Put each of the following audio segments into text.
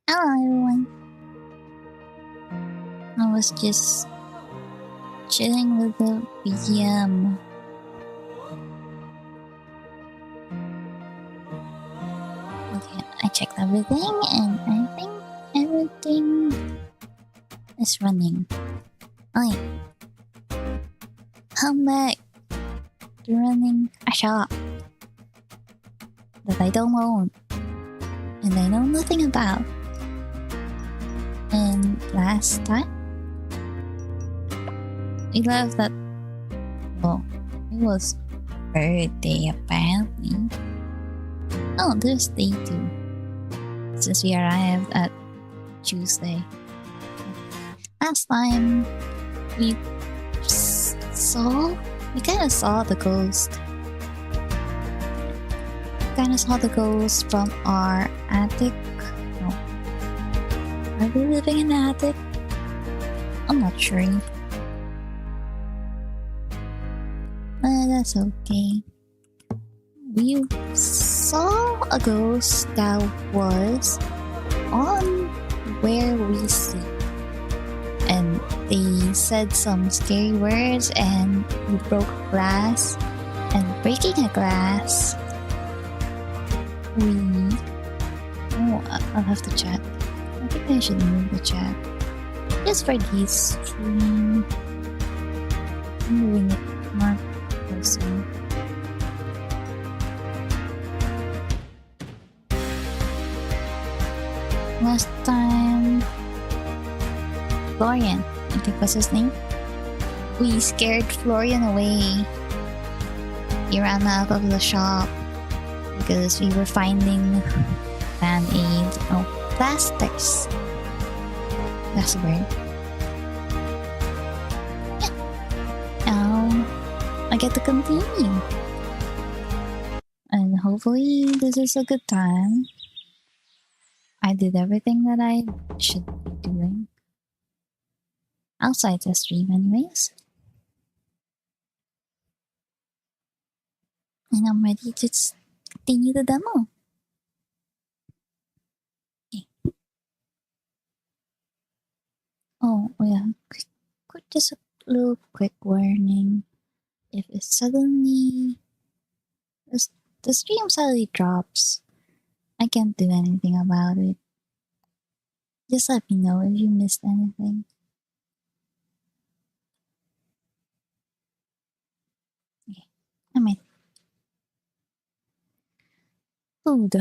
Hello everyone. I was just chilling with the BGM. Okay, I checked everything and I think everything is running. Alright. Come back to running a shop that I don't own and I know nothing about. And last time we left that, well, it was birthday apparently. Oh, there's day 2. Since we arrived at Tuesday. Last time we kinda saw the ghost. Kinda saw the ghost from our attic. No. Are we living in the attic? I'm not sure. That's okay. We saw a ghost that was on where we sleep. And they said some scary words and we broke glass. And breaking a glass, I'll have to chat. I think I should move the chat. Just for this stream. I'm moving it more closer. Last time, Florian, I think was his name. We scared Florian away. He ran out of the shop because we were finding band-aids, plastics. That's a word. Yeah. Now I get to continue. And hopefully this is a good time. I did everything that I should be doing. Outside the stream anyways. And I'm ready to continue the demo. Okay. Oh yeah, just a little quick warning. If it suddenly... the stream suddenly drops, I can't do anything about it. Just let me know if you missed anything. Okay, I might. Food.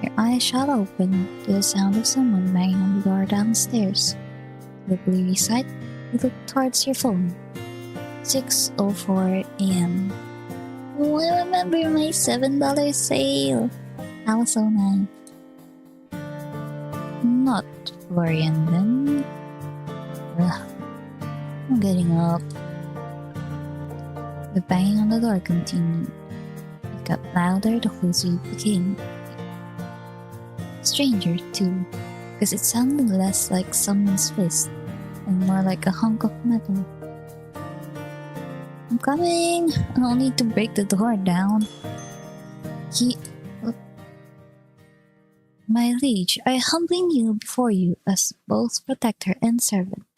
Your eyes shot open to the sound of someone banging on the door downstairs. The bleary sight, you look towards your phone. 6:04 a.m. Oh, I remember my $7 sale. That was so nice. Not Florian then. Ugh. I'm getting up. The banging on the door continued. It got louder the closer you became. Stranger too, because it sounded less like someone's fist and more like a hunk of metal. I'm coming! I don't need to break the door down. My liege, I humbly kneel before you as both protector and servant.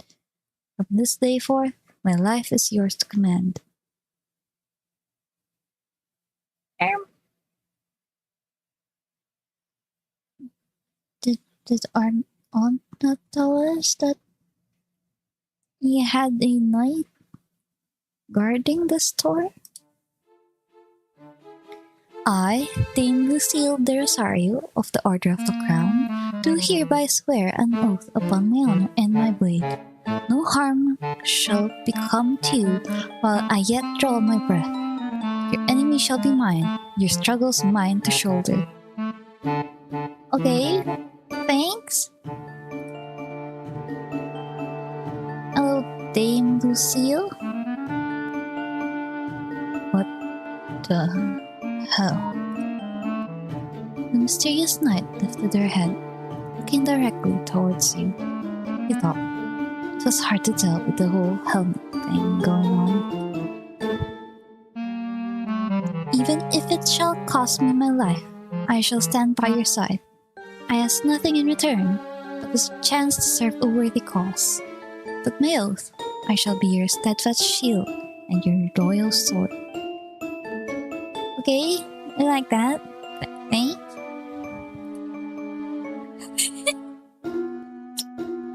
From this day forth, my life is yours to command. Did our aunt not tell us that he had a knight guarding the store? I, Dame Lucille de Rosario of the Order of the Crown, do hereby swear an oath upon my honor and my blade. No harm shall become to you while I yet draw my breath. Your enemy shall be mine, your struggles mine to shoulder. Okay, thanks. Hello, Dame Lucille. What the hell? The mysterious knight lifted her head, looking directly towards you. You thought. It was hard to tell with the whole helmet thing going on. Even if it shall cost me my life, I shall stand by your side. I ask nothing in return but the chance to serve a worthy cause. But my oath, I shall be your steadfast shield and your royal sword. Okay, I like that. Thanks.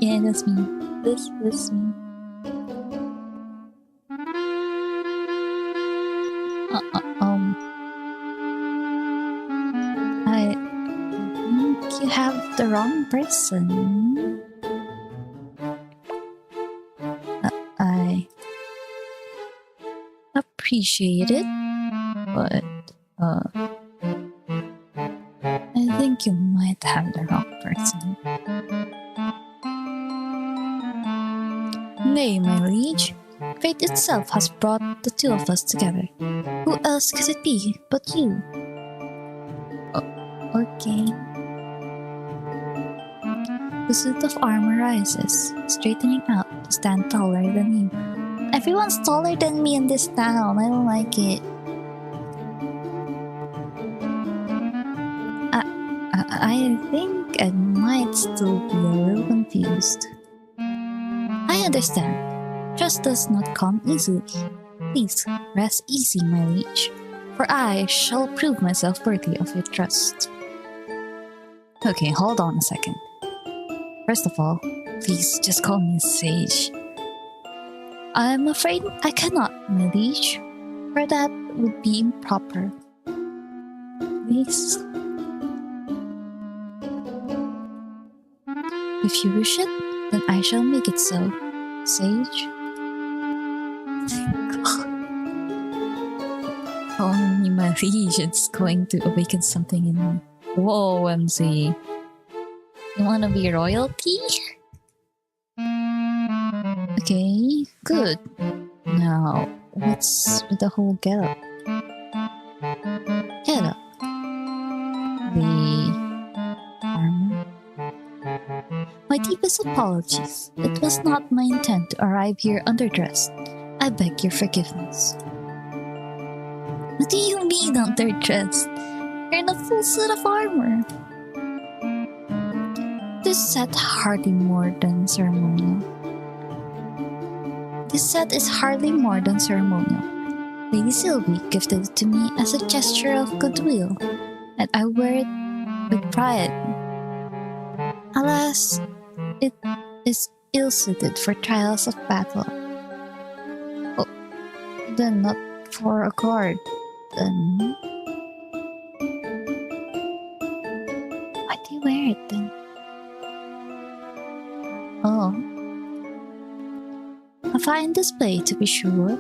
Yeah, that's me. That's me. I think you have the wrong person. I appreciate it, but I think you might have the wrong person. Nay, my liege, fate itself has brought the two of us together. Who else could it be but you? Okay. The suit of armor rises, straightening out to stand taller than you. Everyone's taller than me in this town. I don't like it. I think I might still be a little confused. I understand. Trust does not come easily. Please, rest easy, my liege, for I shall prove myself worthy of your trust. Okay, hold on a second. First of all, please just call me Sage. I'm afraid I cannot, my liege, for that would be improper. Please. If you wish it, then I shall make it so, Sage. Only my liege is going to awaken something in me. Whoa, MC. You wanna be royalty? Okay, good. Now, what's with the whole get-up? Get-up? The armor? My deepest apologies. It was not my intent to arrive here underdressed. I beg your forgiveness. What do you mean underdressed? You're in a full suit of armor. This set hardly more than ceremonial. This set is hardly more than ceremonial. Lady Sylvie gifted it to me as a gesture of goodwill, and I wear it with pride. Alas, it is ill-suited for trials of battle. Oh, then not for a guard, then. Why do you wear it then? Oh. A fine display to be sure,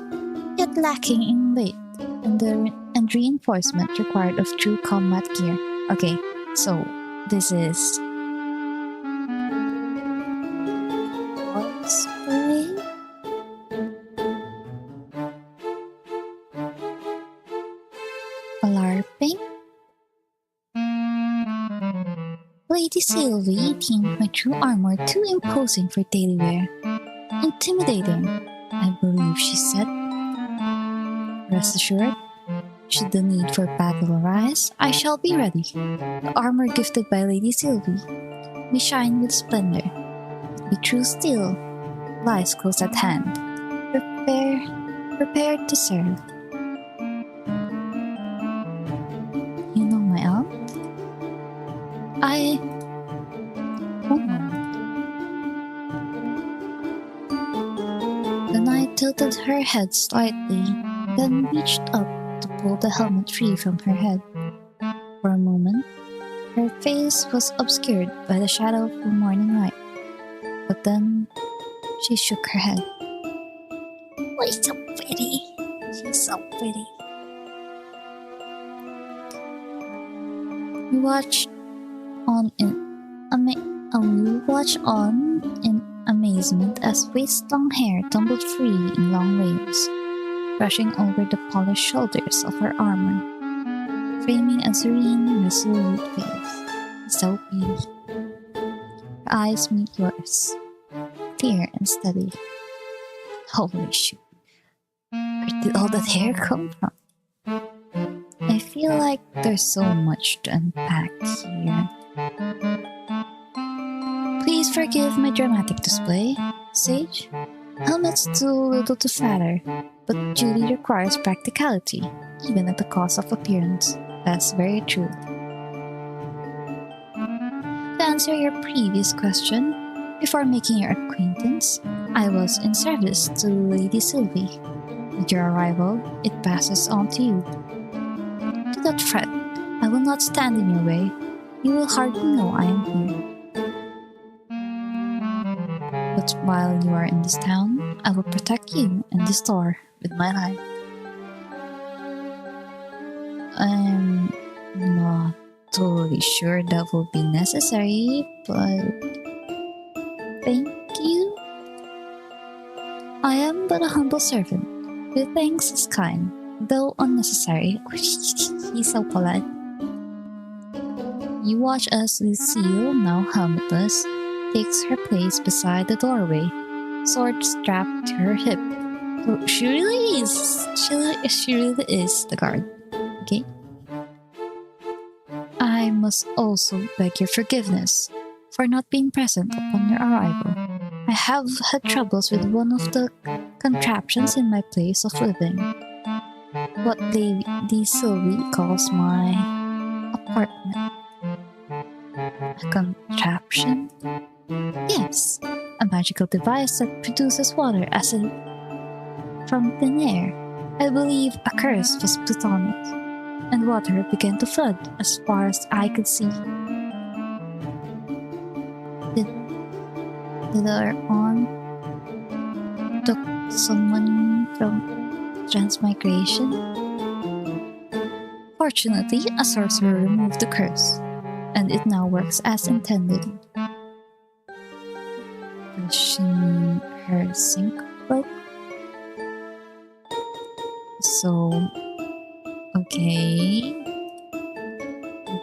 yet lacking in weight and reinforcement required of true combat gear. Okay, so this is display. LARPing. Lady Sylvie deemed my true armor too imposing for daily wear. Intimidating, I believe she said. Rest assured, should the need for battle arise, I shall be ready. The armor gifted by Lady Sylvie may shine with splendor. The true steel lies close at hand, prepared to serve. You know my aunt? One moment. The knight tilted her head slightly, then reached up to pull the helmet free from her head. For a moment, her face was obscured by the shadow of the morning light, but then she shook her head. Oh, she's so pretty. She's so pretty. We watched on in amazement as waist-long hair tumbled free in long waves, brushing over the polished shoulders of her armor, framing a serene, resolute face. So pretty. Her eyes meet yours, clear and steady. Holy shit. Where did all that hair come from? I feel like there's so much to unpack here. Please forgive my dramatic display, Sage. Helmet's too little to flatter, but duty requires practicality, even at the cost of appearance. That's very true. To answer your previous question, before making your acquaintance, I was in service to Lady Sylvie. With your arrival, it passes on to you. Do not fret, I will not stand in your way. You will hardly know I am here. But while you are in this town, I will protect you and the store with my life. I'm not totally sure that will be necessary, but thank you. I am but a humble servant. Your thanks is kind, though unnecessary. He's so polite. You watch as Lucille, now helmetless, takes her place beside the doorway, sword strapped to her hip. So she really is the guard. Okay? I must also beg your forgiveness for not being present upon your arrival. I have had troubles with one of the contraptions in my place of living. What Lady Sylvie calls my apartment. A contraption? Yes, a magical device that produces water from thin air. I believe a curse was put on it, and water began to flood as far as I could see. Did our aunt took someone from transmigration? Fortunately, a sorcerer removed the curse, and it now works as intended. Does she mean her sink broke? So, okay.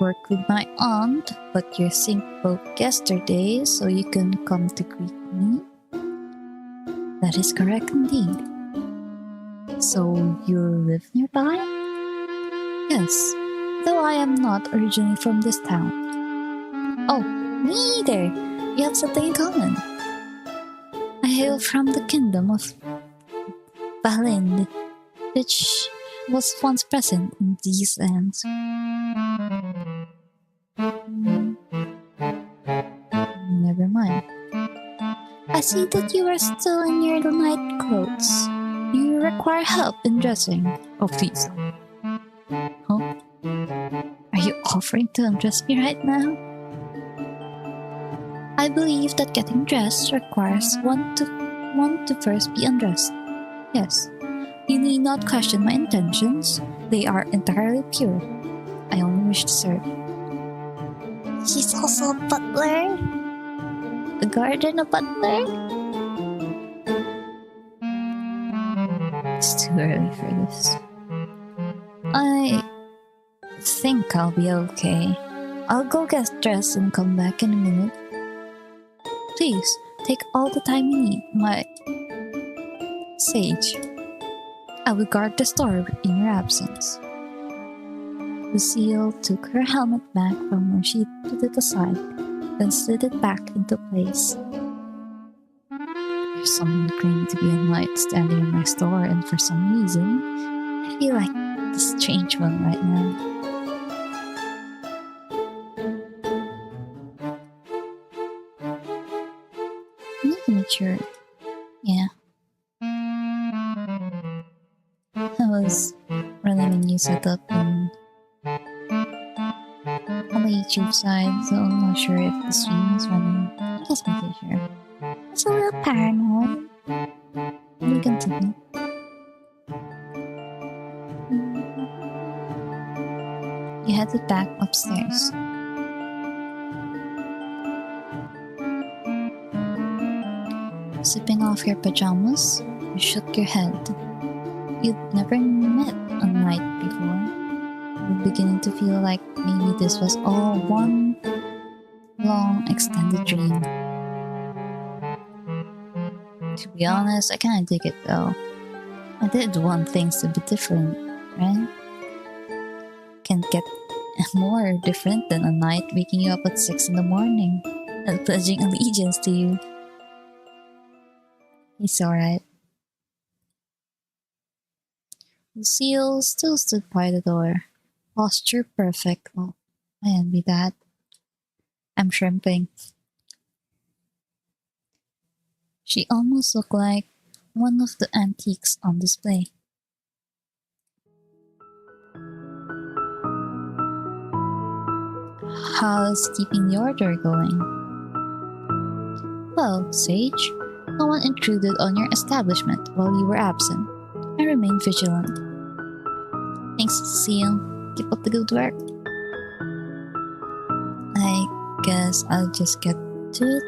Work with my aunt, but your sink broke yesterday, so you can come to greet me? That is correct indeed. So, you live nearby? Yes, though I am not originally from this town. Oh, me either! We have something in common. I hail from the kingdom of Balind, which was once present in these lands. Never mind. I see that you are still in your night clothes. You require help in dressing. Oh, please. Huh? Are you offering to undress me right now? I believe that getting dressed requires one to first be undressed. Yes. You need not question my intentions. They are entirely pure. I only wish to serve. She's also a butler? A guard and a butler? It's too early for this. I think I'll be okay. I'll go get dressed and come back in a minute. Please, take all the time you need, my sage. I will guard the store in your absence. Lucille took her helmet back from where she put it aside, then slid it back into place. There's someone claiming to be a knight standing in my store, and for some reason, I feel like the strange one right now. I need to make sure. Yeah. I was running a new setup on the YouTube side, so I'm not sure if the stream is running. Just making sure. It's a little paranoid. We continue. You headed back upstairs. Slipping off your pajamas, you shook your head. You'd never met a knight before. You were beginning to feel like maybe this was all one long extended dream. To be honest, I kinda dig it though. I did want things to be different, right? Can't get more different than a knight waking you up at 6 in the morning. and pledging allegiance to you. It's alright. Lucille still stood by the door. Posture perfect. Oh, I envy that. I'm shrimping. She almost looked like one of the antiques on display. How's keeping the order going? Well, Sage, no one intruded on your establishment while you were absent. I remain vigilant. Thanks, Lucille. Keep up the good work. I guess I'll just get to it.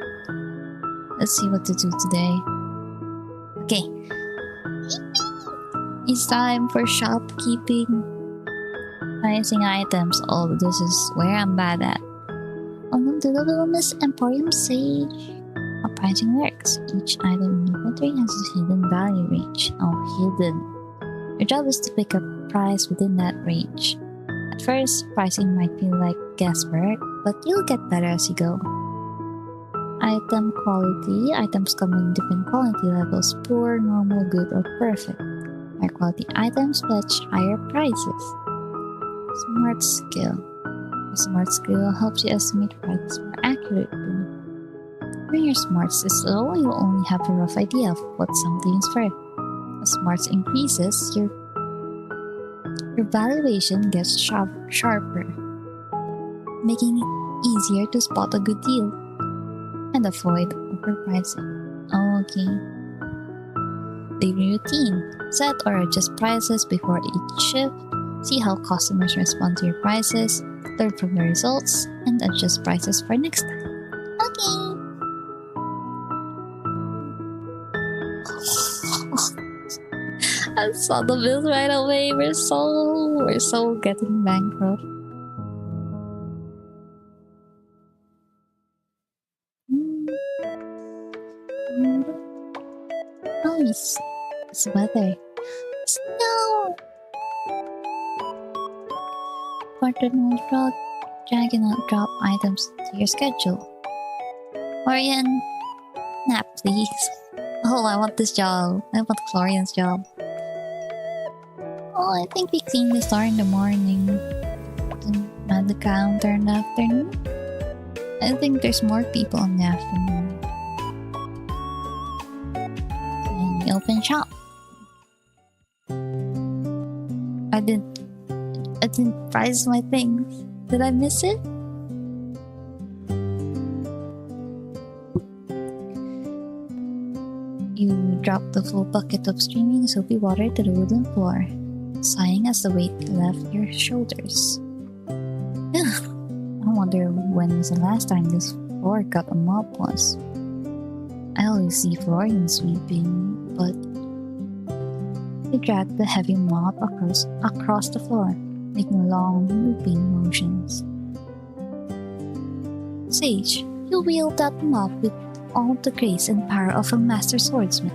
Let's see what to do today. Okay. It's time for shopkeeping. Pricing items. Oh, this is where I'm bad at. Welcome to the Willowmist Emporium, Sage. How pricing works. Each item in inventory has a hidden value range. Oh, hidden. Your job is to pick a price within that range. At first, pricing might feel like guesswork, but you'll get better as you go. Item quality. Items come in different quality levels: poor, normal, good, or perfect. Higher quality items fetch higher prices. Smart skill. A smart skill helps you estimate prices more accurately. When your smarts is low, you'll only have a rough idea of what something is worth. As smarts increases, your valuation gets sharper, making it easier to spot a good deal and avoid overpricing. Okay. Daily routine. Set or adjust prices before each shift. See how customers respond to your prices. Learn from the results and adjust prices for next time. Okay. I saw the bills right away. We're so getting bankrupt. Oh, it's weather. Snow! Partner will cannot drop items to your schedule. Florian, nap please. Oh, I want this job. I want Florian's job. Oh, I think we cleaned the store in the morning. Then at the counter in the afternoon. I think there's more people in the afternoon. And we open shop. I didn't price my things. Did I miss it? You drop the full bucket of streaming soapy water to the wooden floor, sighing as the weight left your shoulders. Ugh, I wonder when was the last time this floor got a mop was. I always see Florian sweeping, but he dragged the heavy mop across the floor, making long, looping motions. Sage, you wield that mop with all the grace and power of a master swordsman.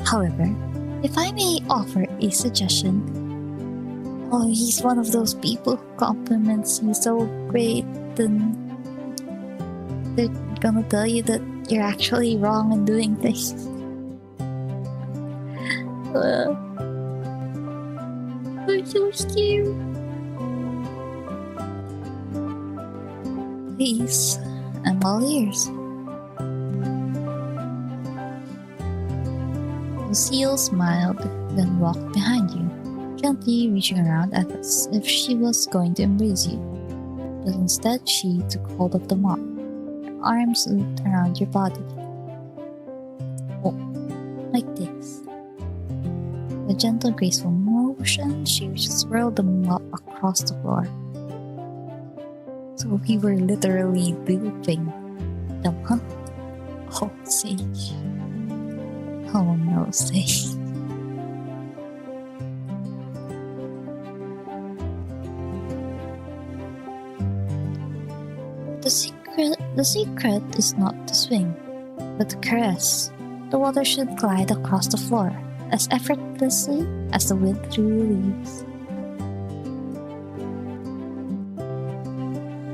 However, if I may offer a suggestion, oh, he's one of those people who compliments you so great, then they're gonna tell you that you're actually wrong in doing things. I'm so scared. Please, I'm all ears. Lucille smiled, then walked behind you, gently reaching around as if she was going to embrace you. But instead, she took hold of the mop, her arms looped around your body. Oh, like this. With a gentle, graceful motion, she swirled the mop across the floor. So we were literally looping them, huh? Oh, Sage. Oh no, Sage. The secret is not to swing, but to caress. The water should glide across the floor as effortlessly as the wind through the leaves.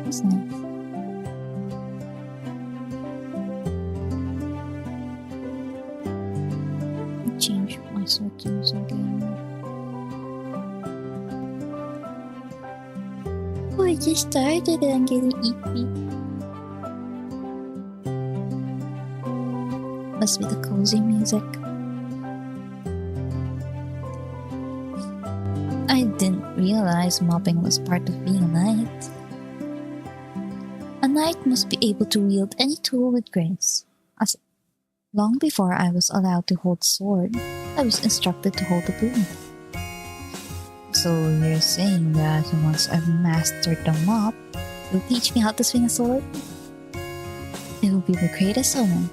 That's nice. just started and I'm getting eepy. Must be the cozy music. I didn't realize mopping was part of being a knight. A knight must be able to wield any tool with grace. As long before I was allowed to hold a sword, I was instructed to hold a broom. So you're saying that once I've mastered the mop, you'll teach me how to swing a sword? It will be the greatest honor.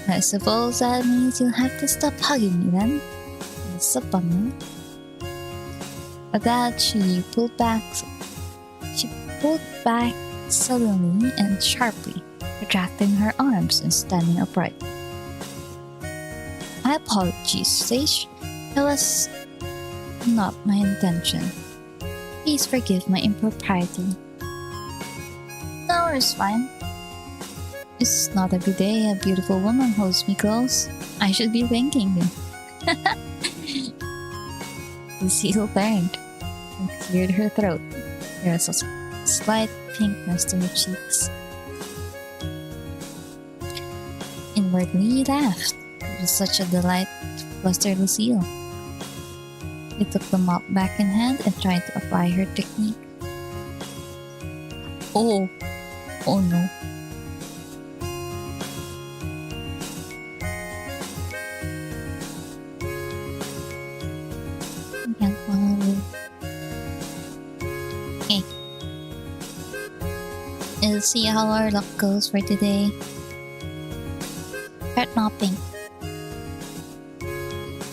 I suppose that means you'll have to stop hugging me then. It's a bummer. At that, she pulled back suddenly and sharply, retracting her arms and standing upright. My apologies, Sage. That was not my intention. Please forgive my impropriety. No, it's fine. It's not every day a beautiful woman holds me close. I should be thanking you. Lucille turned and cleared her throat. There was a slight pinkness to her cheeks. Inwardly, he laughed. It was such a delight to fluster Lucille. He took the mop back in hand and tried to apply her technique. Oh no. Let's see how our luck goes for today. Start mopping.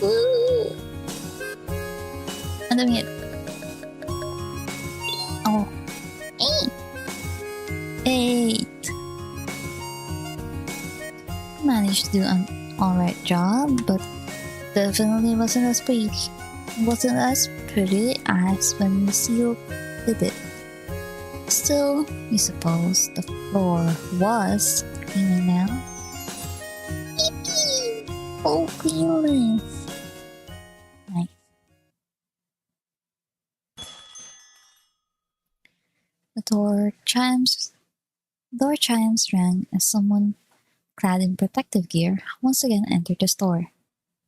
Woo! Ano yun? Oh. 8! Managed to do an alright job, but definitely wasn't as pretty as when Lucille did it. Still, we suppose the floor was cleaner now. Yippee! Oh, cleanliness! Nice. The door chimes rang as someone clad in protective gear once again entered the store.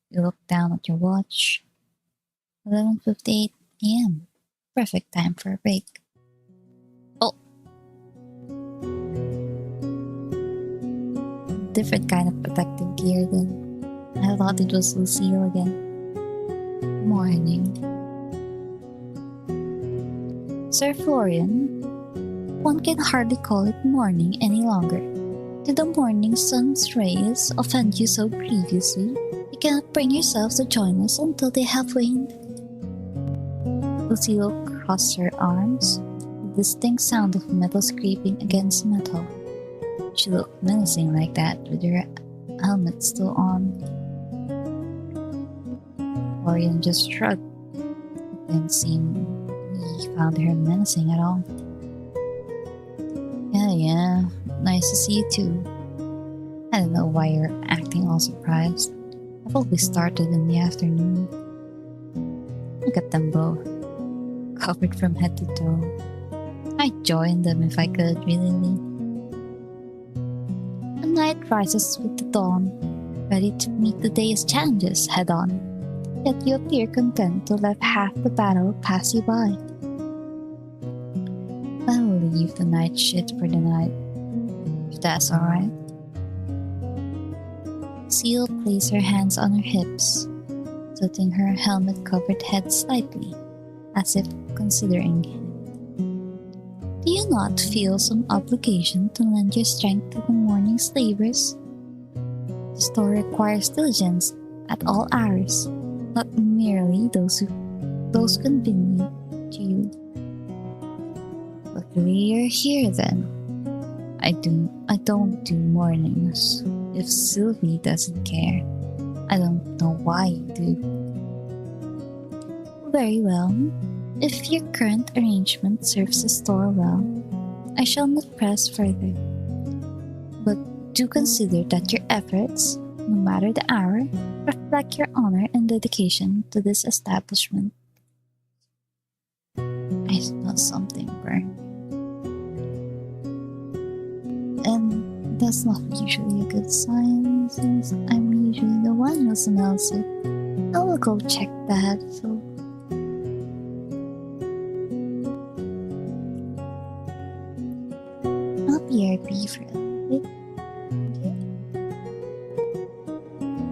You look down at your watch. 11:58 a.m. Perfect time for a break. Oh! Different kind of protective gear then. I thought it was Lucille again. Morning. Sir Florian, one can hardly call it morning any longer. Did the morning sun's rays offend you so grievously you cannot bring yourself to join us until they have waned? Lucille crossed her arms, the distinct sound of metal scraping against metal. She looked menacing like that with her helmet still on. Florian just shrugged. It didn't seem he found her menacing at all. Yeah, nice to see you too. I don't know why you're acting all surprised. I've always started in the afternoon. Look at them both, covered from head to toe. I'd join them if I could, really. A night rises with the dawn, ready to meet the day's challenges head on. Yet you appear content to let half the battle pass you by. I'll leave the night shit for the night, if that's alright. Seal placed her hands on her hips, tilting her helmet-covered head slightly, as if considering him. Do you not feel some obligation to lend your strength to the morning's labors? The store requires diligence at all hours, not merely those convenient to you. Luckily you're here then. I don't do mornings. If Sylvie doesn't care, I don't know why you do. Very well. If your current arrangement serves the store well, I shall not press further. But do consider that your efforts, no matter the hour, reflect your honor and dedication to this establishment. I smell something burn. And that's not usually a good sign since I'm usually the one who smells it. I will go check that, so... I'll BRB for a bit. Okay.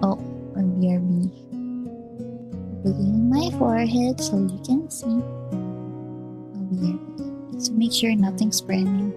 Oh, I'm BRB. Putting on my forehead so you can see. I'll BRB. Just make sure nothing's burning.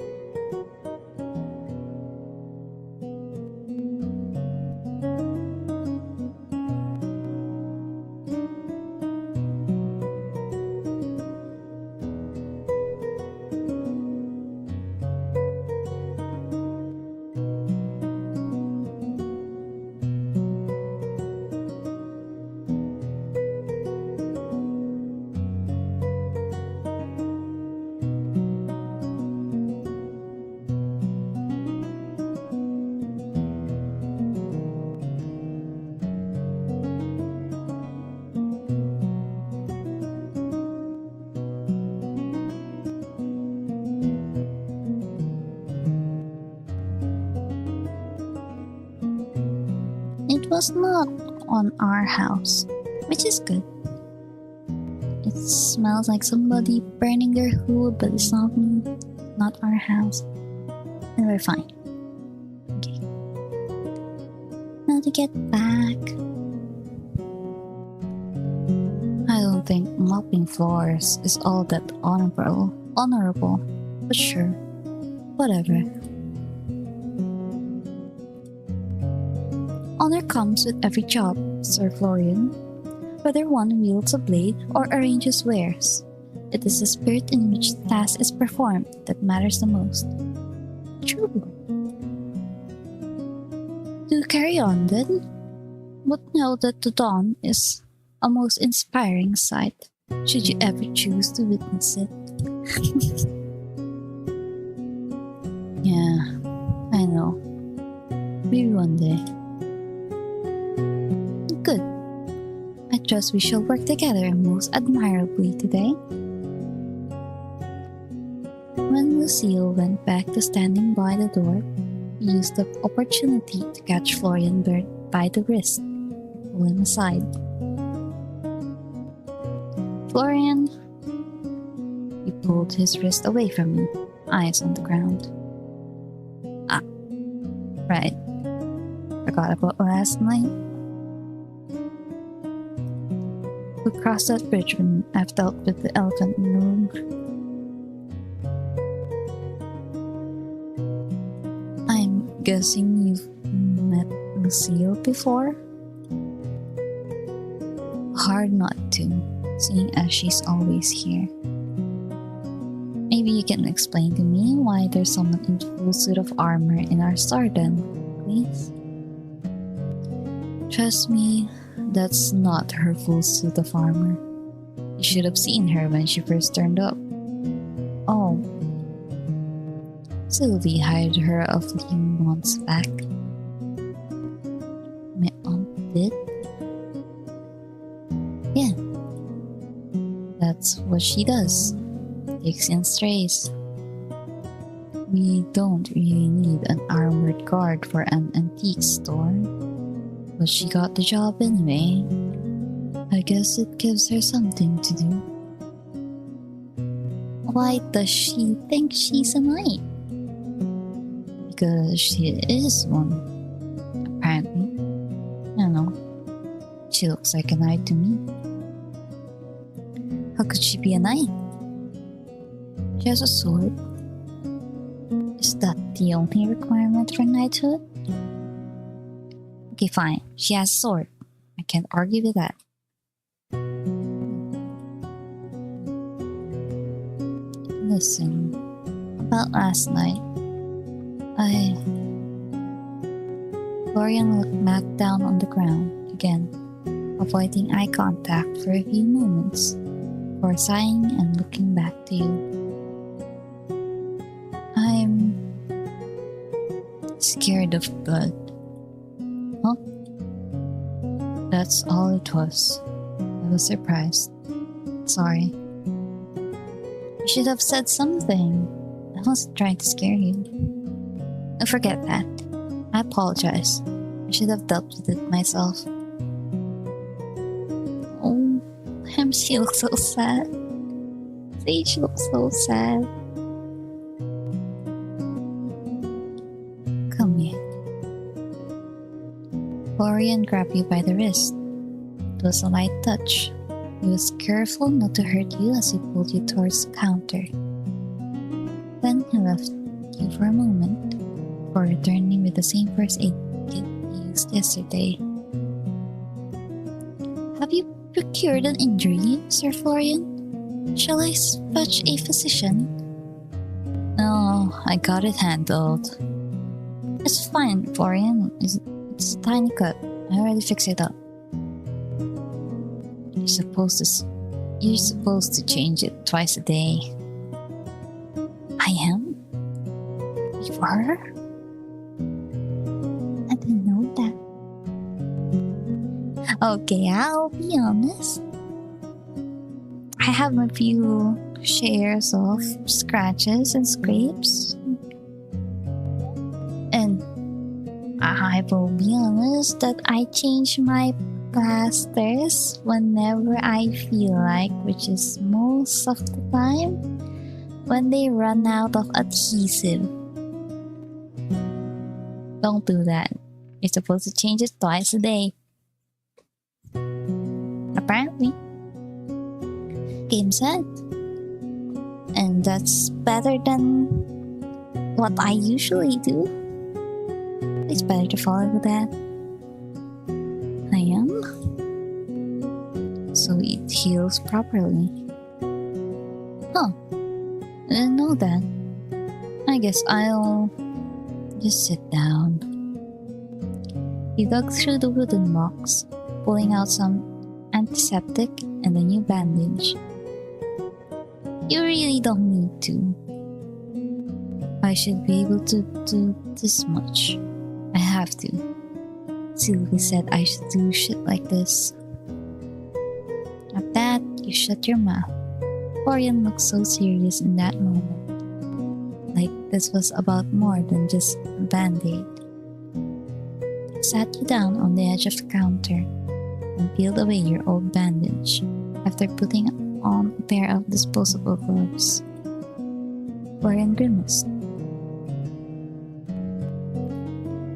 It was not on our house, which is good. It smells like somebody burning their hood, but it's not me, not our house. And we're fine. Okay. Now to get back. I don't think mopping floors is all that honorable, but sure, whatever. Honor comes with every job, Sir Florian. Whether one wields a blade or arranges wares, it is the spirit in which the task is performed that matters the most. True. To carry on then, but know that the dawn is a most inspiring sight, should you ever choose to witness it. Yeah, I know. Maybe one day. Good. I trust we shall work together most admirably today. When Lucille went back to standing by the door, he used the opportunity to catch Florian by the wrist and pull him aside. Florian, he pulled his wrist away from me, eyes on the ground. Ah, right. Forgot about last night. We crossed that bridge when I've dealt with the elephant in the room. I'm guessing you've met Lucille before? Hard not to, seeing as she's always here. Maybe you can explain to me why there's someone in full suit of armor in our garden, please? Trust me, that's not her full suit of armor. You should have seen her when she first turned up. Oh. Sylvie hired her a few months back. My aunt did? Yeah. That's what she does. Takes in strays. We don't really need an armored guard for an antique store. But she got the job anyway. I guess it gives her something to do. Why does she think she's a knight? Because she is one. Apparently. I don't know. She looks like a knight to me. How could she be a knight? She has a sword. Is that the only requirement for knighthood? Okay, fine. She has a sword. I can't argue with that. Listen, about last night, Florian looked back down on the ground again, avoiding eye contact for a few moments, before sighing and looking back to you. I'm scared of blood. Huh? That's all it was. I was surprised. Sorry. should have said something. I wasn't trying to scare you. Forget that. I apologize. I should have dealt with it myself. Oh, MC looks so sad. Sage looks so sad. Come here. Florian grabbed you by the wrist. It was a light touch. He was careful not to hurt you as he pulled you towards the counter. Then he left you for a moment before returning with the same first aid kit you used yesterday. Have you procured an injury, Sir Florian? Shall I fetch a physician? No, I got it handled. It's fine, Florian. It's a tiny cut. I already fixed it up. You're supposed to change it twice a day. I am? You are? I didn't know that. Okay, I'll be honest. I have a few shares of scratches and scrapes. And I will be honest that I change my plasters whenever I feel like, which is most of the time when they run out of adhesive. Don't do that. You're supposed to change it twice a day. Apparently. Game set. And that's better than what I usually do. It's better to follow that. I am. So it heals properly. Huh. I didn't know that. I guess I'll just sit down. He dug through the wooden box, pulling out some antiseptic and a new bandage. You really don't need to. I should be able to do this much. I have to. Sylvie said I should do shit like this. At that, you shut your mouth. Florian looked so serious in that moment. Like this was about more than just a band-aid. He sat you down on the edge of the counter and peeled away your old bandage after putting on a pair of disposable gloves. Florian grimaced,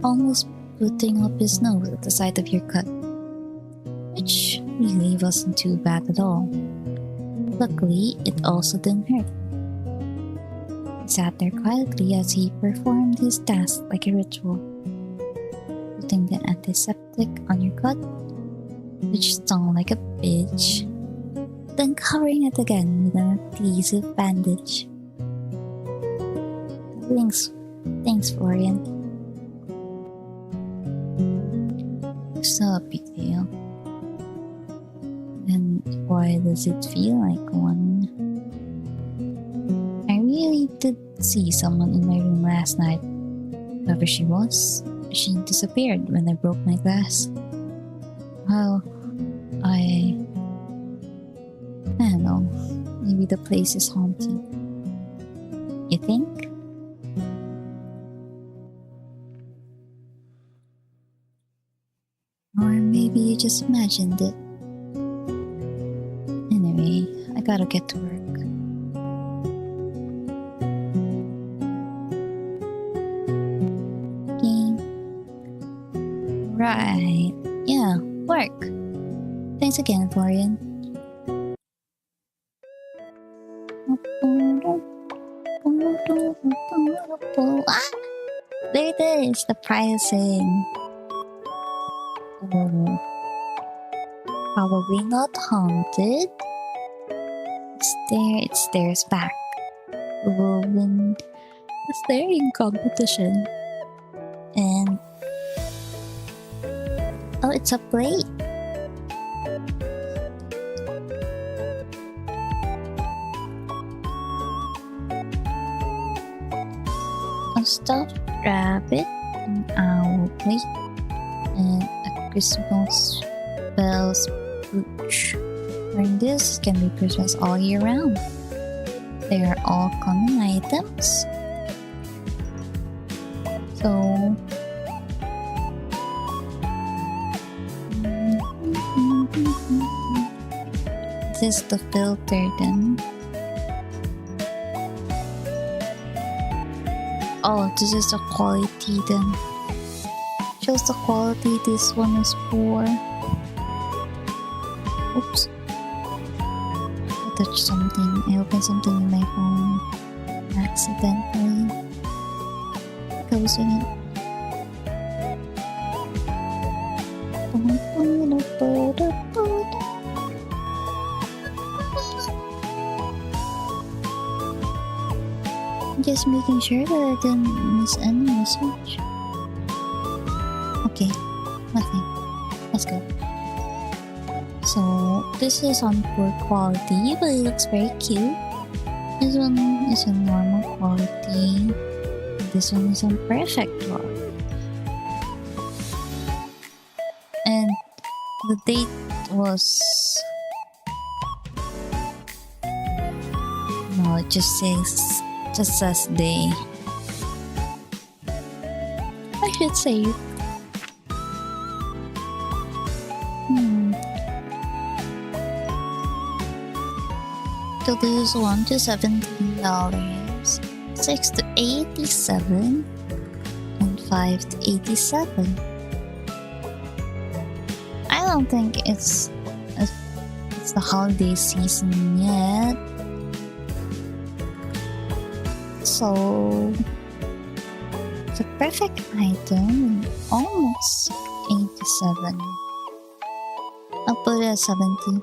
almost putting up his nose at the sight of your cut, which really wasn't too bad at all. Luckily, it also didn't hurt. He sat there quietly as he performed his task like a ritual, putting the antiseptic on your cut, which stung like a bitch, then covering it again with an adhesive bandage. Thanks, Florian. It's not a big deal. And why does it feel like one? I really did see someone in my room last night. Whoever she was, she disappeared when I broke my glass. Well, I don't know. Maybe the place is haunted. You think? Or maybe you just imagined it. Anyway, I gotta get to work. Okay. Right. Yeah, work. Thanks again, Florian. Ah! There it is, the pricing. Oh, probably not haunted. It stares back. Who will win the staring competition? And oh, it's a plate. A stuffed rabbit, an owl plate, and a Christmas bells brooch. Wearing this can be Christmas all year round. They are all common items. So this is the filter then. Oh, this is the quality then. Shows the quality this one is for. Oops. I touched something. I opened something in my phone accidentally. Closing it. Just making sure that I didn't miss any message. Okay, nothing. Let's go. So this is on poor quality, but it looks very cute. This one is on normal quality. This one is on perfect quality. And the date was... No, it just says day. I should say it. So this is $1 to $17, $6 to $87, and $5 to $87. I don't think it's the holiday season yet. So it's a perfect item, almost 87. I'll put it at 70.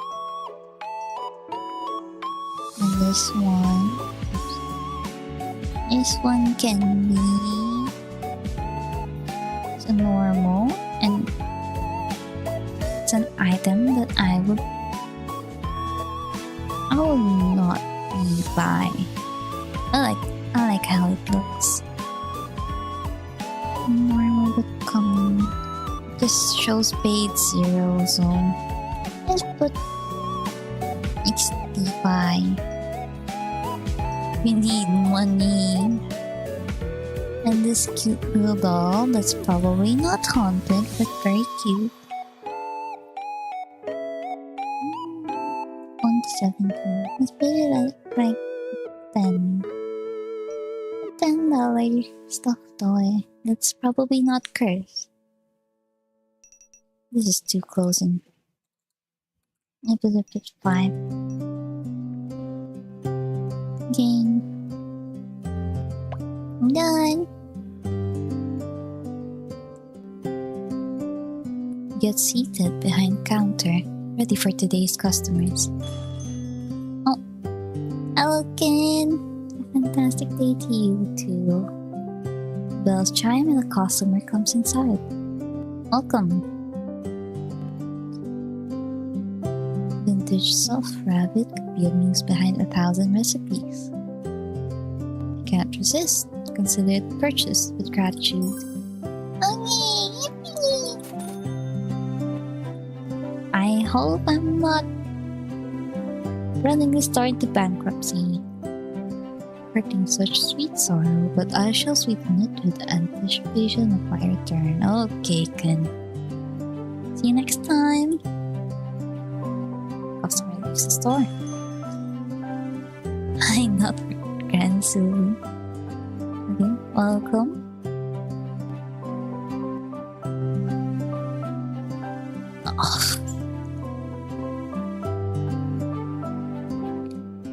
And this one can be it's a normal, and it's an item that I would not be buying. I like how it looks. Normal but common. Just shows paid 0, so let's put 65. We need money. And this cute little doll that's probably not haunted but very cute. 1 to 17. Let's put it at like 10. $10 stuffed toy that's probably not cursed. This is too closing. I put it at 5. Game. I'm done. Get seated behind counter, ready for today's customers. Oh, hello, Ken. Fantastic day to you too. Bells chime and a customer comes inside. Welcome. Vintage soft rabbit could be amused behind 1,000 recipes. You can't resist. Consider it purchased with gratitude. I hope I'm not running the store into bankruptcy. Hurting such sweet sorrow, but I shall sweeten it with anticipation of my return. Okay, Ken. See you next time. Customer leaves the store. I'm not Grand Sylvie. Okay, welcome. Oh.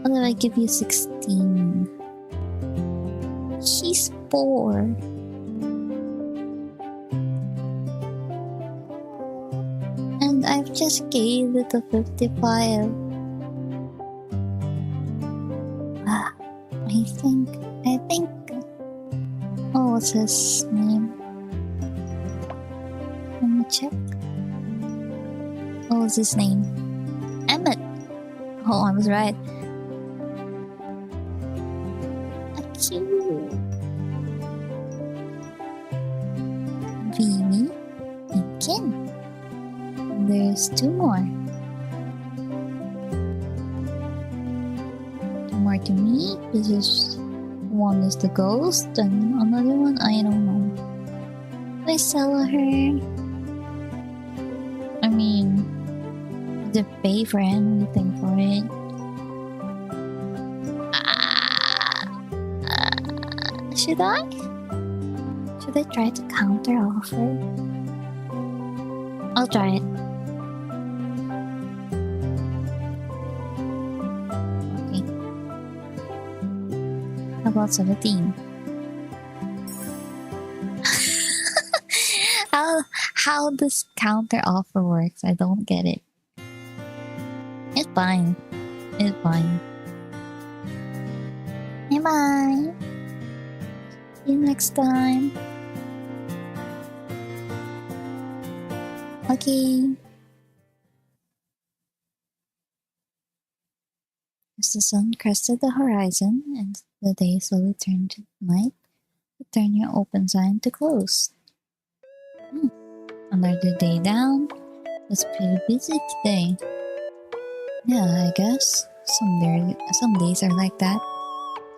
What did I give you? 16. She's 4. And I've just gave it a 55. I think. Oh, what's his name? Let me check. What was his name? Emmett. Oh, I was right. Cute. Vimy and Ken. There's 2 more. 2 more more to me. This is one is the ghost, and another one I don't know. Do I sell her? I mean, did I pay for anything for it? Should I? Should I try to counter offer? I'll try it. Okay. How about 17? How this counter offer works, I don't get it. It's fine. It's fine. Bye bye. See you next time. Okay. As the sun crested the horizon and the day slowly turned to night, turn your open sign to close. Another day down. It's pretty busy today. Yeah, I guess. Some days are like that.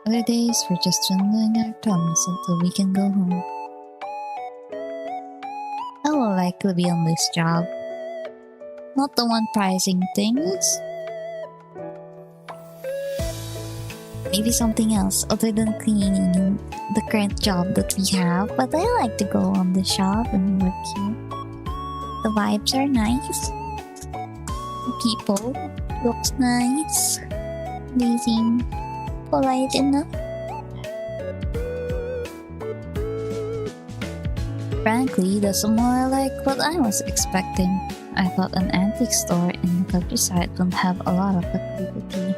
Other days we're just twiddling our thumbs until we can go home. I will likely be on this job. Not the one pricing things. Maybe something else other than cleaning the current job that we have, but I like to go on the shop and work here. The vibes are nice. The people looks nice. They seem polite enough. Frankly, that's more like what I was expecting. I thought an antique store in the countryside would have a lot of activity.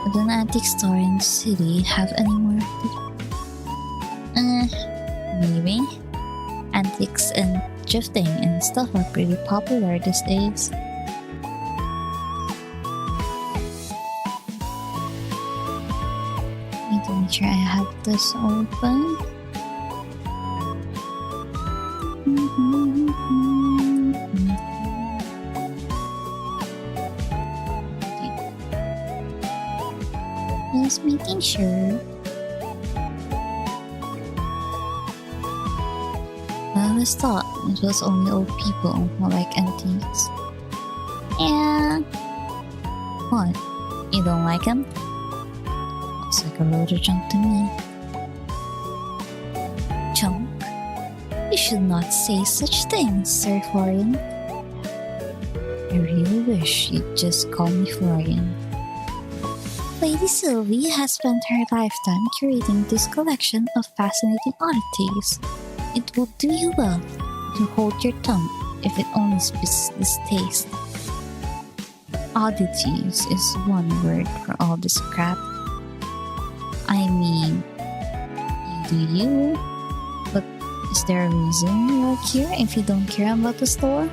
Would an antique store in the city have any more activity? Maybe. Antiques and thrifting and stuff are pretty popular these days. Need to make sure I have this open. Just making sure. I always thought it was only old people who like antiques. Yeah. What? You don't like them? Looks like a load of junk to me. Junk? You should not say such things, Sir Florian. I really wish you'd just call me Florian. Lady Sylvie has spent her lifetime curating this collection of fascinating oddities. It will do you well to hold your tongue if it only spits distaste. Oddities is one word for all this crap. I mean, you do you, but is there a reason you're here if you don't care about the store?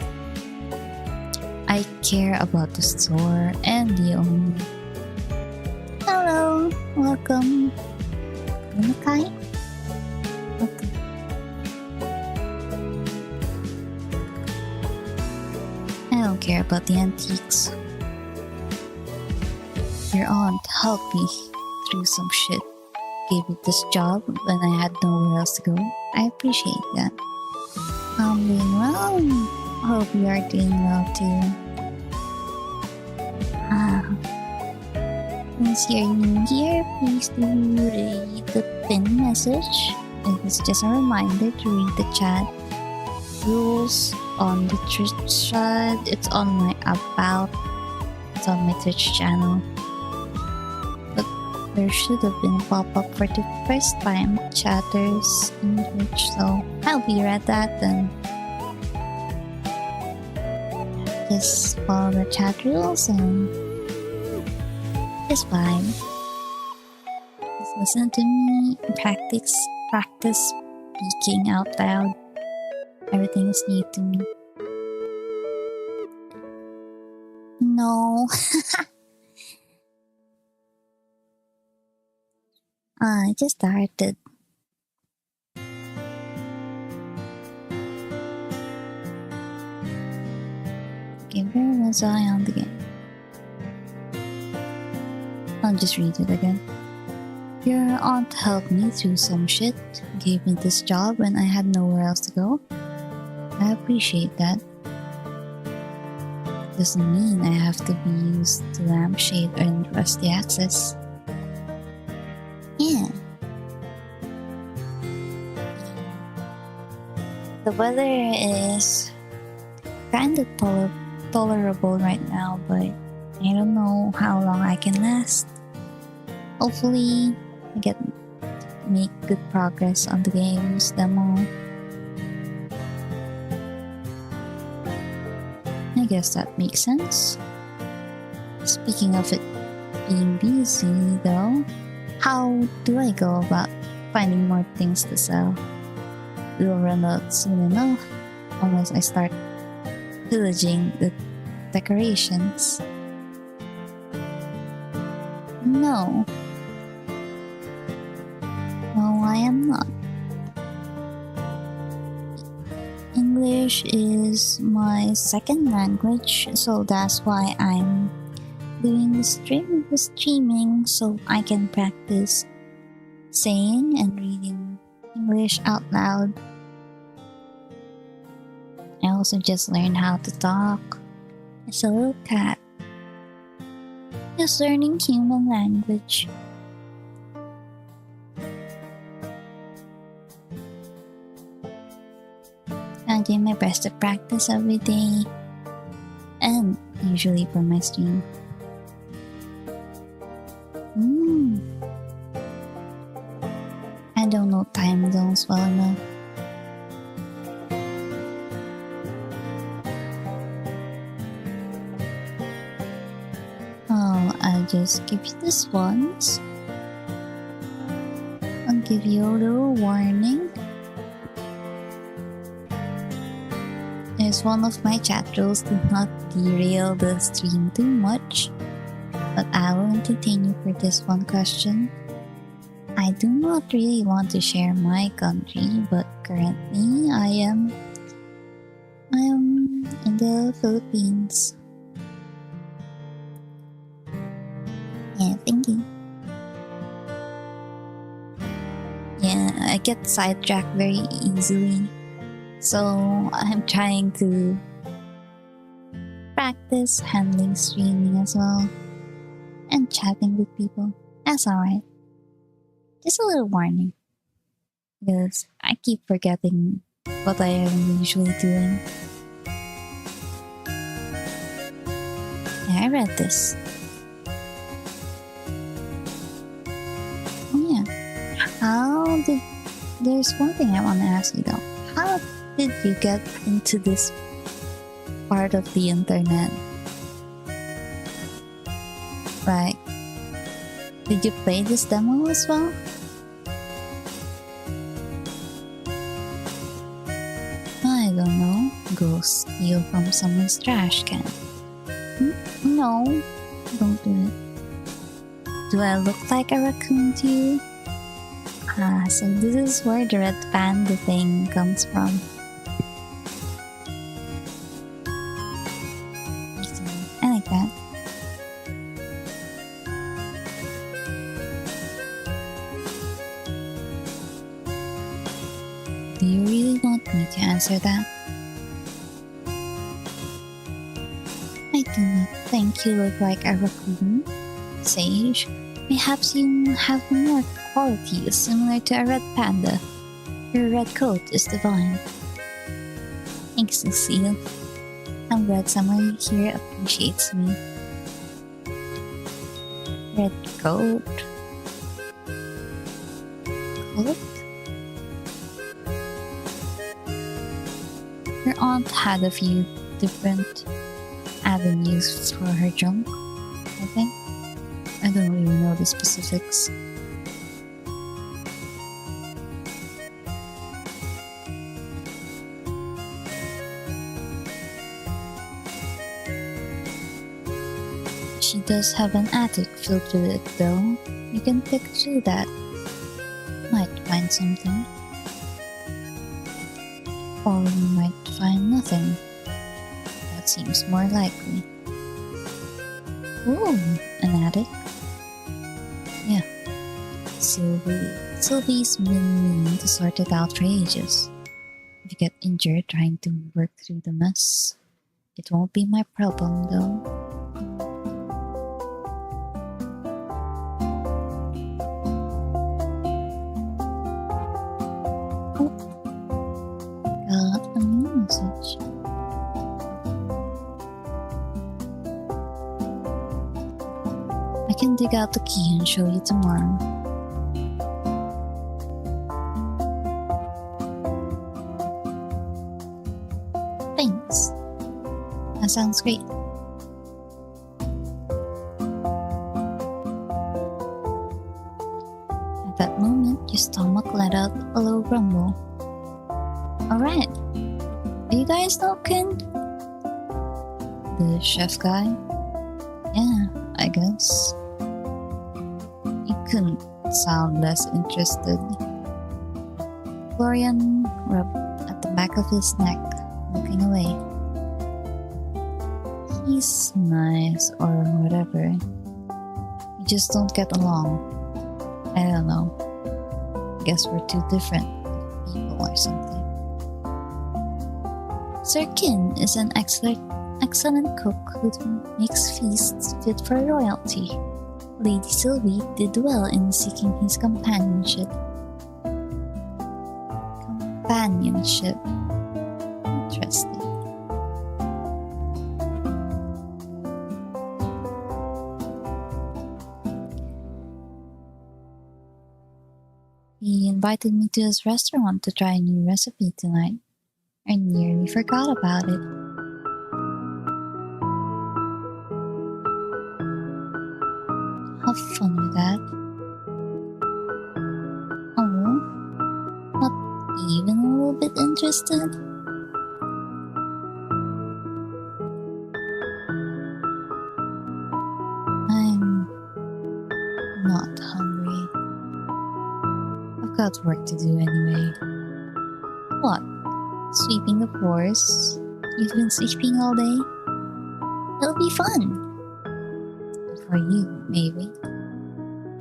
I care about the store and the owner. Hello, welcome. Welcome. I don't care about the antiques. Your aunt helped me through some shit. Gave me this job when I had nowhere else to go. I appreciate that. I'm doing well. I hope you are doing well too. Since you're new here, please do read the pinned message. It is just a reminder to read the chat rules on the Twitch chat. It's on my About. It's on my Twitch channel. But there should have been a pop-up for the first time chatters in Twitch, so I'll be read that then. Just follow the chat rules and it's fine. Just listen to me and practice speaking out loud. Everything is new to me. No. I just started. Okay, where was I on the game? I'll just read it again. Your aunt helped me through some shit, gave me this job when I had nowhere else to go. I appreciate that. Doesn't mean I have to be used to lampshade and rusty access. Yeah. The weather is kind of tolerable right now, but I don't know how long I can last. Hopefully, I make good progress on the game's demo. I guess that makes sense. Speaking of it being busy, though, how do I go about finding more things to sell? It'll run out soon enough, unless I start pillaging the decorations. No. No, I am not. English is my second language, so that's why I'm doing the streaming so I can practice saying and reading English out loud. I also just learned how to talk as a little cat. Just learning human language. I do my best to practice every day, and usually for my stream. I don't know time zones well enough. Oh, I'll just give you this once. I'll give you a little warning. As one of my chat rules, do not derail the stream too much, but I will entertain you for this one question. I do not really want to share my country, but currently I am in the Philippines. Yeah, thank you. Yeah, I get sidetracked very easily. So I'm trying to practice handling streaming as well and chatting with people. That's alright. Just a little warning, because I keep forgetting what I am usually doing. Yeah, I read this. Oh yeah. There's one thing I want to ask you though. How did you get into this part of the internet? Like, did you play this demo as well? I don't know. Go steal from someone's trash can. No, don't do it. Do I look like a raccoon to you? So this is where the red panda thing comes from. I like that. Do you really want me to answer that? I do not think you look like a raccoon, Sage. Perhaps you have more qualities similar to a red panda. Your red coat is divine. Thanks, Lucille. I'm glad someone here appreciates me. Red coat. Coat? Your aunt had a few different avenues for her junk, I think. I don't really know the specifics. She does have an attic filled with it though. You can pick through that. Might find something. Or you might find nothing. That seems more likely. Ooh, an attic. Yeah, Sylvie's been meaning to sort it out for ages. If you get injured trying to work through the mess, it won't be my problem though. Got a new message. I can dig out the key and show you tomorrow. Thanks. That sounds great. At that moment, your stomach let out a low rumble. Alright, are you guys talking? The chef guy? Yeah, I guess. He couldn't sound less interested. Florian rubbed at the back of his neck, looking away. He's nice or whatever. We just don't get along. I don't know. Guess we're too different people or something. Sir Kin is an excellent cook who makes feasts fit for royalty. Lady Sylvie did well in seeking his companionship. Interesting. He invited me to his restaurant to try a new recipe tonight. I nearly forgot about it. Have fun with that. Oh, not even a little bit interested? I'm not hungry. I've got work to do anyway. What? Sweeping the floors? You've been sweeping all day? It'll be fun. For you, maybe.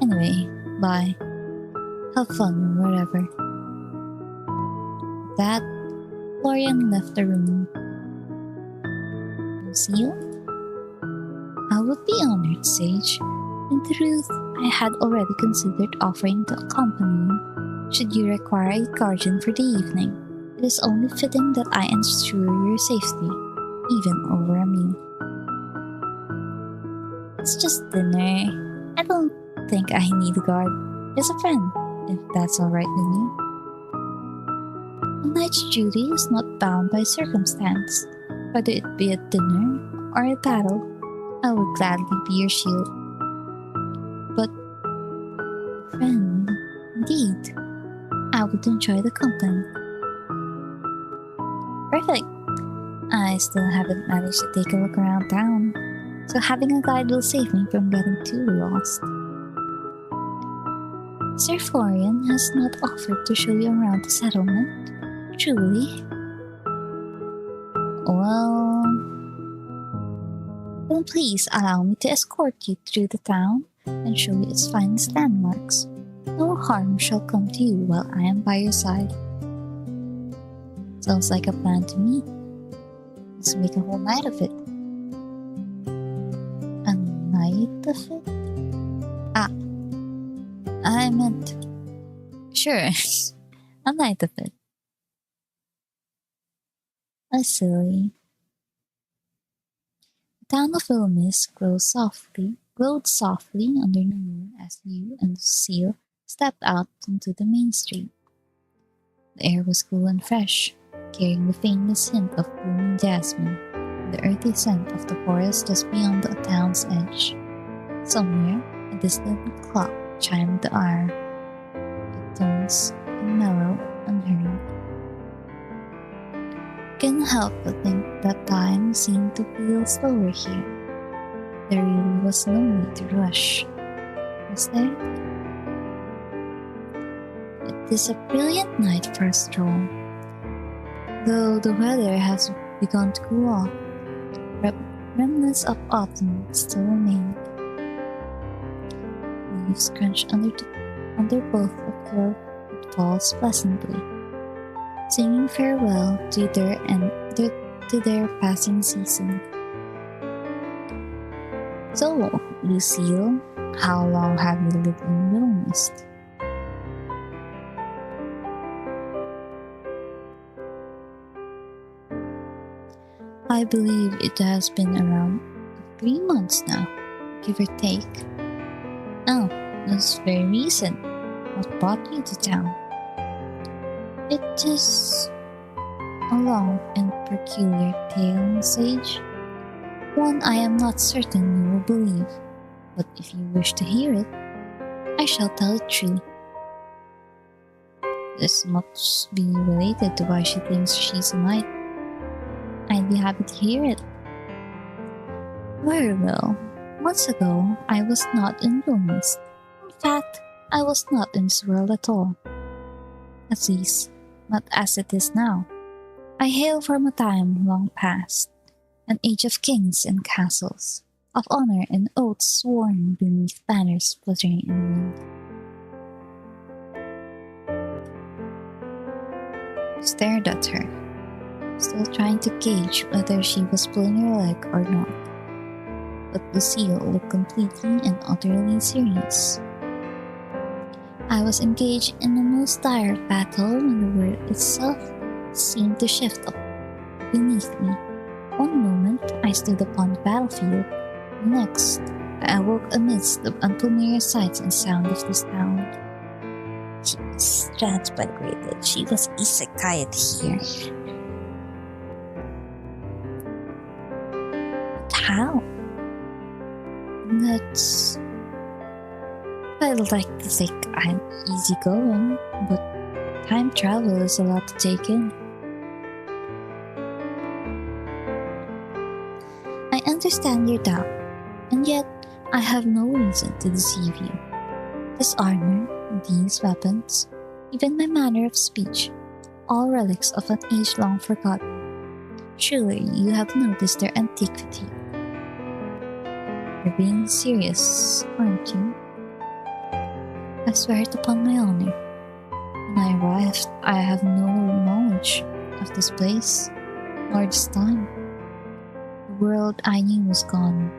Anyway, bye. Have fun or whatever. With that, Florian left the room. Lucille? I would be honored, Sage. In truth, I had already considered offering to accompany you, should you require a guardian for the evening. It is only fitting that I ensure your safety, even over a meal. It's just dinner. I don't think I need a guard. Just a friend, if that's alright with you. A knight's duty is not bound by circumstance. Whether it be at dinner or a battle, I would gladly be your shield. But, friend, indeed, I would enjoy the company. Perfect! I still haven't managed to take a look around town, so having a guide will save me from getting too lost. Sir Florian has not offered to show you around the settlement, truly. Well, then please allow me to escort you through the town and show you its finest landmarks. No harm shall come to you while I am by your side. Sounds like a plan to me. Let's make a whole night of it. A night of it? I meant... Sure, a night of it. Silly. The town of Willowmist glowed softly under the moon as you and Lucille stepped out onto the main street. The air was cool and fresh, carrying the faintest hint of blooming jasmine and the earthy scent of the forest just beyond the town's edge. Somewhere, a distant clock chimed the hour, its tones mellow and hurried. Couldn't help but think that time seemed to feel slower here. There really was no need to rush, was there? It is a brilliant night for a stroll. Though the weather has begun to cool off, remnants of autumn still remain. leaves crunch under both of your footfalls pleasantly, singing farewell to their passing season. So, Lucille, how long have you lived in Willowmist? I believe it has been around 3 months now, give or take. Oh, that's very recent. What brought you to town? It is a long and peculiar tale, Sage. One I am not certain you will believe, but if you wish to hear it, I shall tell it truly. This must be related to why she thinks she's a knight. I'd be happy to hear it. Very well. Months ago, I was not in Willowmist. In fact, I was not in this world at all. At least, not as it is now. I hail from a time long past, an age of kings and castles, of honor and oaths sworn beneath banners fluttering in the wind. Stared at her, still trying to gauge whether she was pulling her leg or not. But Lucille looked completely and utterly serious. I was engaged in the most dire battle when the world itself seemed to shift up beneath me. One moment I stood upon the battlefield, the next I awoke amidst the unfamiliar sights and sound of this town. She was transported. She was isekai'd here. But how? That's... I'd like to think I'm easygoing, but time travel is a lot to take in. I understand your doubt, and yet I have no reason to deceive you. This armor, these weapons, even my manner of speech, all relics of an age long forgotten. Surely you have noticed their antiquity. You're being serious, aren't you? I swear it upon my honor. When I arrived, I have no knowledge of this place, nor this time. The world I knew was gone,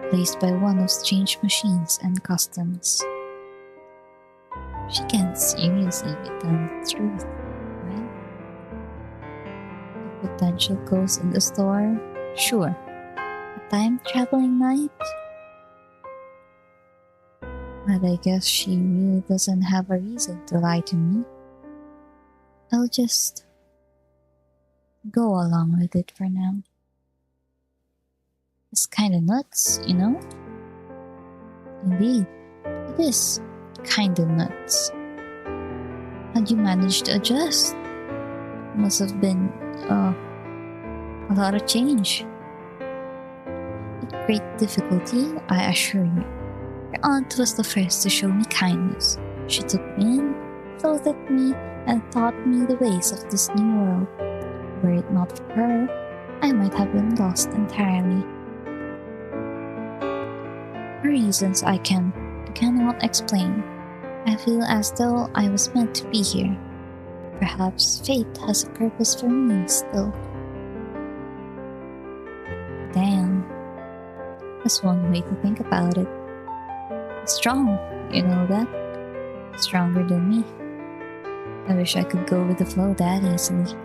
replaced by one of strange machines and customs. She can't seriously be telling the truth, right? A potential ghost in the store? Sure. A time-traveling knight? But I guess she really doesn't have a reason to lie to me. I'll just go along with it for now. It's kinda nuts, you know? Indeed, it is kinda nuts. How'd you manage to adjust? Must have been a lot of change. With great difficulty, I assure you. Your aunt was the first to show me kindness. She took me in, clothed me, and taught me the ways of this new world. Were it not for her, I might have been lost entirely. For reasons I cannot explain, I feel as though I was meant to be here. Perhaps fate has a purpose for me still. Damn. That's one way to think about it. Strong, you know that? Stronger than me. I wish I could go with the flow that easily.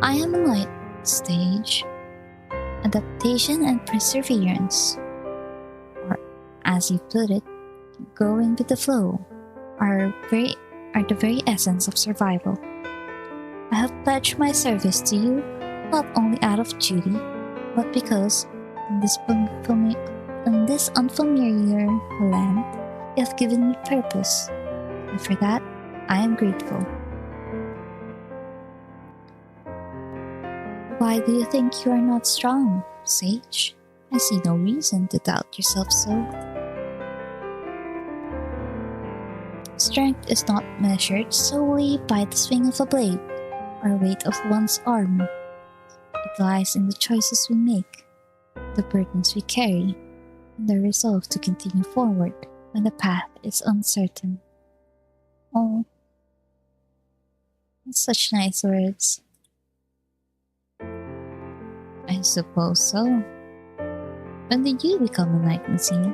I am a knight, Sage. Adaptation and perseverance, or as you put it, going with the flow, are the very essence of survival. I have pledged my service to you not only out of duty, but because in this unfamiliar land, you have given me purpose, and for that, I am grateful. Why do you think you are not strong, Sage? I see no reason to doubt yourself so. Strength is not measured solely by the swing of a blade or weight of one's armor. It lies in the choices we make, the burdens we carry, and the resolve to continue forward when the path is uncertain. Oh, such nice words. I suppose so. When did you become a knight, Monsieur?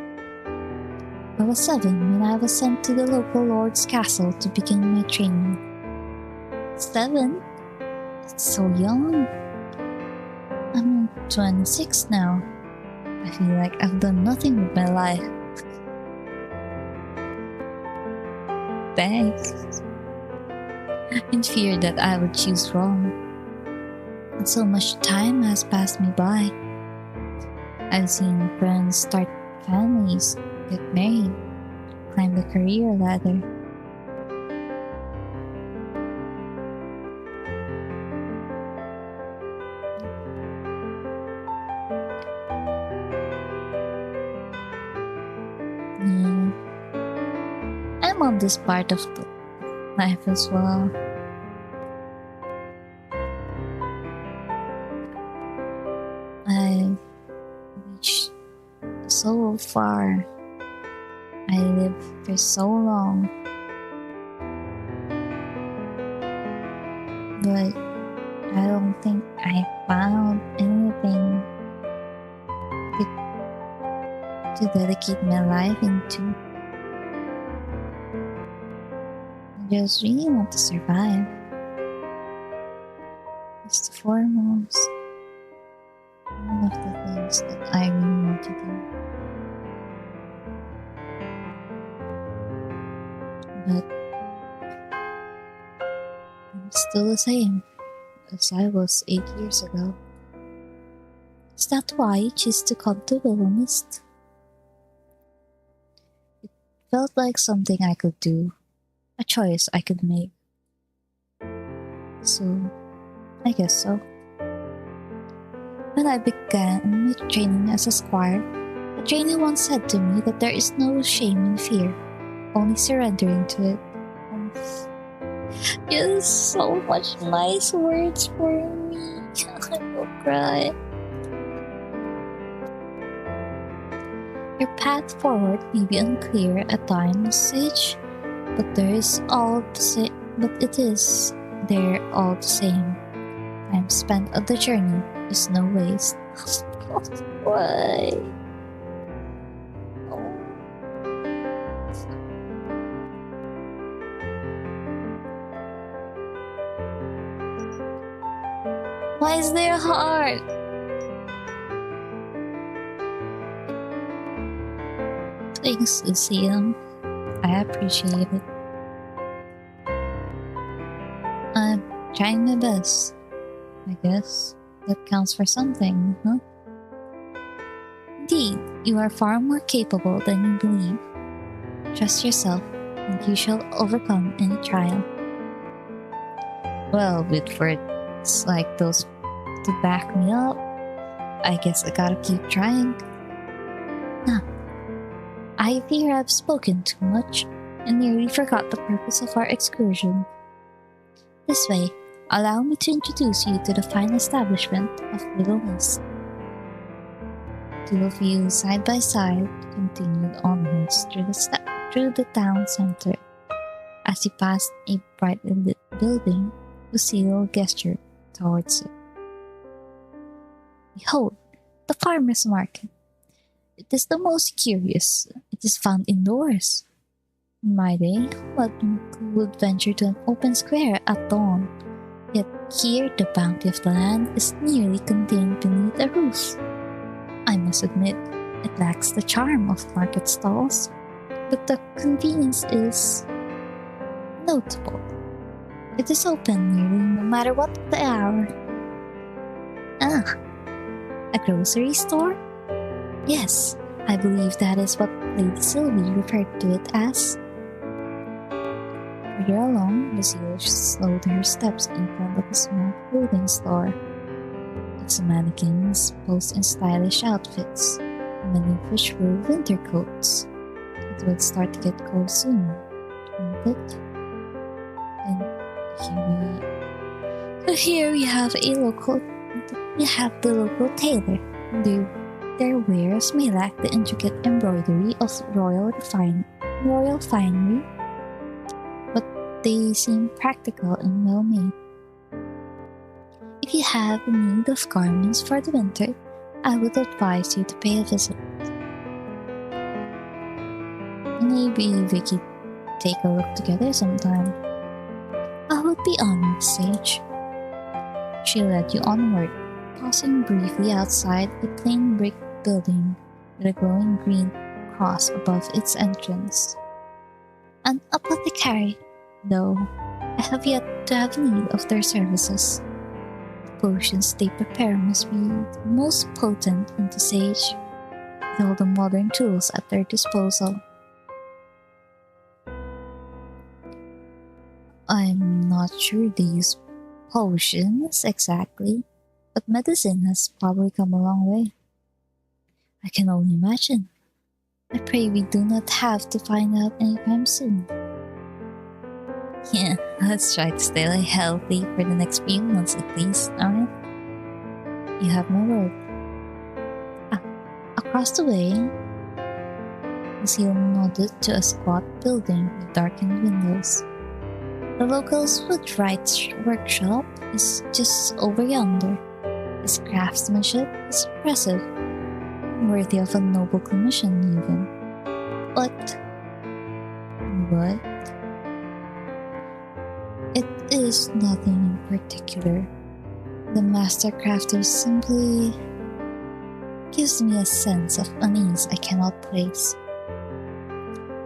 I was 7 when I was sent to the local lord's castle to begin my training. 7? That's so young. I'm 26 now. I feel like I've done nothing with my life. Thanks. In fear that I would choose wrong. And so much time has passed me by. I've seen friends start families, get married, climb the career ladder. Yeah. I'm on this part of the life as well. I've reached so far. I lived for so long. But I don't think I found anything to dedicate my life into. I just really want to survive. It's the foremost. One of the things that I really want to do. But I'm still the same as I was 8 years ago. Is that why you chose to come to Willowmist? It felt like something I could do, a choice I could make. So, I guess so. When I began my training as a squire, a trainer once said to me that there is no shame in fear, only surrendering to it. Yes, so much nice words for me. I will cry. Your path forward may be unclear at times, Sage, but it is there all the same. Time spent on the journey is no waste. Why? Why is there a heart? Thanks, Lucille. I appreciate it. I'm trying my best. I guess that counts for something, huh? Indeed, you are far more capable than you believe. Trust yourself, and you shall overcome any trial. Well, with words like those to back me up, I guess I gotta keep trying. Now, I fear I've spoken too much and nearly forgot the purpose of our excursion. This way, allow me to introduce you to the fine establishment of Willowmist. Two of you, side by side, continued onwards through the town center. As you passed a brightly lit building, Lucille gestured towards it. Behold, the farmer's market. It is the most curious. It is found indoors. In my day, who would venture to an open square at dawn? Yet here the bounty of the land is nearly contained beneath a roof. I must admit, it lacks the charm of market stalls, but the convenience is notable. It is open nearly no matter what the hour. Ah, a grocery store? Yes, I believe that is what Lady Sylvie referred to it as. Further along, Lucille slowed her steps in front of a small clothing store. Its mannequins posed in stylish outfits, many of which were winter coats. It would start to get cold soon, wouldn't it? And here we have the local tailor. Their wares may lack the intricate embroidery of royal finery, but they seem practical and well made. If you have a need of garments for the winter, I would advise you to pay a visit. Maybe we could take a look together sometime. I would be honored, Sage. She led you onward, pausing briefly outside a plain brick building with a glowing green cross above its entrance. An apothecary, though I have yet to have need of their services. The potions they prepare must be the most potent in the Sage, with all the modern tools at their disposal. I'm not sure they use potions exactly, but medicine has probably come a long way. I can only imagine. I pray we do not have to find out anytime soon. Yeah, let's try to stay healthy for the next few months at least, alright? You have my word. Across the way, Lucille nodded to a squat building with darkened windows. The local's woodwright's workshop is just over yonder. His craftsmanship is impressive, worthy of a noble commission even. But it is nothing in particular. The master crafter simply gives me a sense of unease I cannot place.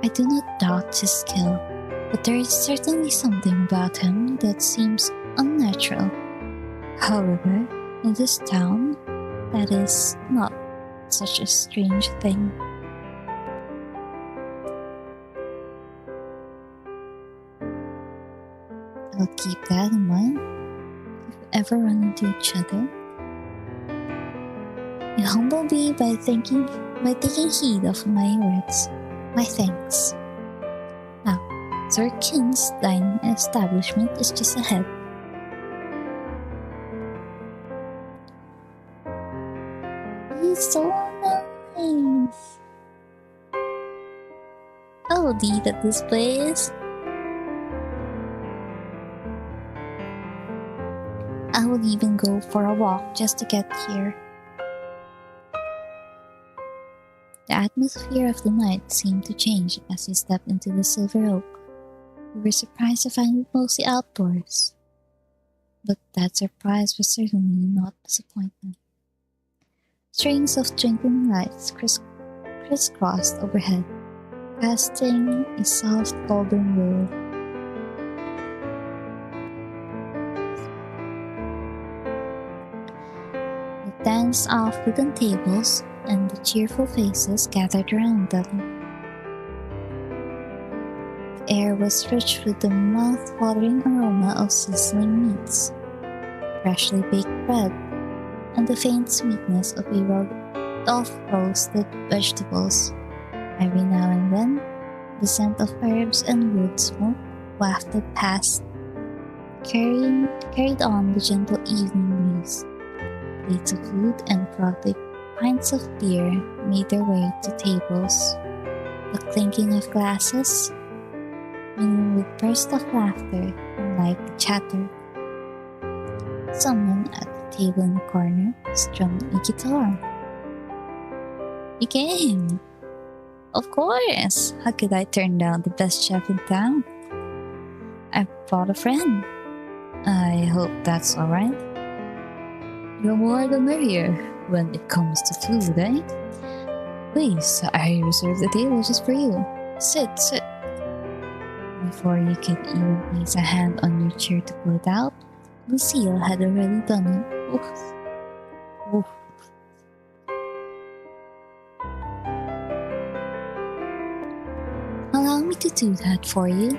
I do not doubt his skill, but there is certainly something about him that seems unnatural. However, in this town, that is not such a strange thing. I'll keep that in mind if we ever run into each other. You humble me by taking heed of my words. My thanks. Now, Sir Kin's dining establishment is just ahead. He's so nice. I will eat at this place. I would even go for a walk just to get here. The atmosphere of the night seemed to change as you stepped into the Silver Oak. We were surprised to find it mostly outdoors. But that surprise was certainly not disappointment. Strings of twinkling lights crisscrossed overhead, casting a soft golden glow. The danced-off wooden tables and the cheerful faces gathered around them. The air was rich with the mouth-watering aroma of sizzling meats, freshly baked bread, and the faint sweetness of roasted vegetables. Every now and then, the scent of herbs and wood smoke wafted past, carried on the gentle evening breeze. Plates of food and frothy pints of beer made their way to tables. The clinking of glasses, mingled with bursts of laughter and lively chatter. Someone at the table in the corner strummed a guitar. "You came! Of course! How could I turn down the best chef in town? I brought a friend. I hope that's alright." "The more the merrier when it comes to food, eh? Please, I reserved the table just for you. Sit. Before you could even place a hand on your chair to pull it out, Lucille had already done it. Oof. Allow me to do that for you.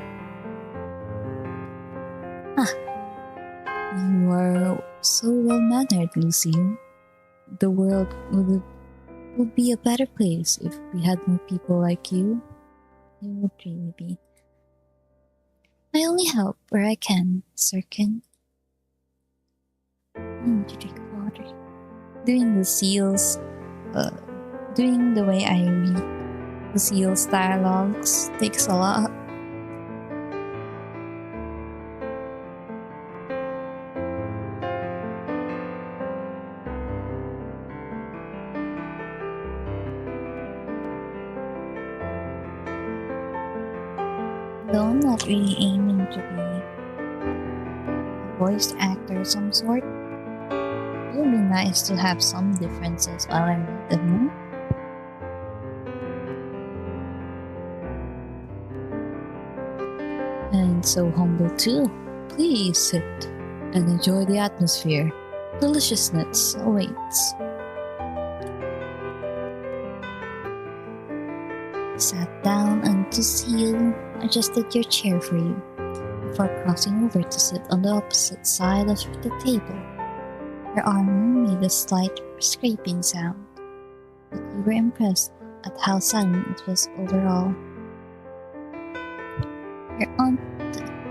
You are so well-mannered, Lucille. The world would be a better place if we had more people like you. It would really be. I only help where I can, Sir Kin. To drink water. Doing Lucille's uh, doing the way I read Lucille's dialogues takes a lot. Though I'm not really aiming to be a voice actor of some sort, it would be nice to have some differences while I read them. And so humble too. Please sit and enjoy the atmosphere. Deliciousness awaits. Sat down and Lucille adjusted your chair for you before crossing over to sit on the opposite side of the table. Her arm made a slight scraping sound, but you were impressed at how silent it was overall. Your aunt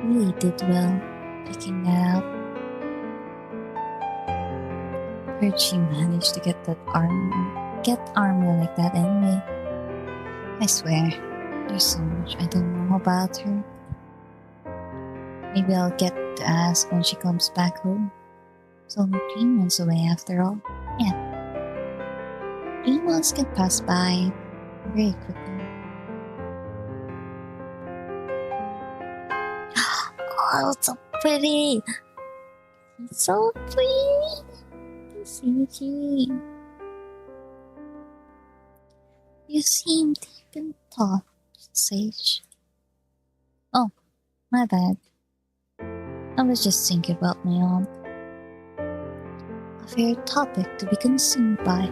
really did well picking that up. Heard she managed to get armor like that anyway. I swear, there's so much I don't know about her. Maybe I'll get to ask when she comes back home. It's only 3 months away after all. Yeah. 3 months can pass by very quickly. Oh, so pretty! He's so pretty! Suji. You seem deep in thought, Sage. Oh, my bad. I was just thinking about my aunt. A fair topic to be consumed by.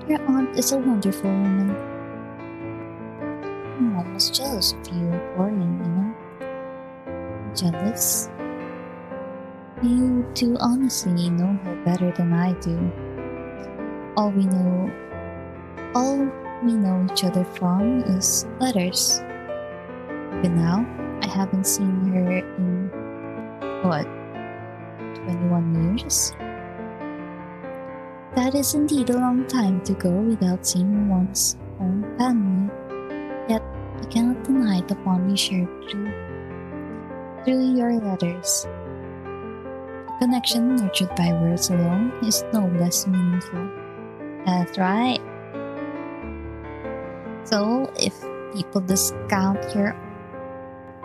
Your aunt is a wonderful woman. I'm almost jealous of you, Emporium, you know? Jealous? You do honestly know her better than I do. All we know each other from is letters. Even now, I haven't seen her in, 21 years? That is indeed a long time to go without seeing one's own family. Yet, I cannot deny the bond we shared through your letters. A connection nurtured by words alone is no less meaningful. That's right. So, if people discount your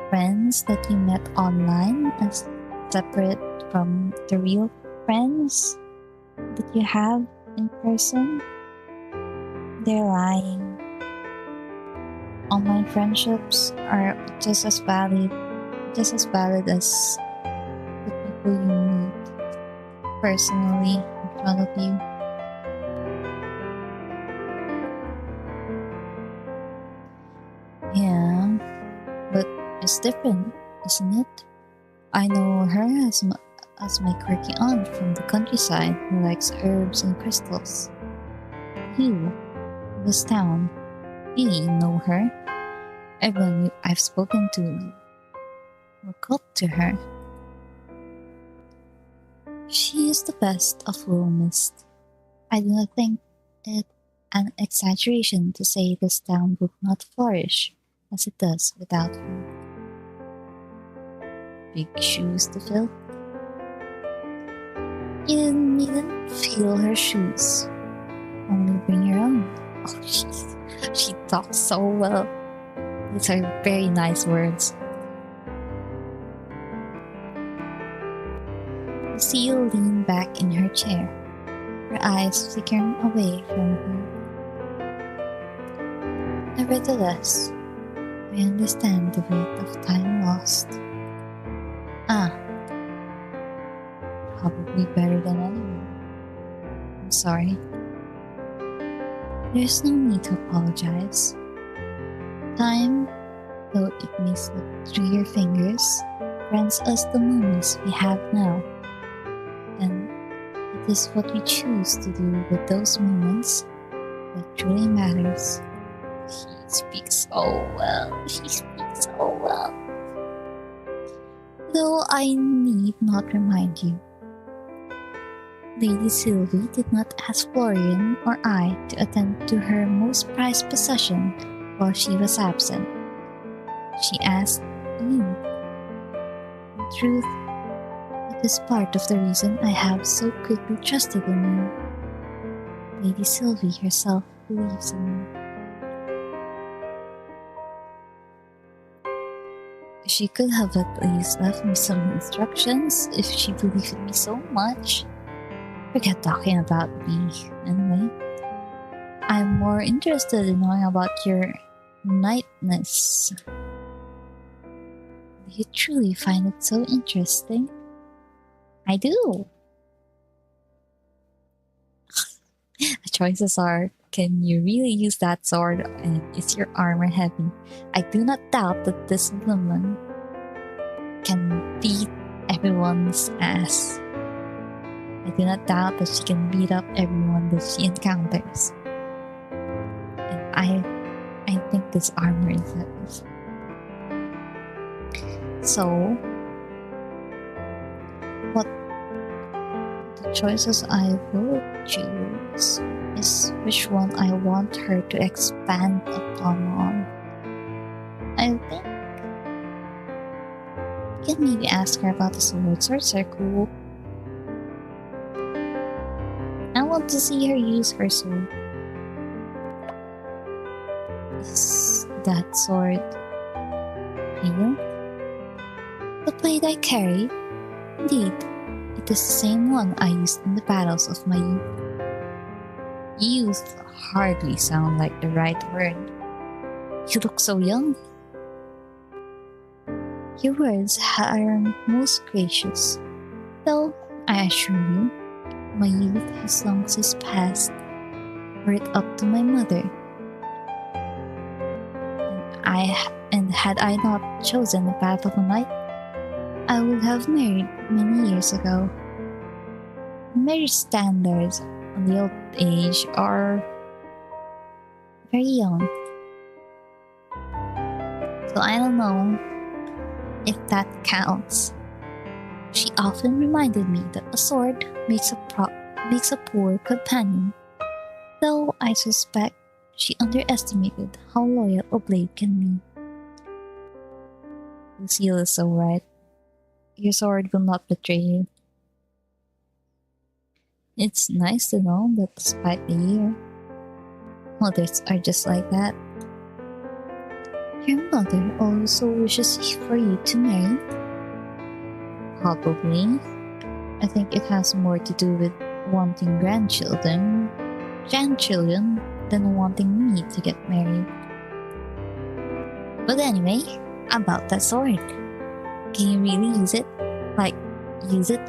friends that you met online as separate from the real friends that you have in person, they're lying. Online friendships are just as valid as the people you meet personally in front of you. Yeah, but it's different, isn't it? I know her as my quirky aunt from the countryside who likes herbs and crystals. You, this town, you know her. Everyone I've spoken to look up to her. She is the best of Willowmist. I do not think it an exaggeration to say this town would not flourish as it does without her. Big shoes to fill. You needn't fill her shoes. Only bring your own. Oh, she talks so well. These are very nice words. Lucille leaned back in her chair, her eyes flickering away from her. Nevertheless, I understand the weight of time lost. Probably better than anyone. I'm sorry. There's no need to apologize. Time, though it may slip through your fingers, grants us the moments we have now. And it is what we choose to do with those moments that truly matters. He speaks so well. Though I need not remind you, Lady Sylvie did not ask Florian or I to attend to her most prized possession while she was absent. She asked you. In truth, it is part of the reason I have so quickly trusted in you. Lady Sylvie herself believes in me. She could have at least left me some instructions if she believed in me so much. Forget talking about me, anyway. I'm more interested in knowing about your nightness. Do you truly find it so interesting? I do. The choices are, can you really use that sword, and is your armor heavy? I do not doubt that this woman can beat everyone's ass. I do not doubt that she can beat up everyone that she encounters. And I think this armor is heavy. So, what the choices I will choose is which one I want her to expand upon on. I think you can maybe ask her about the swords. Swords are cool. I want to see her use her sword. Is that sword real? The blade I carry? Indeed, it is the same one I used in the battles of my youth. Youth hardly sound like the right word. You look so young. Your words are most gracious, though I assure you, my youth has long since passed, were it up to my mother. And had I not chosen the path of a knight, I would have married many years ago. Marriage standards on the old age are very young. So I don't know if that counts. She often reminded me that a sword makes a poor companion, though I suspect she underestimated how loyal a blade can be. Lucille is so right. Your sword will not betray you. It's nice to know that despite the year, mothers are just like that. Your mother also wishes for you to marry? Probably. I think it has more to do with wanting grandchildren than wanting me to get married. But anyway, about that sword. Can you really use it? Like, use it?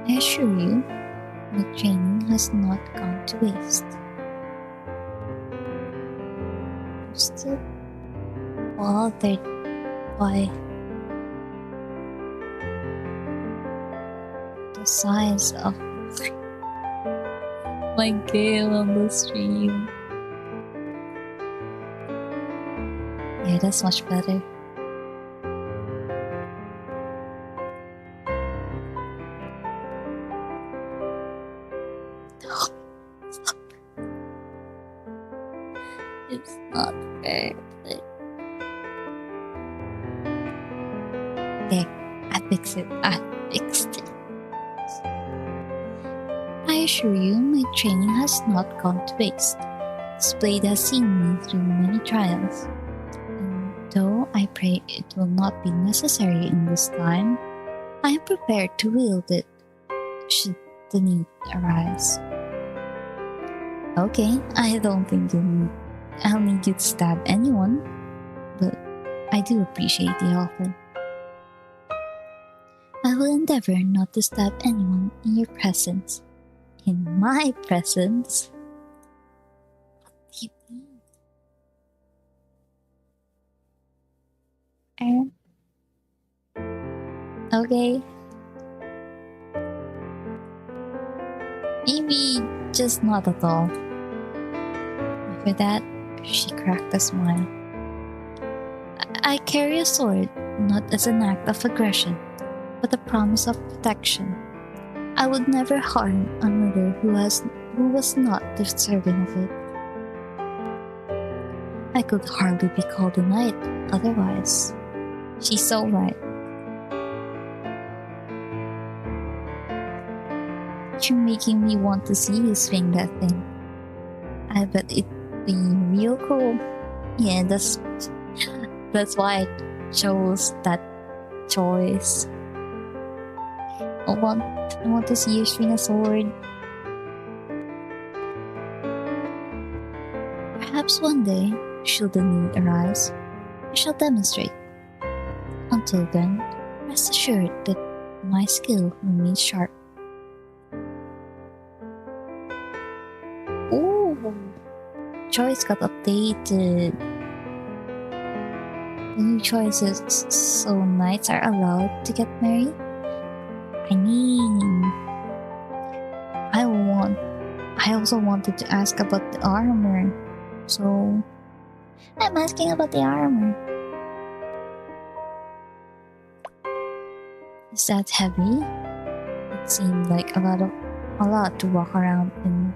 I assure you, my training has not gone to waste. I'm still bothered by the size of my gale on the stream. Yeah, that's much better. It's not fair. There, I fixed it. I assure you, my training has not gone to waste. This blade has seen me through many trials. And though I pray it will not be necessary in this time, I am prepared to wield it should the need arise. Okay, I don't think I'll need you to stab anyone, but I do appreciate the offer. I will endeavor not to stab anyone in your presence. In my presence? What do you mean? Okay. Maybe just not at all. After that, she cracked a smile. I carry a sword not as an act of aggression, but a promise of protection. I would never harm another who was not deserving of it. I could hardly be called a knight otherwise. She's so right. You're making me want to see you swing that thing. I bet it'd be real cool. Yeah, that's why I chose that choice. I want to see you swing a sword. Perhaps one day, should the need arise, I shall demonstrate. Until then, rest assured that my skill remains sharp. Ooh, choice got updated. The new choices, so knights are allowed to get married? I mean, I also wanted to ask about the armor, so I'm asking about the armor. Is that heavy? It seemed like a lot to walk around in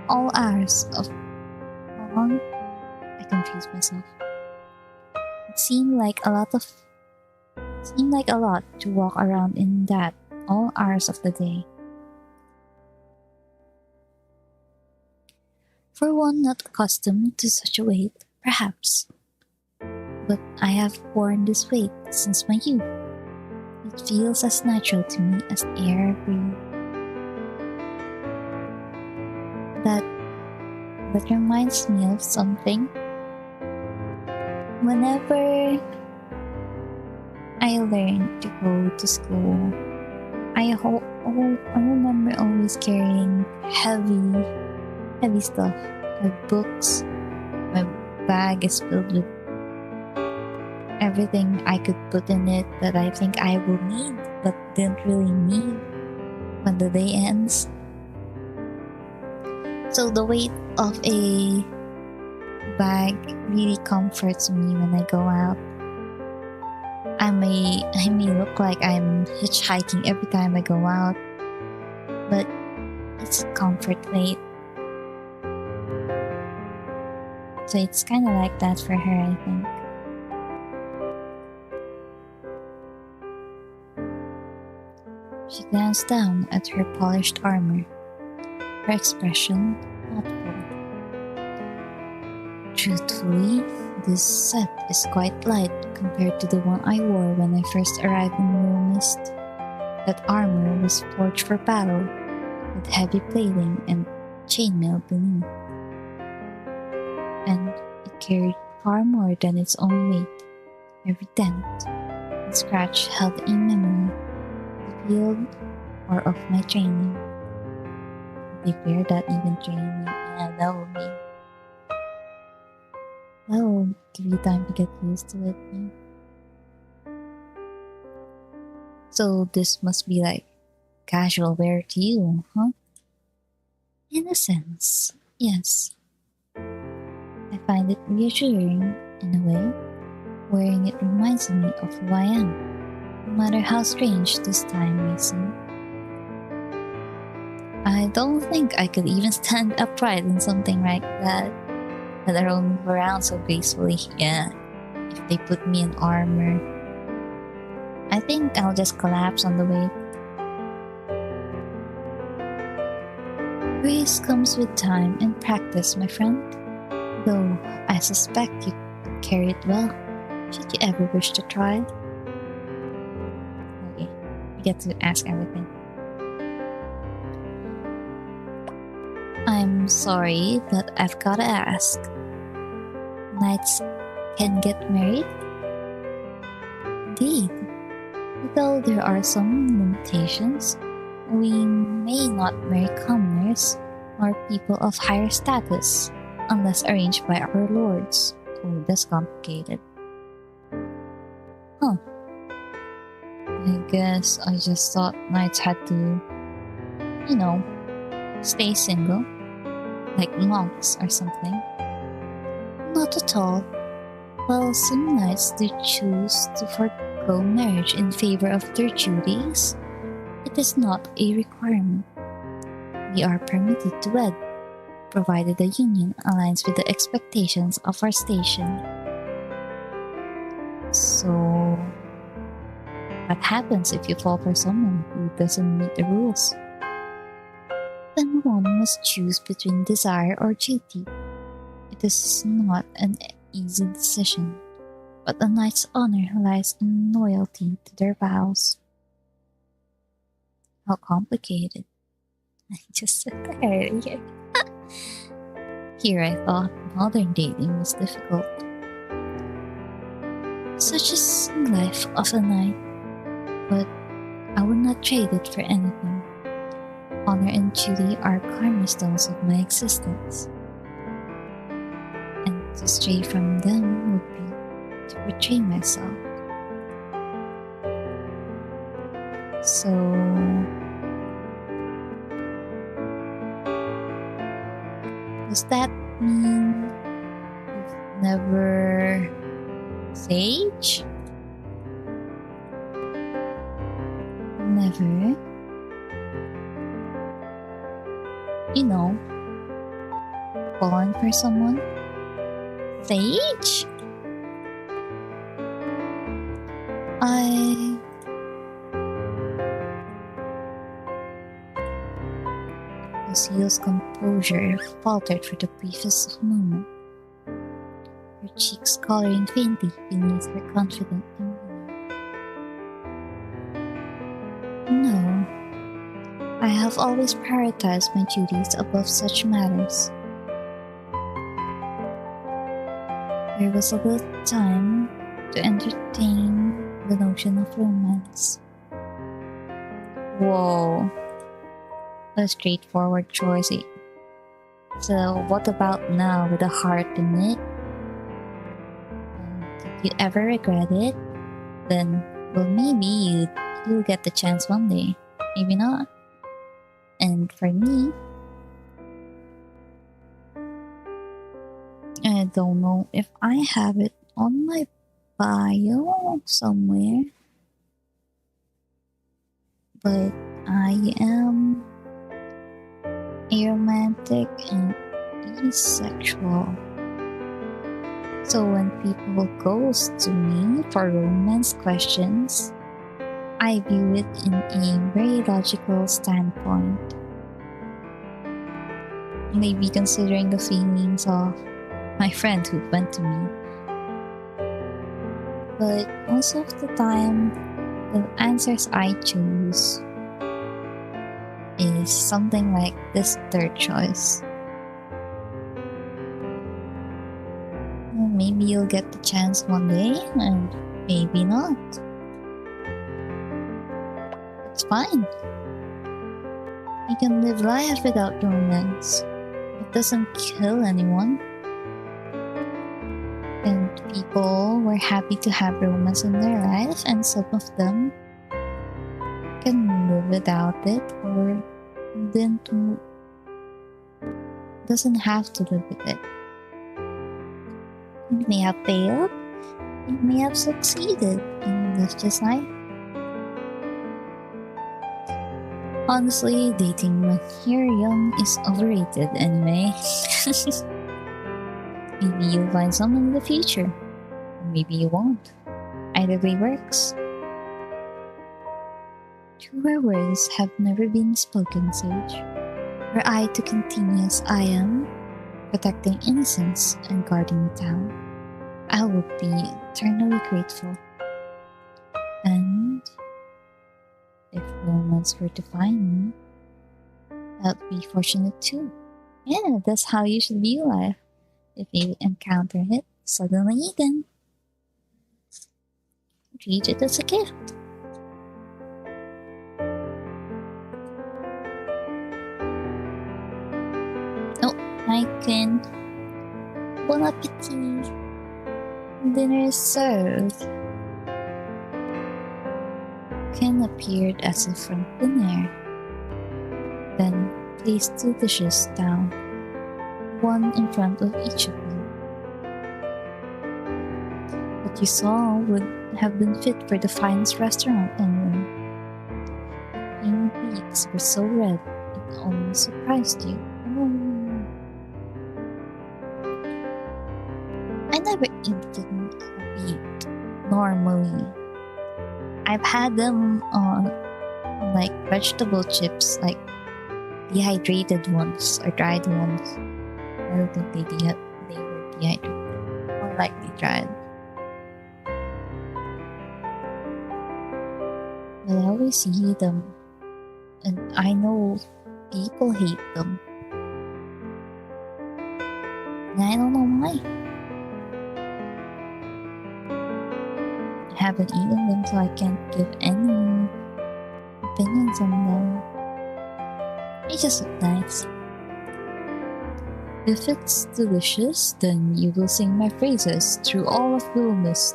all hours of. Hold on, I confused myself. It seemed like a lot to walk around in that all hours of the day. For one not accustomed to such a weight, perhaps. But I have borne this weight since my youth. It feels as natural to me as air I breathe. That reminds me of something. Whenever I learned to go to school, I remember always carrying heavy stuff. My books, my bag is filled with everything I could put in it that I think I will need but didn't really need when the day ends. So the weight of a bag really comforts me when I go out. I may look like I'm hitchhiking every time I go out, but it's a comfort weight. So it's kind of like that for her, I think. She glanced down at her polished armor, her expression thoughtful. Truthfully, this set is quite light compared to the one I wore when I first arrived in Willowmist. That armor was forged for battle, with heavy plating and chainmail beneath. And it carried far more than its own weight. Every dent and scratch held a memory, the field or of my training. They fear that even training, yeah, that will give you time to get used to it. Yeah. So this must be like casual wear to you, huh? In a sense, yes. I find it reassuring in a way. Wearing it reminds me of who I am, no matter how strange this time may seem. I don't think I could even stand upright in something like that, let alone move around so gracefully. Yeah, if they put me in armor, I think I'll just collapse on the way. Grace comes with time and practice, my friend. Though I suspect you could carry it well, should you ever wish to try. Okay, we get to ask everything. I'm sorry, but I've gotta ask. Knights can get married? Indeed. Though there are some limitations, we may not marry commoners or people of higher status unless arranged by our lords. Oh, that's complicated. Huh. I guess I just thought knights had to, stay single, like monks or something. Not at all. Well, some knights do choose to forego forego marriage in favor of their duties, it is not a requirement. We are permitted to wed, provided the union aligns with the expectations of our station. So, what happens if you fall for someone who doesn't meet the rules? Then one must choose between desire or duty. It is not an easy decision, but a knight's honor lies in loyalty to their vows. How complicated. I just said that here. Here I thought modern dating was difficult. Such is the life of a knight, but I would not trade it for anything. Honor and duty are cornerstones of my existence, and to stray from them would be to betray myself. So, does that mean you've never sage? Never. You know, falling for someone? Sage? Lucille's composure faltered for the briefest moment, her cheeks coloring faintly beneath her confident demeanor. No, I have always prioritized my duties above such matters. There was a little time to entertain the notion of romance. Whoa, a straightforward choice. So, what about now with a heart in it? Did you ever regret it? Then, well, maybe you'll get the chance one day. Maybe not. And for me, I don't know if I have it on my bio somewhere, but I am aromantic and asexual. So when people ghost to me for romance questions, I view it in a very logical standpoint. Maybe considering the feelings of my friend who went to me. But most of the time, the answers I choose is something like this third choice. Well, maybe you'll get the chance one day, and maybe not. It's fine. You can live life without romance. It doesn't kill anyone. And people were happy to have romance in their life, and some of them can live without it, or doesn't have to live with it. It may have failed, it may have succeeded, and that's just life. Honestly, dating when you're young is overrated anyway. Maybe you'll find someone in the future. Maybe you won't. Either way works. Truer words have never been spoken, Sage. Were I to continue as I am, protecting innocence and guarding the town, I would be eternally grateful. And if romance were to find me, I'd be fortunate too. Yeah, that's how you should view life. If you encounter it, suddenly then treat it as a gift. Oh, my queen. Bon appetit. Dinner is served. Ken appeared as if from thin air, then placed 2 dishes down, one in front of each of you. what you saw would have been fit for the finest restaurant anyway. Creamy beaks were so red it almost surprised you. Oh. I never eaten a beak normally. I've had them on like vegetable chips, like dehydrated ones or dried ones. I don't think they were dehydrated, more likely dried. But I always see them, and I know people hate them. And I don't know why. I haven't eaten them, so I can't give any opinions on them. They just look nice. If it's delicious, then you will sing my praises through all of Willowmist.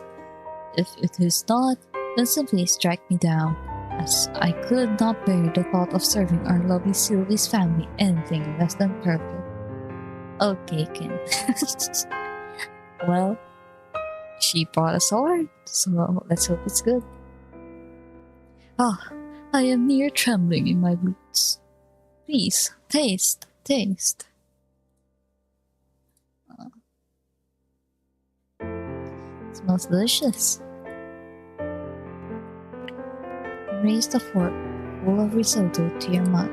If it is not, then simply strike me down, as I could not bear the thought of serving our lovely Sylvie's family anything less than perfect. Okay, Ken. Well, she brought a sword, so let's hope it's good. Ah, I am near trembling in my boots. Please, taste. It smells delicious. Raise the fork full of risotto to your mouth.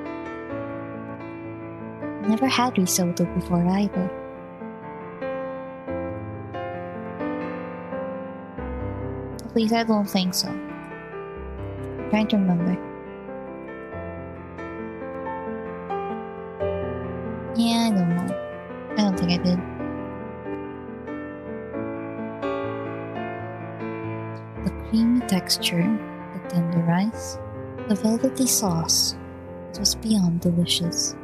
Never had risotto before either. Please, I don't think so. I'm trying to remember. Yeah, I don't know. I don't think I did. The creamy texture, the tender rice, the velvety sauce, it was beyond delicious.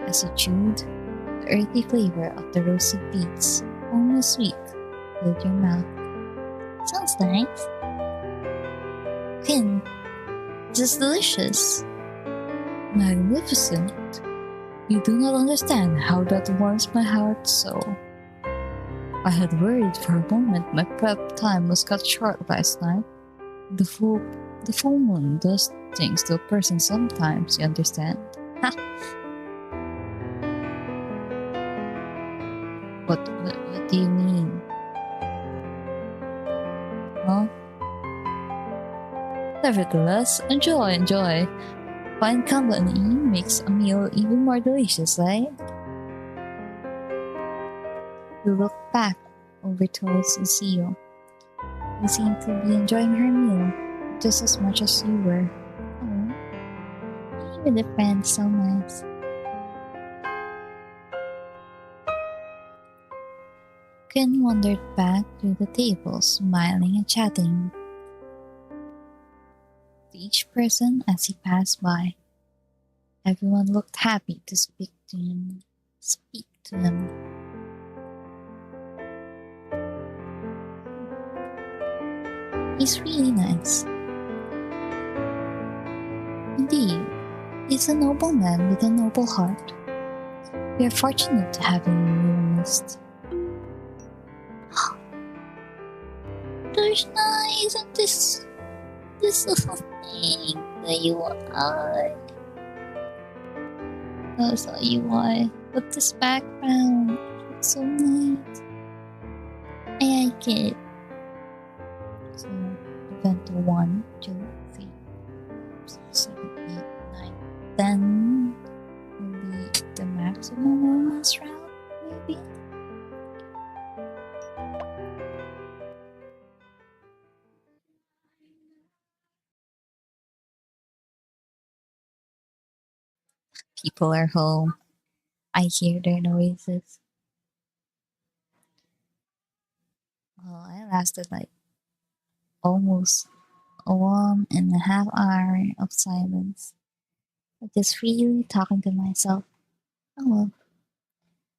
As you chewed, the earthy flavor of the roasted beets, almost sweet, filled your mouth. Sounds nice. Finn, this is delicious. Magnificent. You do not understand how that warms my heart so. I had worried for a moment my prep time was cut short last night. The full moon does things to a person sometimes, you understand? Ha! What do you mean? Huh? Nevertheless, enjoy. Fine company makes a meal even more delicious, right? You look back over towards Lucille, who seemed to be enjoying her meal just as much as you were. Oh, even the friend so nice. Ken wandered back through the table, smiling and chatting to each person as he passed by. Everyone looked happy to speak to him. He's really nice. Indeed, he's a noble man with a noble heart. We are fortunate to have him in Willowmist. Krishna, isn't this little thing that you are? That's all you are. But this background looks so nice. I like it. So, event 1, 2, 3, 4, 5, 6, 7, 8, 9, 10 will be the maximum romance route, maybe? People are home. I hear their noises. Well, I lasted like almost a 1.5 hour of silence. Just really talking to myself. Oh well,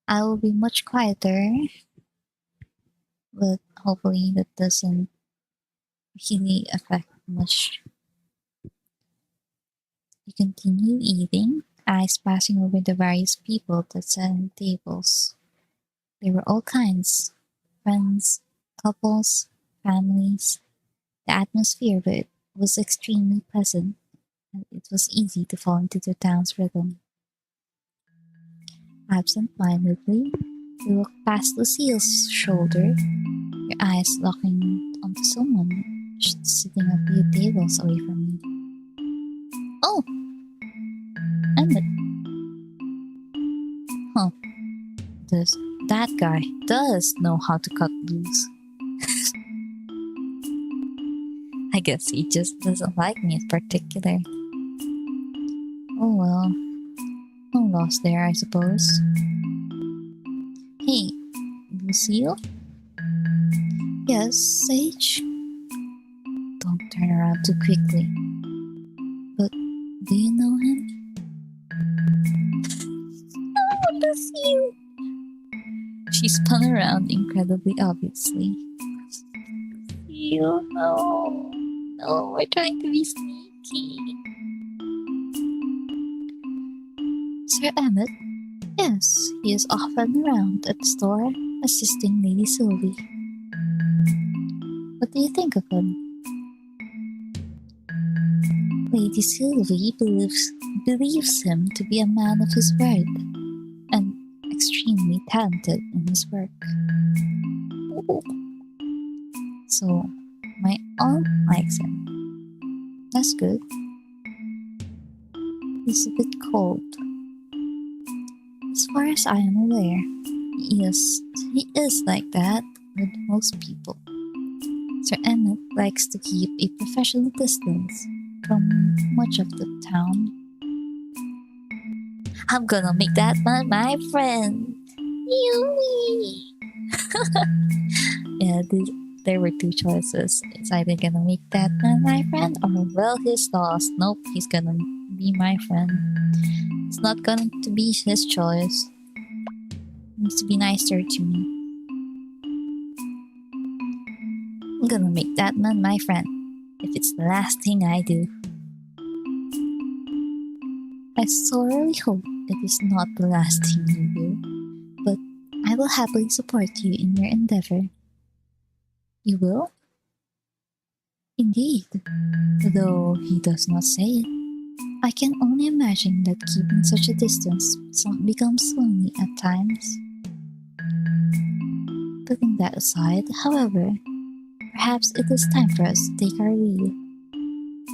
I will be much quieter, but hopefully that doesn't really affect much. You continue eating, eyes passing over the various people that sat at tables. There were all kinds, friends, couples, families. The atmosphere of it was extremely pleasant, and it was easy to fall into the town's rhythm. Absent-mindedly, you look past Lucille's shoulder, your eyes locking onto someone sitting a few tables away from you. Oh, Emmett. Huh, does that guy does know how to cut loose. I guess he just doesn't like me in particular. Oh well, no loss there, I suppose. Hey, Lucille? Yes, Sage? Don't turn around too quickly. But do you know him? Oh, Lucille! She spun around incredibly obviously. Lucille, no. No, we're trying to be sneaky. Sir Emmett? Yes, he is often around at the store, assisting Lady Sylvie. What do you think of him? Lady Sylvie believes him to be a man of his word and extremely talented in his work. Ooh. So, my aunt likes him. That's good. He's a bit cold. As far as I am aware, he is like that with most people. Sir Emmett likes to keep a professional distance from much of the town. I'm gonna make that man my friend. Yeah, there were two choices. It's either gonna make that man my friend or well, he's lost. Nope, he's gonna be my friend. It's not going to be his choice. He needs to be nicer to me. I'm gonna make that man my friend, if it's the last thing I do. I sorely hope it is not the last thing you do, but I will happily support you in your endeavor. You will? Indeed, though he does not say it. I can only imagine that keeping such a distance becomes lonely at times. Putting that aside, however, perhaps it is time for us to take our leave.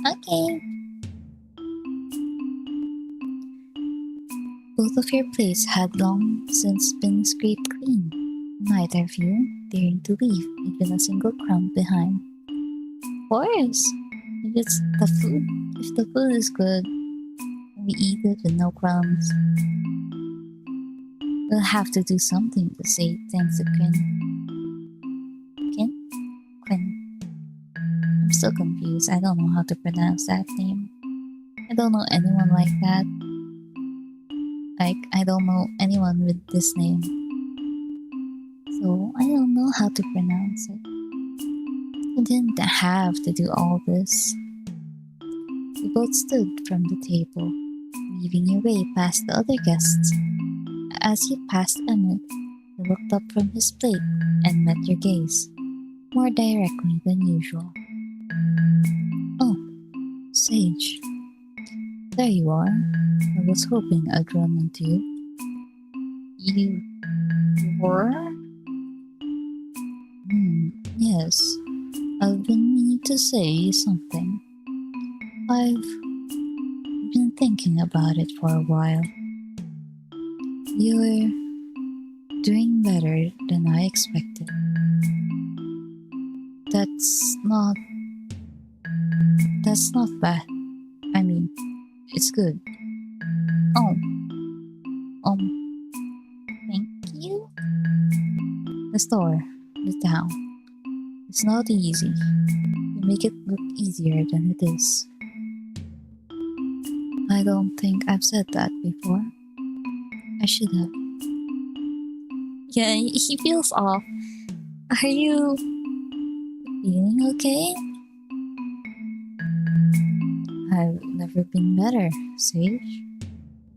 Okay. Both of your plates had long since been scraped clean, neither of you daring to leave even a single crumb behind. Of course, if the food is good, we eat it with no crumbs. We'll have to do something to say thanks to Quinn. Quinn? I'm still confused. I don't know how to pronounce that name. I don't know anyone like that. I don't know anyone with this name. So I don't know how to pronounce it. You didn't have to do all this. You both stood from the table, weaving your way past the other guests. As you passed Emmett, he looked up from his plate and met your gaze, more directly than usual. Oh, Sage. There you are. I was hoping I'd run into you. You were? Yes. I've been meaning to say something. I've been thinking about it for a while. You're doing better than I expected. That's not bad. I mean, it's good. Oh. Thank you? The store, the town. It's not easy. You make it look easier than it is. I don't think I've said that before. I should have. Yeah, he feels off. Are you feeling okay? I've never been better, Sage.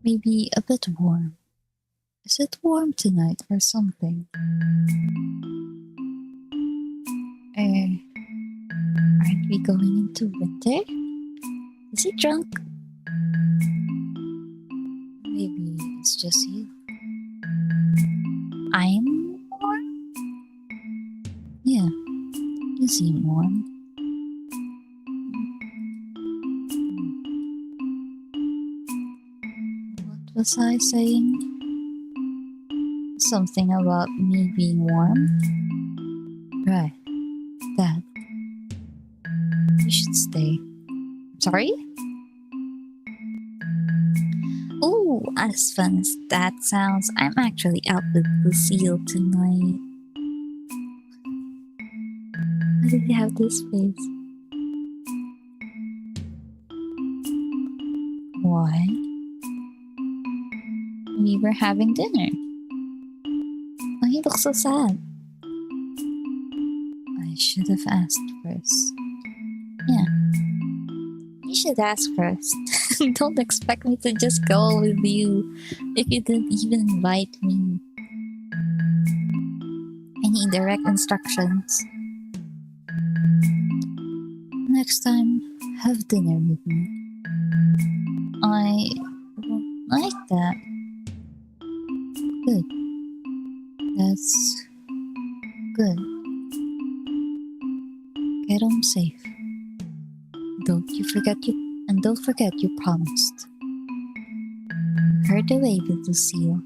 Maybe a bit warm. Is it warm tonight or something? we going into winter? Is he drunk? Maybe it's just you. I'm warm? Yeah, you seem warm. What was I saying? Something about me being warm? Right, that. You should stay. Sorry? Ooh, as fun as that sounds, I'm actually out with Lucille tonight. Why did you have this face? Why? We were having dinner. Why you look so sad? I should have asked first. Yeah. You should ask first. Don't expect me to just go with you if you didn't even invite me. I need direct instructions. Next time, have dinner with me. I won't like that. Good. That's good. Get home safe. Don't forget you promised. Heard away with Lucille,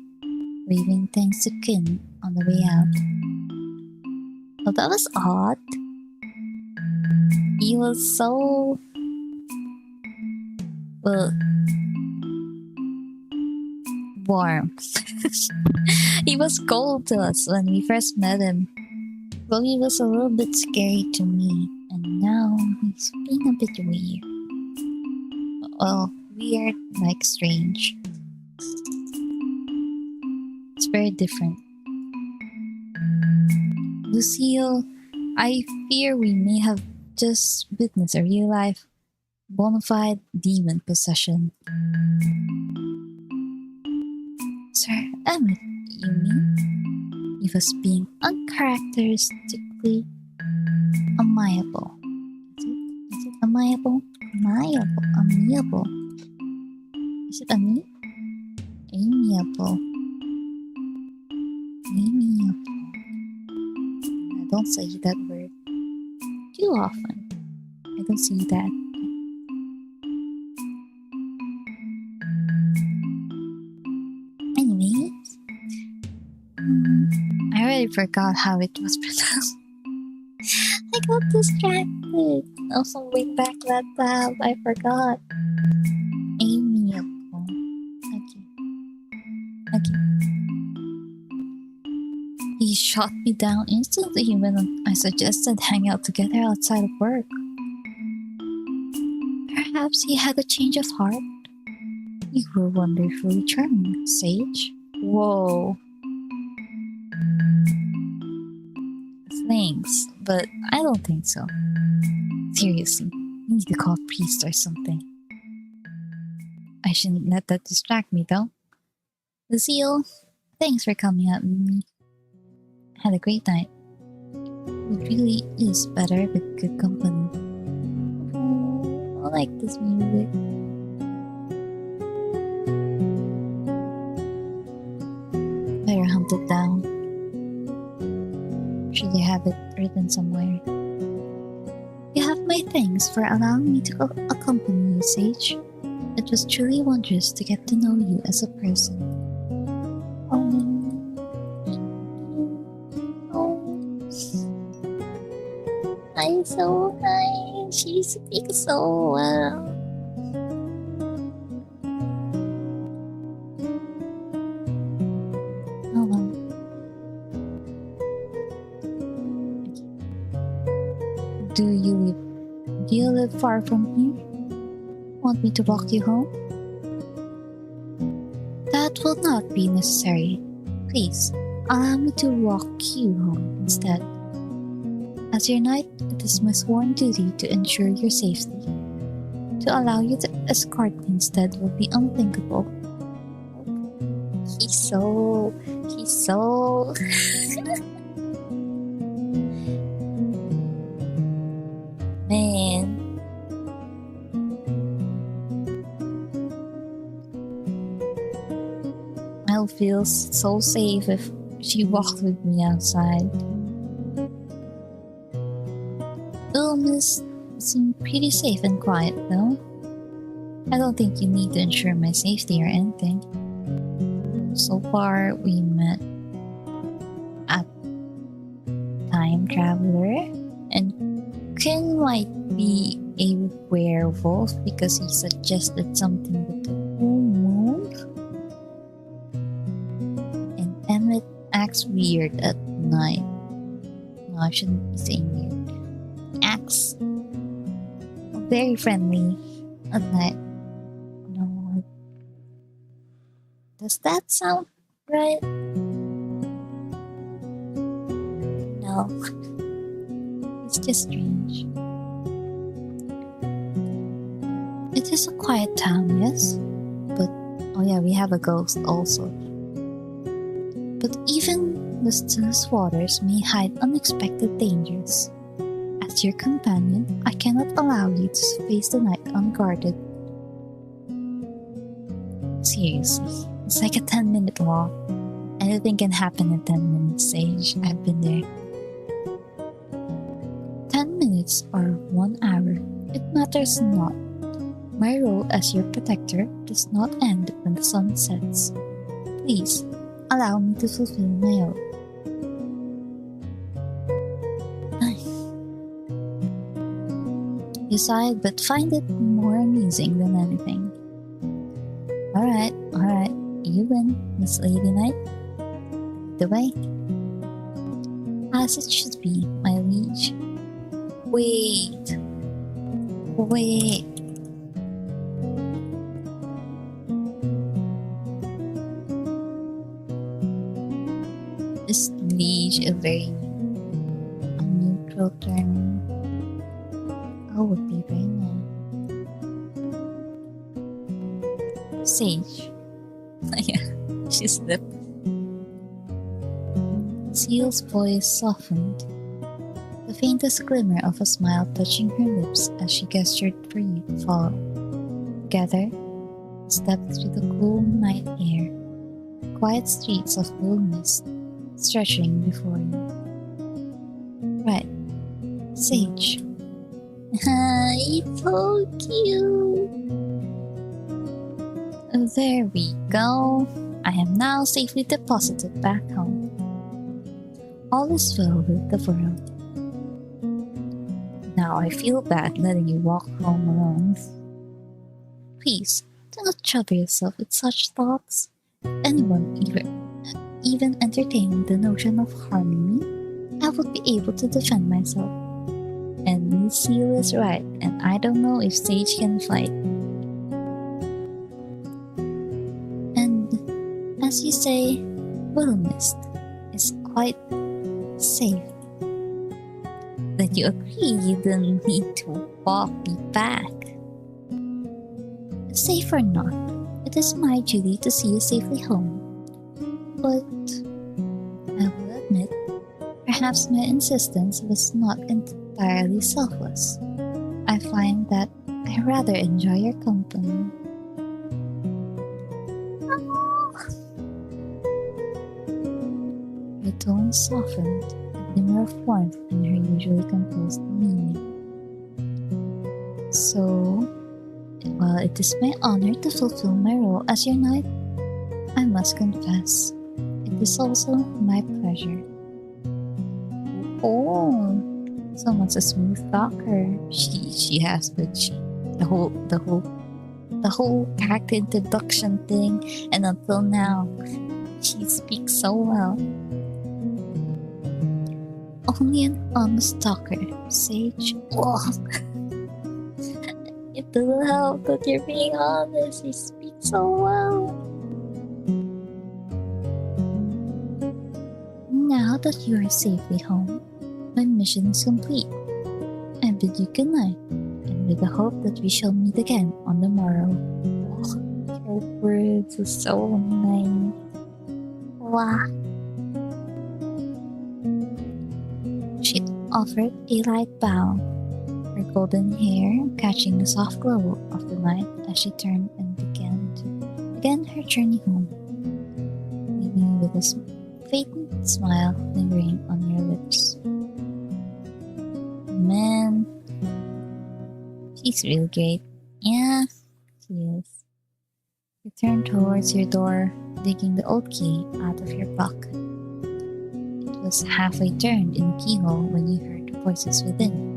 waving thanks to Kin on the way out. Well, that was odd. He was so... well... warm. He was cold to us when we first met him. Well, he was a little bit scary to me, and now he's being a bit weird. Well, weird, like strange. It's very different. Lucille, I fear we may have just witnessed a real life, bona fide demon possession. Sir Emmett, you mean? He was being uncharacteristically amiable. Is it amiable? Amiable. Is it amiable? Amiable. I don't say that word too often. I don't see that. Anyways, I already forgot how it was pronounced. I got distracted. Also, bring back that tab. I forgot. Amiable. Okay. He shot me down instantly when I suggested hang out together outside of work. Perhaps he had a change of heart. You were wonderfully charming, Sage. Whoa. Thanks, but I don't think so. Seriously, you need to call a priest or something. I shouldn't let that distract me, though. Lucille, thanks for coming out with me. Had a great night. It really is better with good company. I like this music. Better hunt it down. Should I have it written somewhere? You have my thanks for allowing me to accompany you, Sage. It was truly wondrous to get to know you as a person. I'm so nice. She speaks so well. Do you live far from here? Want me to walk you home? That will not be necessary. Please, allow me to walk you home instead. As your knight, it is my sworn duty to ensure your safety. To allow you to escort me instead would be unthinkable. He's so... Man, I'll feel so safe if she walked with me outside. Willowmist seemed pretty safe and quiet, though. I don't think you need to ensure my safety or anything. So far, we met a time traveler, and Ken might be a werewolf because he suggested something with the full moon. And Emmett acts weird at night. No, I shouldn't be saying weird. Acts very friendly at night. No. Does that sound right? No. It's just strange. It is a quiet town, yes? But, oh yeah, we have a ghost also. But even the stillest waters may hide unexpected dangers. As your companion, I cannot allow you to face the night unguarded. Seriously, it's like a 10-minute walk. Anything can happen in 10 minutes, Sage. I've been there. 10 minutes or 1 hour, it matters not. My role as your protector does not end when the sun sets. Please, allow me to fulfill my oath. You sighed but find it more amusing than anything. Alright, you win, Miss Lady Knight. The way. As it should be, my liege. Wait. Is liege a very neutral term? Oh, would be very nice. Sage. Yeah, she slipped. Seal's voice softened, the faintest glimmer of a smile touching her lips as she gestured for you to follow. Together, stepped through the cool night air, quiet streets of Willowmist stretching before you. Right, Sage. It's so cute. There we go. I am now safely deposited back home. All is well with the world. Now I feel bad letting you walk home alone. Please, do not trouble yourself with such thoughts. Anyone even entertaining the notion of harming me, I would be able to defend myself. And Lucille is right, and I don't know if Sage can fight. And as you say, Willowmist is quite safe. Then you agree you don't need to walk me back. Safe or not, it is my duty to see you safely home. But I will admit, perhaps my insistence was not entirely selfless. I find that I rather enjoy your company. Her tone softened, a glimmer of warmth in her usually composed demeanor. So, while it is my honor to fulfill my role as your knight, I must confess, it is also my pleasure. Oh, someone's a smooth talker. She has, but the whole character introduction thing, and until now, she speaks so well. Only an honest talker, Sage. Oh. It doesn't help that you're being honest. You speak so well. Now that you are safely home, my mission is complete. I bid you good night, and with the hope that we shall meet again on the morrow. Oh, your words are so nice. Wow. She offered a light bow, her golden hair catching the soft glow of the night as she turned and began her journey home. with a faint smile lingering on your lips. Man, she's really great. Yeah, she is. You turn towards your door, digging the old key out of your pocket. It was halfway turned in the keyhole when you heard voices within.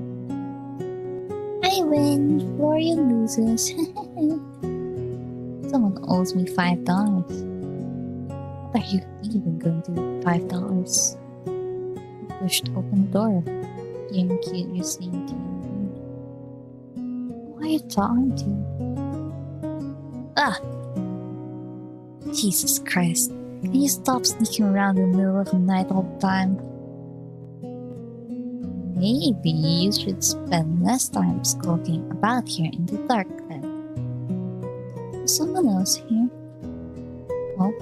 I win, Florian loses. Someone owes me $5. What are you even going to do with $5? You pushed open the door, hearing curiously into your room. Who are you talking to? Ah! Jesus Christ. Can you stop sneaking around in the middle of the night all the time? Maybe you should spend less time skulking about here in the dark then. Is someone else here? Oh,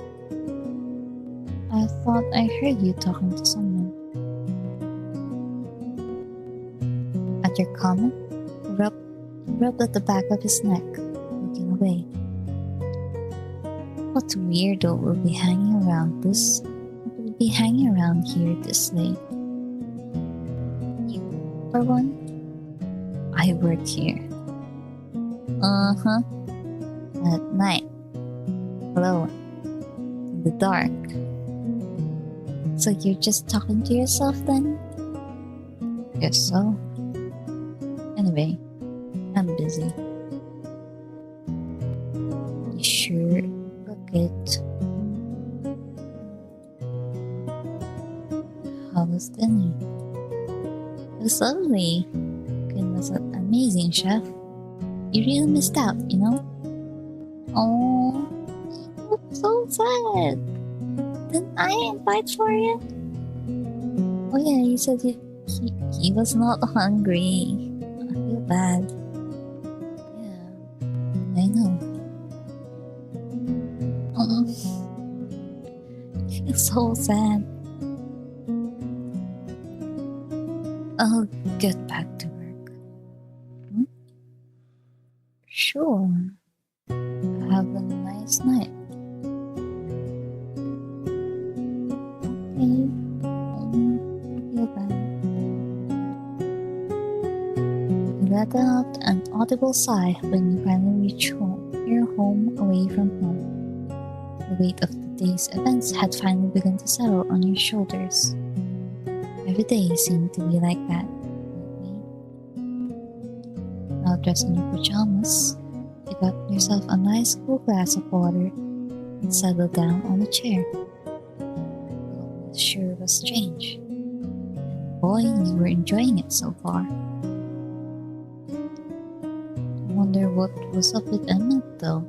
I thought I heard you talking to someone. At your comment, he rubbed at the back of his neck, looking away. What weirdo will be hanging around here this late? You, for one? I work here. Uh-huh. At night. Alone. In the dark. So you're just talking to yourself then? Guess so. Anyway, I'm busy. You sure look it. How was dinner? It was lovely. Quinn was an amazing chef. You really missed out, you know? Oh, you look so sad. Didn't I invite for you? Oh yeah, you said he was not hungry. I feel bad. Yeah, I know. Oh, I feel so sad. I'll get back to work. Sure. Have a nice night. Okay. Feel bad. You let out an audible sigh when you finally reach home. You're home, away from home. The weight of the day's events had finally begun to settle on your shoulders. Every day seemed to be like that. Now dressed in your pajamas, you got yourself a nice cool glass of water and settled down on a chair. It sure was strange. And boy, you were enjoying it so far. I wonder what was up with Emmett though.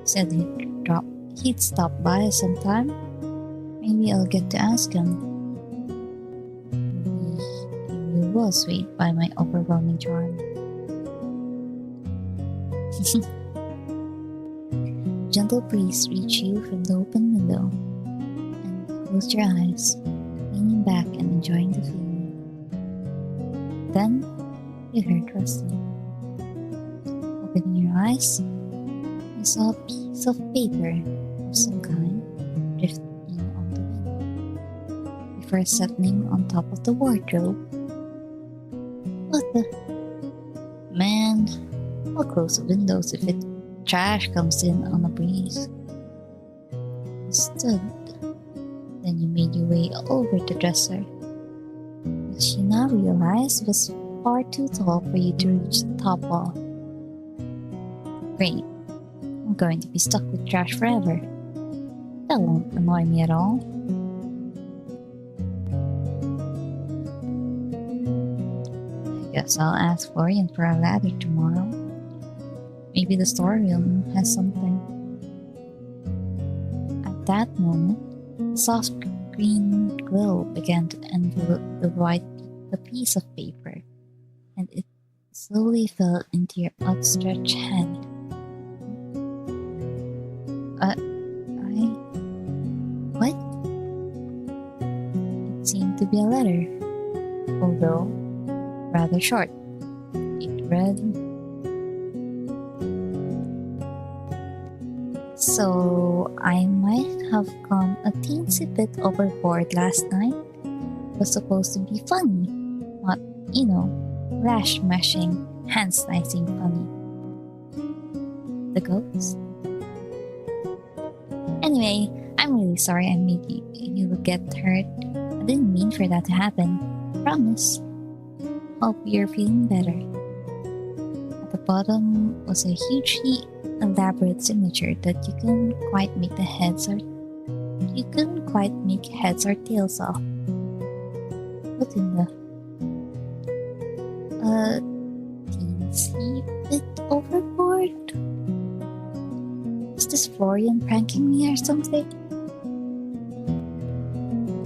He said he'd stop by sometime. Maybe I'll get to ask him. Maybe he will swayed by my overwhelming charm. Gentle breeze reached you from the open window, and you closed your eyes, leaning back and enjoying the feeling. Then you heard rustling. Opening your eyes, you saw a piece of paper of some kind drifting on the wind, before settling on top of the wardrobe. What the? Man, I'll close the windows if trash comes in on a breeze. You stood. Then you made your way over the dresser, which you now realized was far too tall for you to reach the top wall. Great. I'm going to be stuck with trash forever. That won't annoy me at all. I guess I'll ask Florian for a ladder tomorrow. Maybe the storeroom has something. At that moment, a soft green glow began to envelop the piece of paper, and it slowly fell into your outstretched hand. What? It seemed to be a letter, although rather short. It read, So I might have gone a teensy bit overboard last night. It was supposed to be funny, not, lash mashing, hand slicing funny. The ghost? Anyway, I'm really sorry I made you get hurt. I didn't mean for that to happen. Promise. Hope you're feeling better. At the bottom was a hugely elaborate signature that you couldn't quite make heads or tails of. What in the teensy bit overboard? Is this Florian pranking me or something?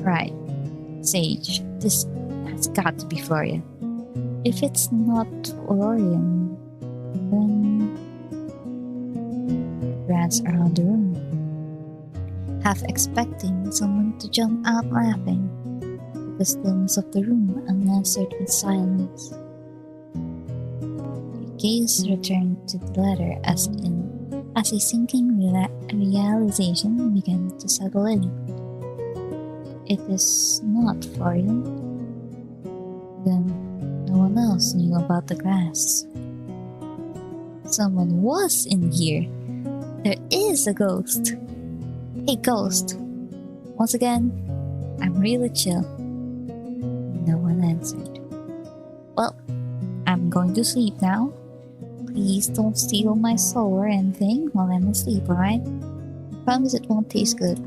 Right, Sage, this has got to be Florian. If it's not Florian, then glance around the room, half expecting someone to jump out laughing. The stillness of the room unanswered with silence. Your gaze returned to the letter as a sinking realization began to settle in. It is not Florian. Then no one else knew about the glass. Someone was in here. There is a ghost. Hey, ghost. Once again, I'm really chill. No one answered. Well, I'm going to sleep now. Please don't steal my soul or anything while I'm asleep, alright? Promise it won't taste good.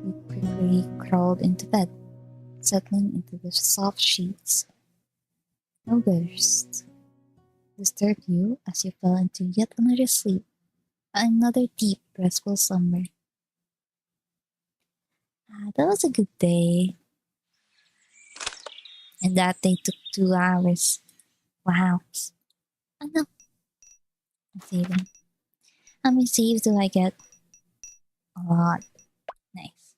You quickly crawled into bed, settling into the soft sheets. No ghost disturbed you as you fell into yet another sleep, another deep, restful slumber. That was a good day. And that day took 2 hours. Wow. Oh no. I'm saving. How many saves do I get? A lot. Nice.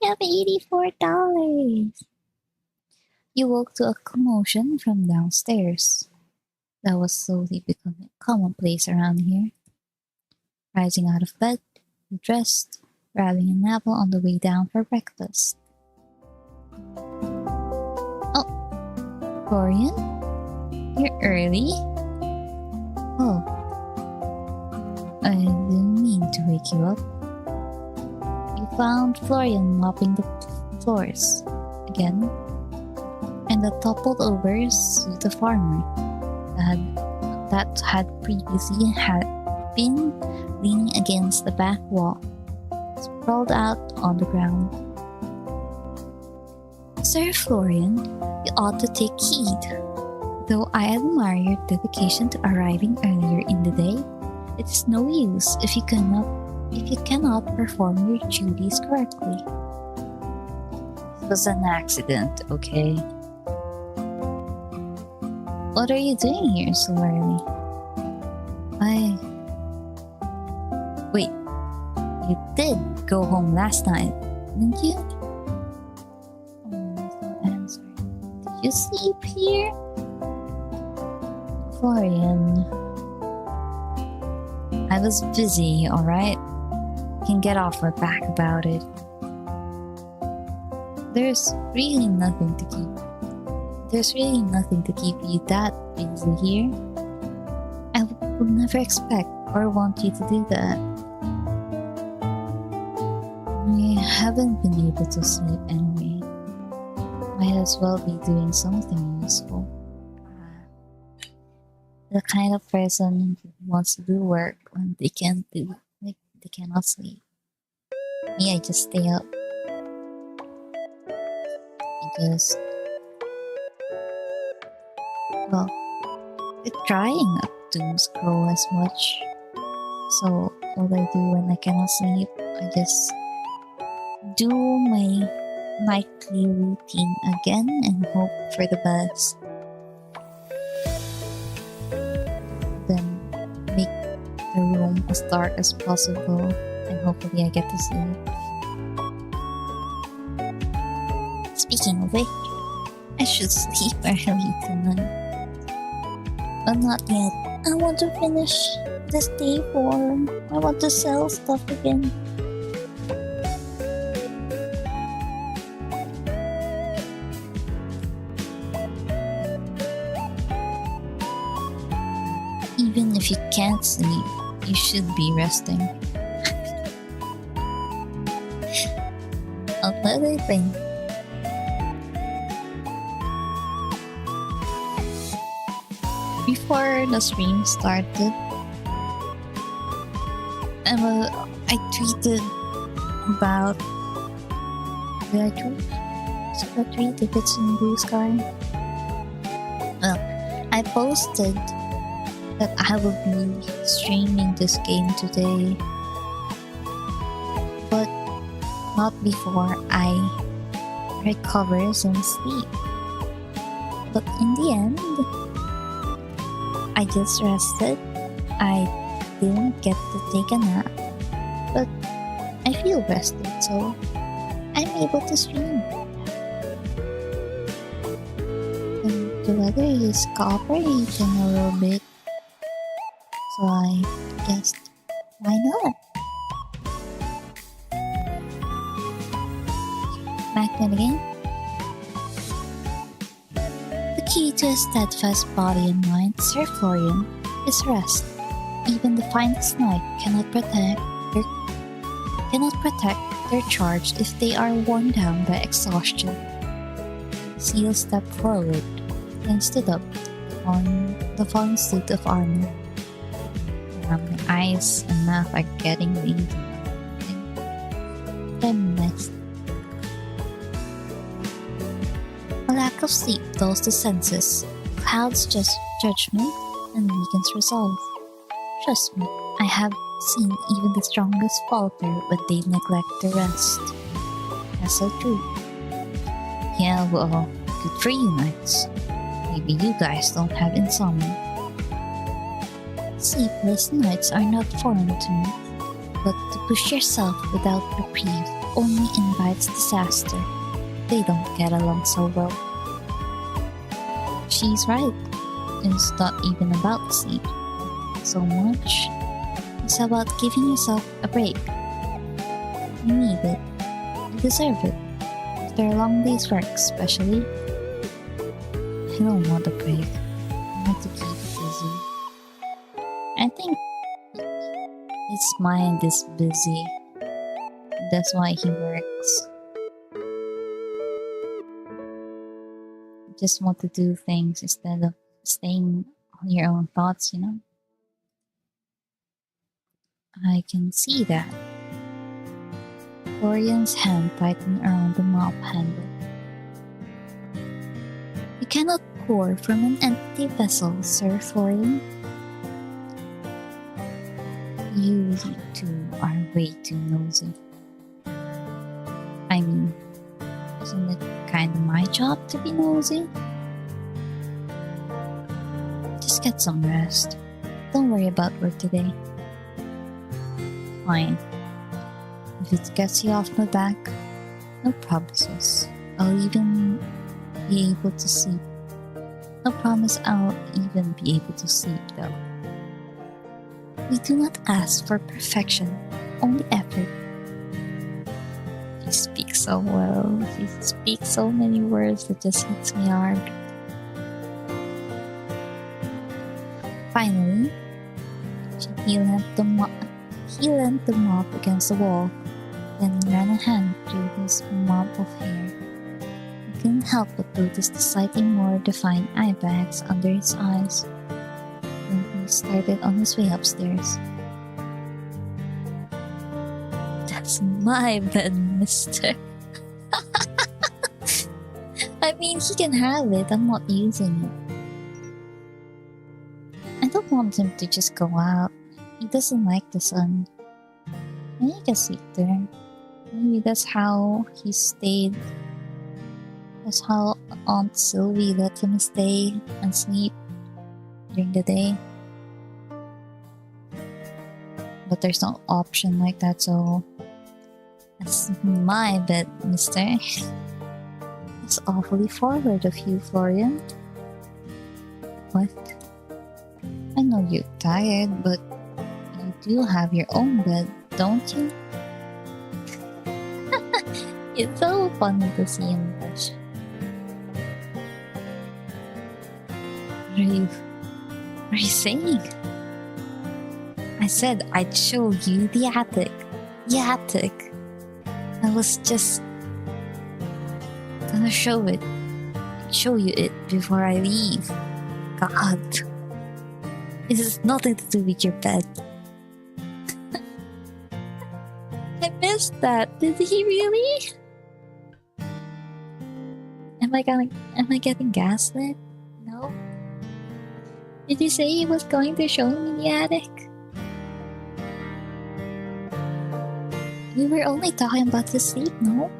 You have $84. You woke to a commotion from downstairs. That was slowly becoming commonplace around here. Rising out of bed, you dressed, grabbing an apple on the way down for breakfast. Oh, Florian? You're early? Oh, I didn't mean to wake you up. You found Florian mopping the floors again, and the toppled over suit of armor that had previously been leaning against the back wall, sprawled out on the ground. Sir Florian, you ought to take heed. Though I admire your dedication to arriving earlier in the day, it is no use if you cannot perform your duties correctly. It was an accident, okay? What are you doing here so early? Wait, you did go home last night, didn't you? Oh, no answer. Did you sleep here? Florian. I was busy, alright? You can get off my back about it. There's really nothing to keep you that busy here. I would never expect or want you to do that. I haven't been able to sleep anyway. Might as well be doing something useful. The kind of person who wants to do work when they cannot sleep. Me, I just stay up. I try not to scroll as much. So what I do when I cannot sleep, I just do my nightly routine again and hope for the best. Then make the room as dark as possible and hopefully I get to sleep. Speaking of which, I should sleep early tonight. But not yet. I want to finish this day form. I want to sell stuff again. Even if you can't sleep, you should be resting. Another thing. Before the stream started, I tweeted about. Did I tweet? Should I tweet if it's in Blue Sky? Well, I posted that I will be streaming this game today, but not before I recover some sleep. But in the end, I just rested. I didn't get to take a nap, but I feel rested, so I'm able to stream. And the weather is cooperating a little bit, so I guessed, why not? Back then again. The key to a steadfast body and mind, Sir Florian, is rest. Even the finest knight cannot protect their charge if they are worn down by exhaustion. Seal stepped forward and stood up on the fallen suit of armor. My eyes and mouth are getting lazy. I missed. A lack of sleep dulls the senses, clouds judgment, and weakens resolve. Trust me, I have seen even the strongest falter when they neglect the rest. That's so true. Yeah, well, good for you, knights. Maybe you guys don't have insomnia. Sleepless nights are not foreign to me, but to push yourself without reprieve only invites disaster. They don't get along so well. She's right. It's not even about sleep so much. It's about giving yourself a break. You need it. You deserve it. After a long day's work, especially. I don't want a break. I want to keep busy. I think his mind is busy. That's why he works. You just want to do things instead of staying on your own thoughts, you know? I can see that. Florian's hand tightened around the mop handle. You cannot pour from an empty vessel, Sir Florian. You two are way too nosy. I mean, isn't it kinda my job to be nosy? Just get some rest. Don't worry about work today. Fine. If it gets you off my back, no promises. I'll even be able to sleep. No promise I'll even be able to sleep though. We do not ask for perfection, only effort. He speaks so well. He speaks so many words that just hits me hard. Finally, he leant the mop against the wall, then ran a hand through his mop of hair. He couldn't help but notice the slightly more defined eye bags under his eyes when he started on his way upstairs. That's my bed, mister. I mean, he can have it. I'm not using it. I don't want him to just go out. He doesn't like the sun. And he can sleep there. Maybe that's how he stayed. That's how Aunt Sylvie let him stay and sleep during the day. But there's no option like that, so that's my bed, mister. That's awfully forward of you, Florian. What? I'm know you're tired, but you do have your own bed, don't you? It's so funny to see him blush. What are you saying? I said I'd show you the attic. The attic. I was just gonna show you it before I leave. God. This has nothing to do with your bed. I missed that. Did he really? Am I getting gaslit? No. Did you say he was going to show me the attic? We were only talking about his sleep, no?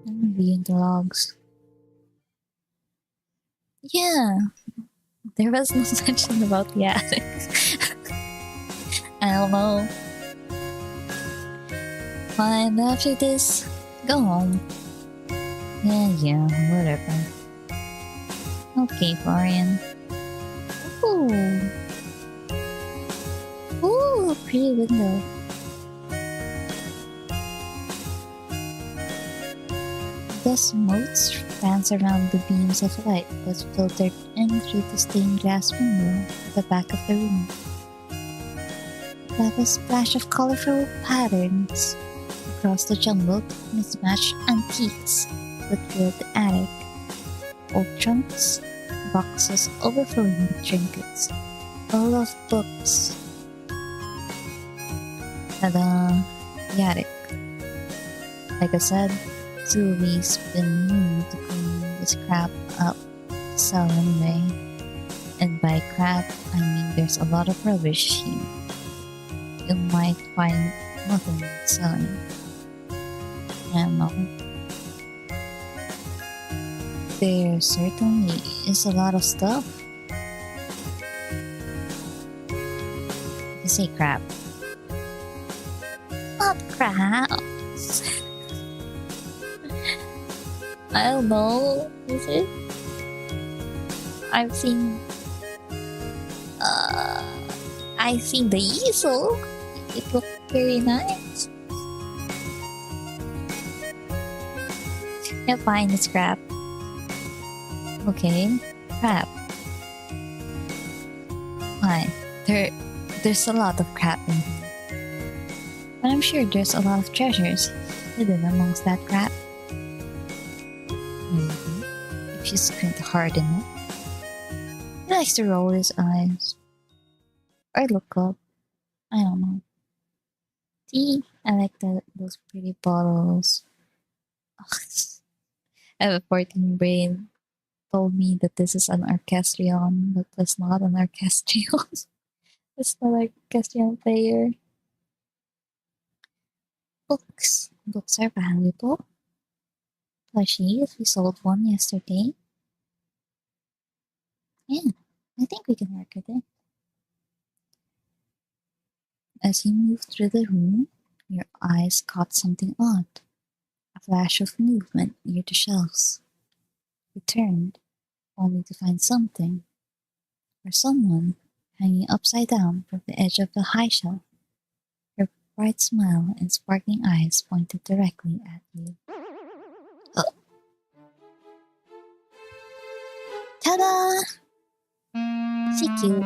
I'm reading the logs. Yeah, there was no mention about the attic. I don't know. Fine, after this, go home. Yeah, whatever. Okay, Florian. Ooh, pretty window. Dust motes dance around the beams of light that filtered in through the stained glass window at the back of the room. Like a splash of colorful patterns across the jumbled, mismatched antiques that filled the attic. Old trunks, boxes overflowing with trinkets, full of books. Ta-da! The attic. Like I said, Sylvie's been meaning to clean this crap up to sell anyway. And by crap, I mean there's a lot of rubbish here. You might find nothing worth selling. I don't know. There certainly is a lot of stuff. You say crap. Not crap. I don't know. Is it? I've seen the easel. It looked very nice. Yeah, fine, it's crap. Okay, crap. Fine. There's a lot of crap in here. But I'm sure there's a lot of treasures hidden amongst that crap. Maybe, if you squint hard enough. He likes to roll his eyes. Or look up. I don't know. See, I like those pretty bottles. I have a 14 brain. Told me that this is an orchestrion, but that's not an orchestrion. It's not an orchestrion player. Books. Books are valuable. Plushies, we sold one yesterday. Yeah, I think we can work with it. As you moved through the room, your eyes caught something odd. A flash of movement near the shelves. You turned, only to find something, or someone, hanging upside down from the edge of the high shelf. Her bright smile and sparkling eyes pointed directly at you. Oh. Ta-da! She cute.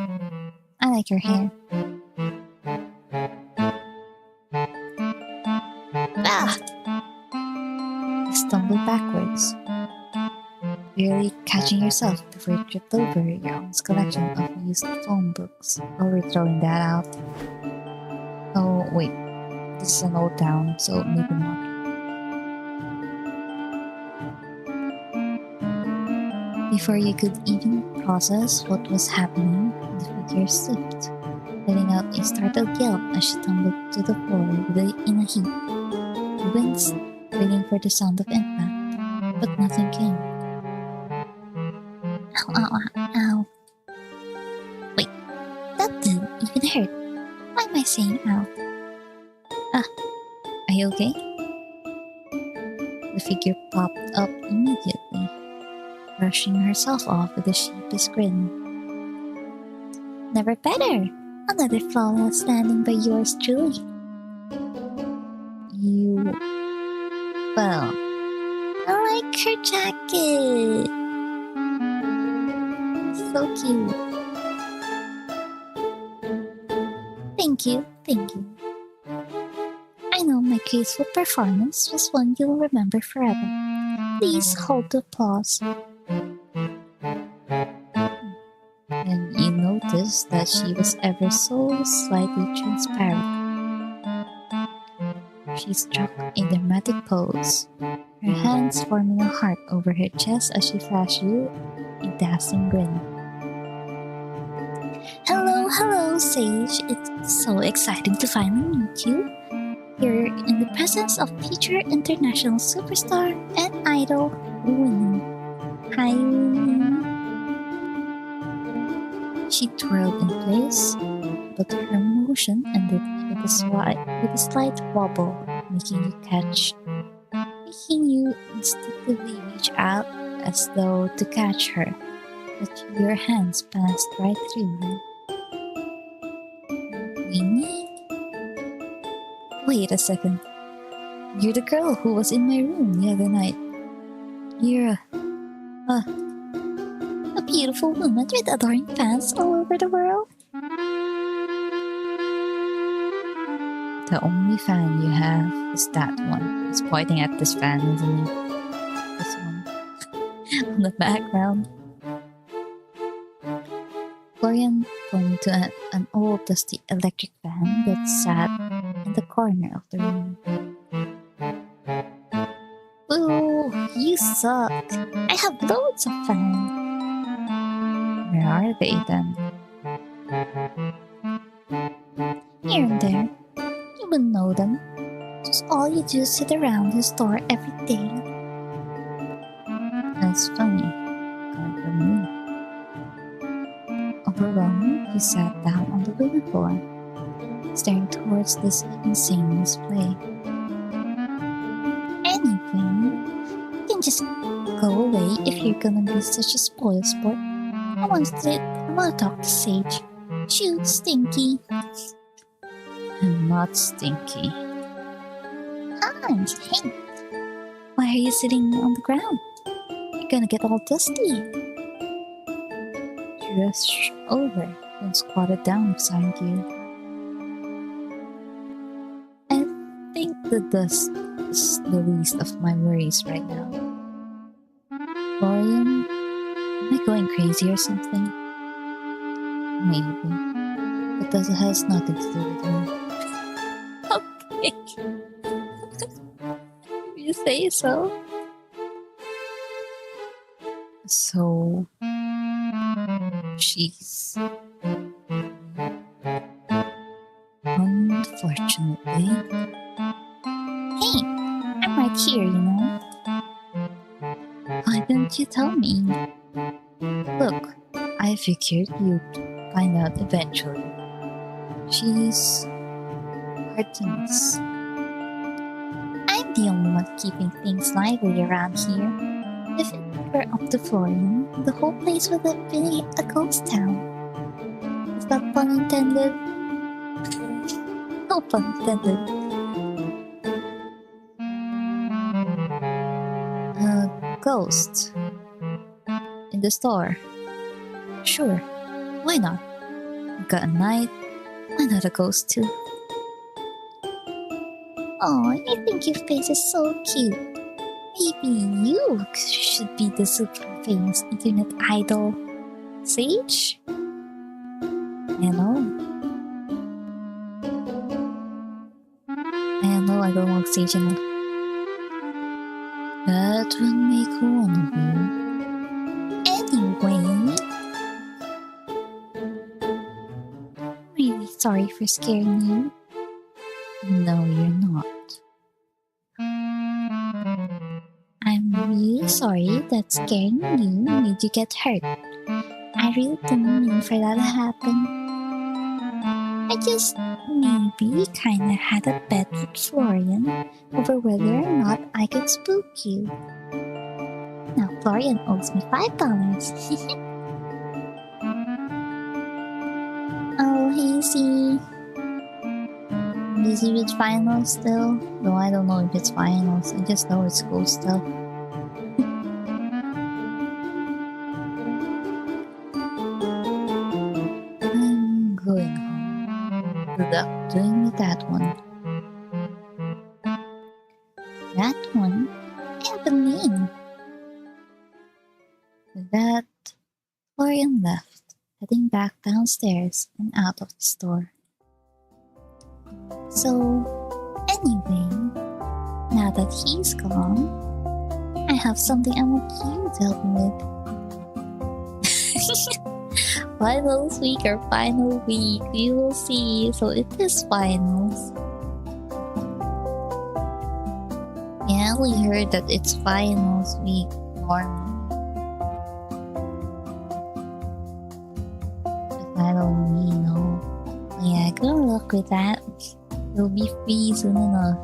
I like her hair. Ah! You stumbled backwards, barely catching yourself before you tripped over your aunt's collection of used phone books. Oh, we're throwing that out. Oh, wait. This is an old town, so maybe not. Before you could even process what was happening, the figure slipped, letting out a startled yelp as she tumbled to the floor in a heap. You winced, waiting for the sound of impact, but nothing came. Ow, ow, ow, ow. Wait, that didn't even hurt. Why am I saying ow? Ah, are you okay? The figure popped up immediately, brushing herself off with a sheepish grin. Never better! Another flawless standing by yours truly. You... Well, I like her jacket. So cute. Thank you. I know my graceful performance was one you'll remember forever. Please hold the applause. And you noticed that she was ever so slightly transparent. She struck a dramatic pose, her hands forming a heart over her chest as she flashed you a dazzling grin. Hello, Sage. It's so exciting to finally meet you. You're in the presence of future international superstar and idol, Winnie. Hi, Winnie. She twirled in place, but her motion ended with a slight wobble, making you instinctively reach out as though to catch her, but your hands passed right through her. Winnie? Wait a second. You're the girl who was in my room the other night. You're a beautiful woman with adoring fans all over the world. The only fan you have is that one. He's pointing at this fan, isn't he? This one. On the background. Florian pointed to an old dusty electric fan that sat in the corner of the room. Boo! You suck! I have loads of fans! Where are they then? Here and there. You wouldn't know them. Just all you do is sit around the store every day. That's funny. Coming from me. Overwhelmed, he sat down on the wooden floor, staring towards this insane display. Anyway, you can just go away if you're gonna be such a spoil sport. I want to talk to Sage. Shoo, Stinky. I'm not Stinky. Hans, hey. Why are you sitting on the ground? You're gonna get all dusty. She rushed over and squatted down beside you. I think the dust is the least of my worries right now. Florian, am I going crazy or something? Maybe. But that has nothing to do with her. Okay. You say so. So... she's... Unfortunately... Hey! I'm right here, you know. Why didn't you tell me? Look, I figured you'd find out eventually. She's... Artemis. I'm the only one keeping things lively around here. If it were up to Florian, the whole place would have been a ghost town. Is that pun intended? No pun intended. A ghost. In the store. Sure, why not? You've got a knight, why not a ghost too? Oh, I think your face is so cute. Maybe you should be the super famous internet idol. Sage? I know I don't like Sage enough. That would make one of you. Anyway, I'm really sorry for scaring you. No, you're not. I'm really sorry that scaring you made you get hurt. I really didn't mean for that to happen. I just maybe kinda had a bet with Florian over whether or not I could spook you. Now Florian owes me $5. Oh, Hazy. Busy with finals still? Though I don't know if it's finals, I just know it's school stuff. I'm going home. Good luck doing with that one. That one? I have a name. With that, Florian left, heading back downstairs and out of the store. So, anyway, now that he's gone, I have something I want you to help me with. Finals week or final week, we will see. So it is finals. Yeah, we heard that it's finals week normally. But I don't really know. Yeah, good luck with that. You'll be free soon enough.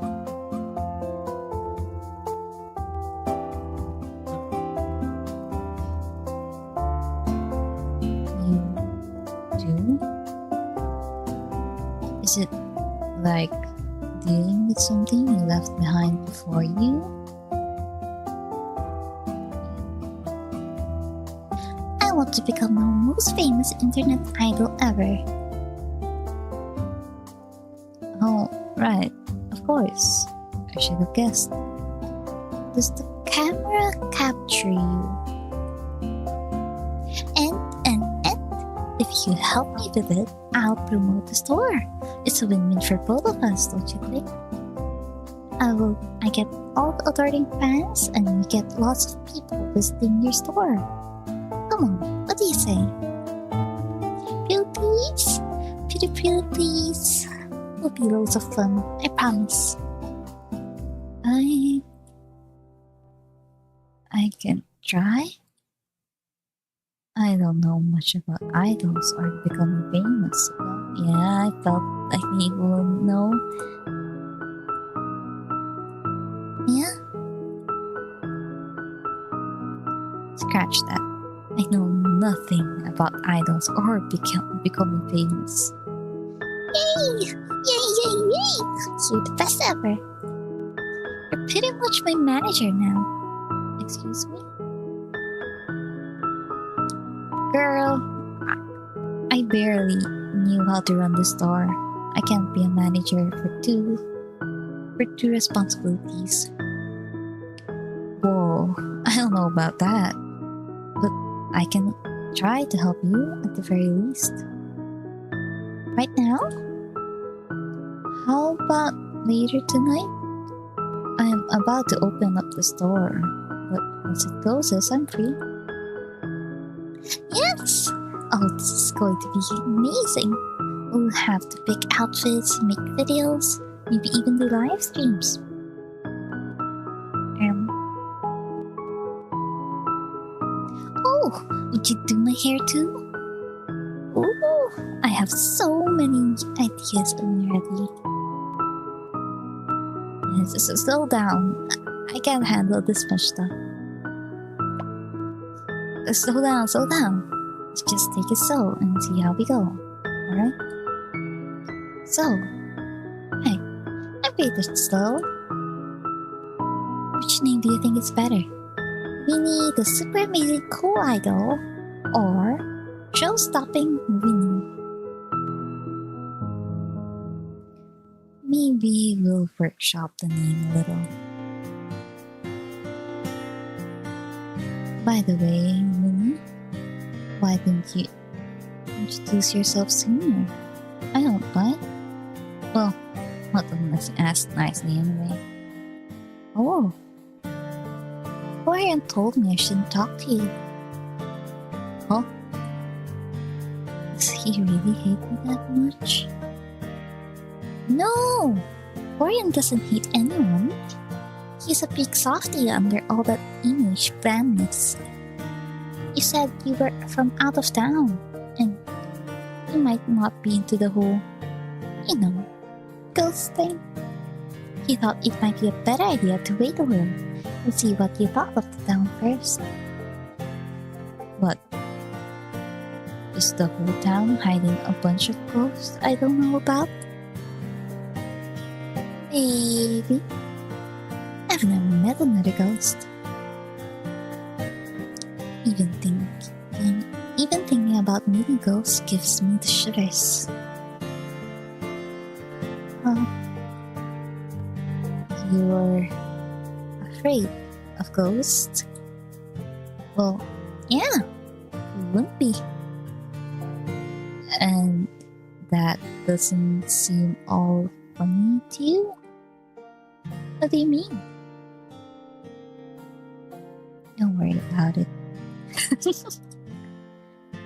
You do? Is it like dealing with something you left behind before you? I want to become the most famous internet idol ever. Oh, right. Of course. I should have guessed. Does the camera capture you? And if you help me with it, I'll promote the store. It's a win-win for both of us, don't you think? I get all the adoring fans and we get lots of people visiting your store. Come on, what do you say? Please? Pretty please. Will be loads of fun, I promise. I can try. I don't know much about idols or becoming famous. Yeah, I felt like you wouldn't know. Yeah? Scratch that. I know nothing about idols or becoming famous. Yay! You're the best ever. You're pretty much my manager now. Excuse me? Girl, I barely knew how to run the store. I can't be a manager for two responsibilities. Whoa, I don't know about that. But I can try to help you at the very least. Right now? How about later tonight? I'm about to open up the store, but once it closes, I'm free. Yes! Oh, this is going to be amazing. We'll have to pick outfits, make videos, maybe even do live streams. Oh, would you do my hair too? Ooh, I have so many ideas already. Yes, so slow down. I can't handle this much stuff. Slow down. Let's just take it slow and see how we go. Alright? So, hey, I'm pretty slow. Which name do you think is better? Winnie the Super Amazing Cool Idol or Show-Stopping Winnie? Maybe we'll workshop the name a little. By the way, Winnie, why didn't you introduce yourself sooner? I don't mind. Well, not unless you ask nicely anyway. Oh, Florian told me I shouldn't talk to you. Huh? Does he really hate me that much? No! Florian doesn't hate anyone. He's a big softie under all that image blandness. You said you were from out of town, and he might not be into the whole You know, ghosting. He thought it might be a better idea to wait a little and see what you thought of the town first. What? Is the whole town hiding a bunch of ghosts I don't know about? Maybe. I've never met another ghost. Even thinking about meeting ghosts gives me the shivers. You're afraid of ghosts? Well, yeah, you wouldn't be. And that doesn't seem all funny to you? What do you mean? Don't worry about it. He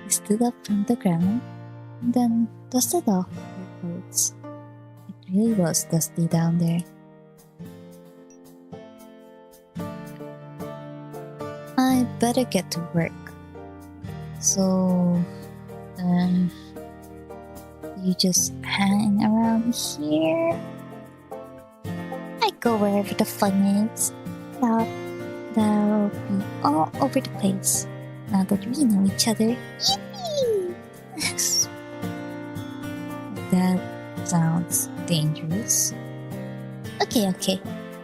stood up from the ground and then dusted off her clothes. It really was dusty down there. I better get to work. So, you just hang around here? I go wherever the fun is. That'll be all over the place. Now that we know each other. Yippee! That sounds dangerous. Okay.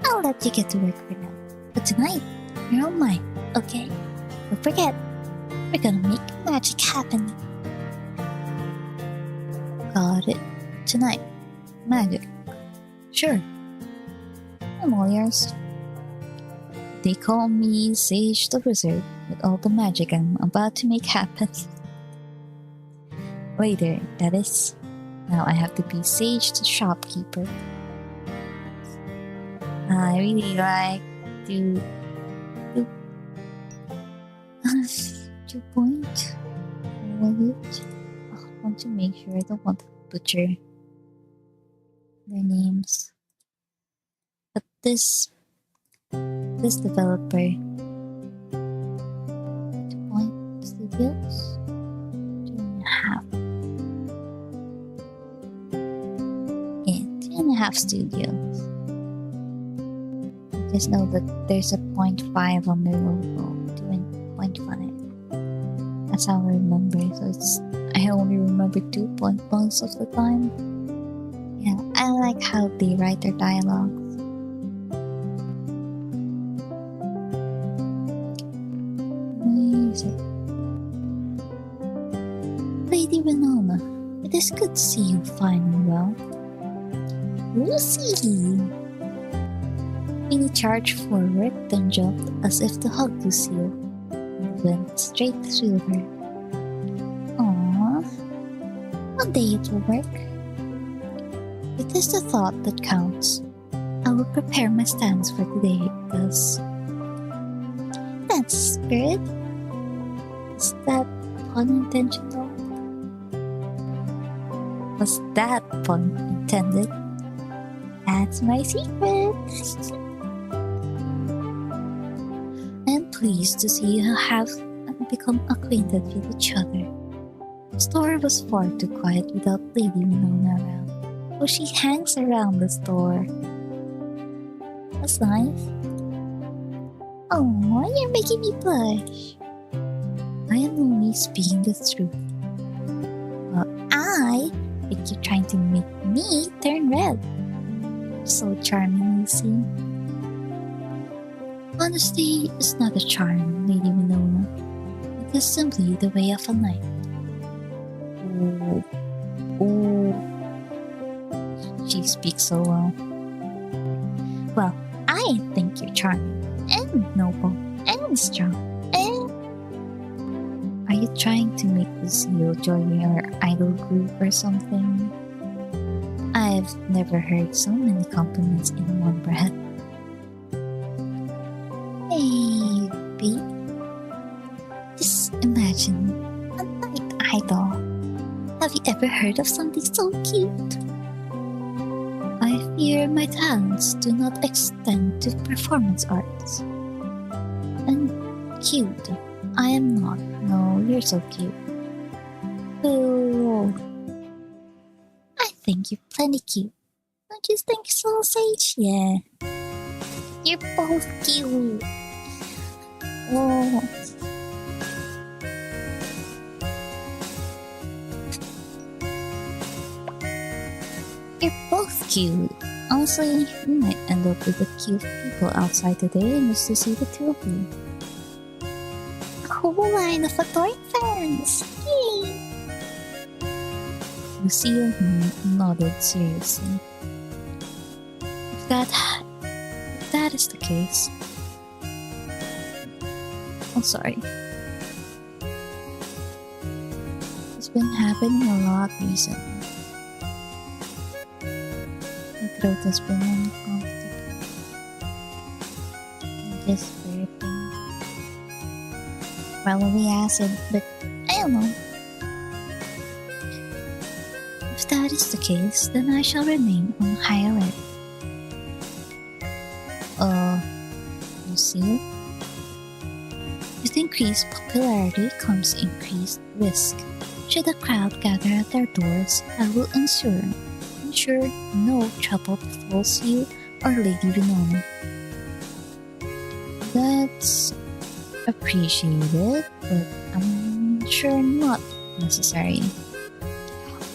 I'll let you get to work for now. But tonight, you're on mine, okay? Don't forget, we're gonna make magic happen. Got it. Tonight, magic. Sure. I'm all yours. They call me Sage the Wizard with all the magic I'm about to make happen. Later, that is. Now I have to be Sage the Shopkeeper. I really like to 2 point. I want to make sure I don't want to butcher their names. But this developer, 2 Point Studios, 2.5. Yeah, 2.5 studios. I just know that there's a 0.5 on their logo, 2.5. That's how I remember. So I only remember 2 point most of the time. Yeah, I like how they write their dialogues. Music. Lady Winona, it is good to see you fine and well. Lucy! Minnie charged forward, then jumped as if to hug Lucille, and went straight through her. Aww. One day it will work. It is the thought that counts. I will prepare my stance for today, because that's spirit. Is that pun intentional? Was that pun intended? That's my secret. I am pleased to see you have become acquainted with each other. The store was far too quiet without Lady Winona around, so she hangs around the store. That's nice. Oh, you're making me blush. I am only speaking the truth. Well, I think you're trying to make me turn red. So charming, Lucy. Honesty is not a charm, Lady Winona. It is simply the way of a knight. Oh. She speaks so well. Well, I think you're charming, and noble, and strong, and... Are you trying to make Lucille join your idol group or something? I've never heard so many compliments in one breath. Maybe. Just imagine a night idol. Have you ever heard of something so cute? I fear my talents do not extend to performance arts. And cute, I am not. No, you're so cute. Oh, I think you're plenty cute. Don't you think so, Sage? Yeah. You're both cute. Oh. You're both cute. Honestly, we might end up with the cute people outside today just to see the two of you. A whole line of adoring fans! Yay! Lucille nodded seriously. If that is the case... Oh, sorry. It's been happening a lot recently. My throat has been uncomfortable. Just burping. Probably acid, but I don't know. If that is the case, then I shall remain on high alert. Lucille? With increased popularity comes increased risk. Should a crowd gather at their doors, I will ensure no trouble befalls you or Lady Winona. That's appreciated, but I'm sure not necessary.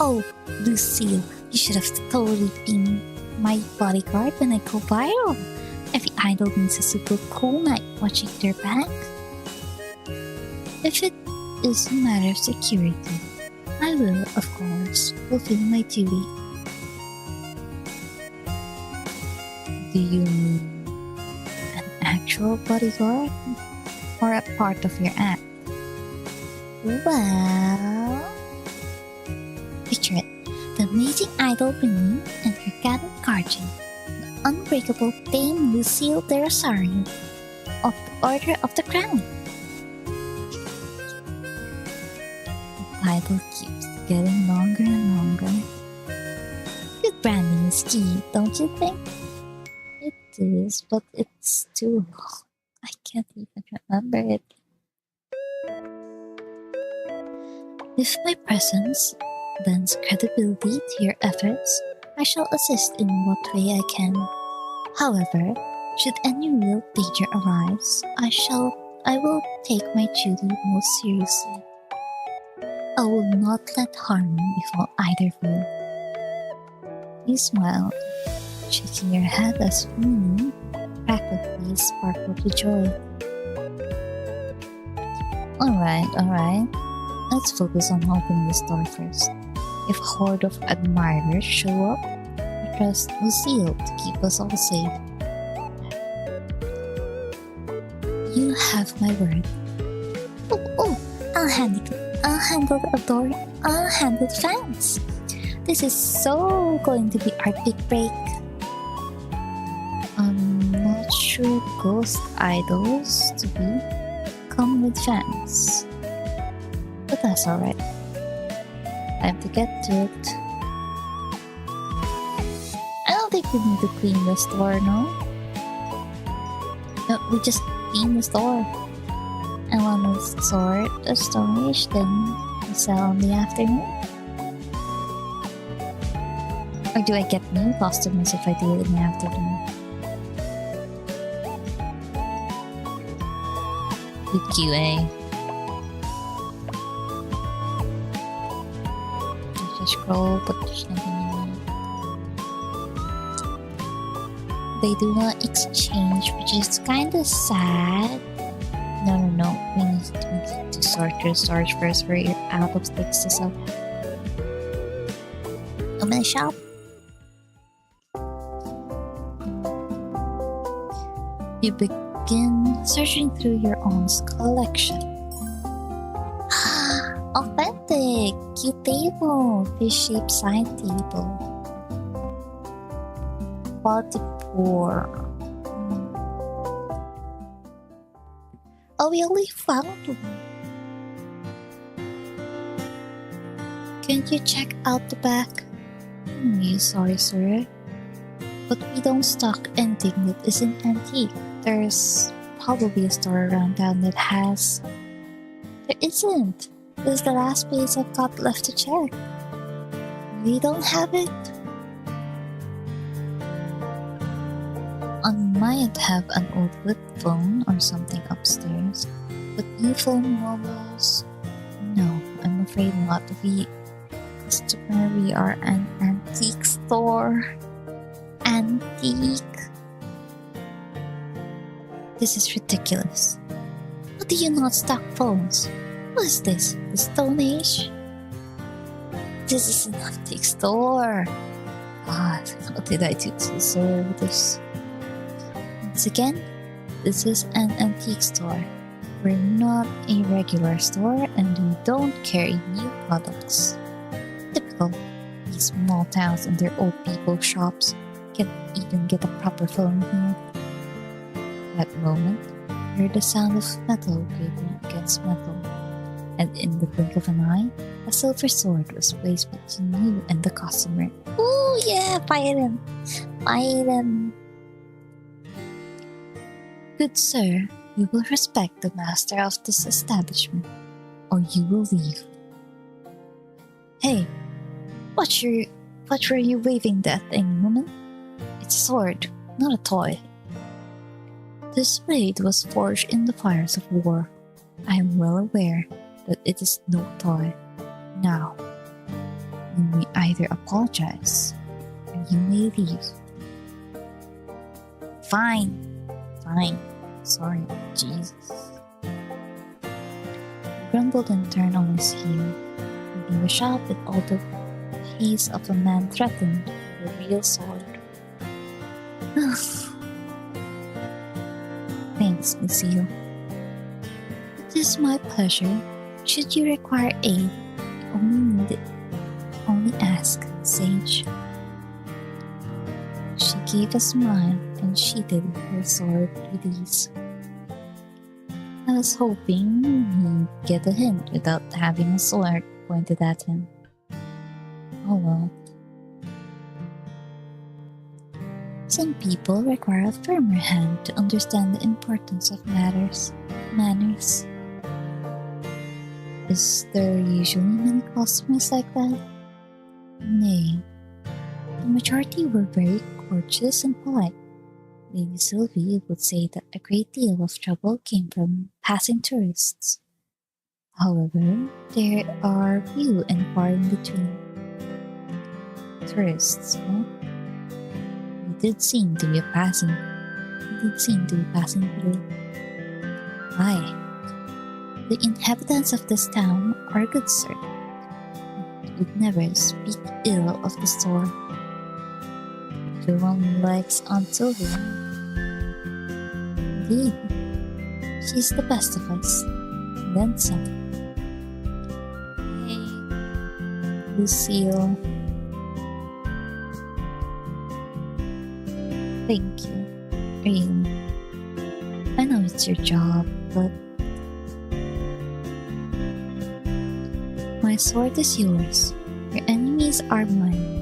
Oh, Lucille, you should have totally been my bodyguard when I go viral. Every idol needs a super cool night watching their back. If it is a matter of security, I will, of course, fulfill my duty. Do you mean an actual bodyguard or a part of your act? Well, picture it. The amazing idol Winnie and her gallant guardian, the unbreakable Dame Lucille de Rosario of the Order of the Crown. The title keeps getting longer and longer. Good branding is key, don't you think? It is, but it's too long. I can't even remember it. If my presence lends credibility to your efforts, I shall assist in what way I can. However, should any real danger arise, I will take my duty most seriously. I will not let harm befall either of you. You smiled, shaking your head as Winnie practically sparkled with joy. Alright. Let's focus on opening this door first. If a horde of admirers show up, I trust Lucille to keep us all safe. You have my word. I'll handle the door. I'll handle the fans. This is so going to be our big break. I'm not sure ghost idols to be come with fans, but that's alright. Time to get to it. I don't think we need to clean the store, no? No, we just clean the store. And when we sort the storage, then we sell in the afternoon. Or do I get new customers if I do it in the afternoon? Good QA. Just scroll, but there's nothing in it. They do not exchange, which is kinda sad. No. We need to sort your storage first. We're out of sticks to sell. Open the shop. You begin searching through your own collection. Authentic! Cute table. Fish-shaped side table. Body pour. Oh, we only found one. Can't you check out the back? Sorry, sir. But we don't stock anything that isn't antique. There's probably a store around town that has. There isn't. This is the last place I've got left to check. We don't have it? I might have an old flip phone or something upstairs, but new phone models? No, I'm afraid not. We are an antique store. Antique? This is ridiculous. How do you not stock phones? What is this? The Stone Age? This is an antique store. God, what did I do to deserve this? Once again, this is an antique store. We're not a regular store and we don't carry new products. Typical. These small towns and their old people shops can't even get a proper phone here. At that moment, I heard the sound of metal grating against metal, and in the blink of an eye, a silver sword was placed between you and the customer. Ooh, yeah, fight him! Fight him! Good sir, you will respect the master of this establishment, or you will leave. Hey, what were you waving that thing, woman? It's a sword, not a toy. This blade was forged in the fires of war. I am well aware that it is no toy. Now, you may either apologize, or you may leave. Fine. Sorry, Jesus. He grumbled and turned on his heel, leaving the shop with all the haste of a man threatened with a real sword. Thanks, Lucille. It is my pleasure. Should you require aid, only ask, Sage. She gave a smile and sheathed her sword with ease. I was hoping he'd get a hint without having a sword pointed at him. Oh well. Some people require a firmer hand to understand the importance of manners. Is there usually many customers like that? Nay. The majority were very courteous and polite. Lady Sylvie would say that a great deal of trouble came from passing tourists. However, there are few and far in between. Tourists, huh? You did seem to be passing through. Aye. The inhabitants of this town are good, sir. Would never speak ill of the store. Everyone likes Aunt Sylvia. Indeed, she's the best of us, and then some. Hey, Lucille. Thank you, really. I know it's your job, but my sword is yours. Your enemies are mine.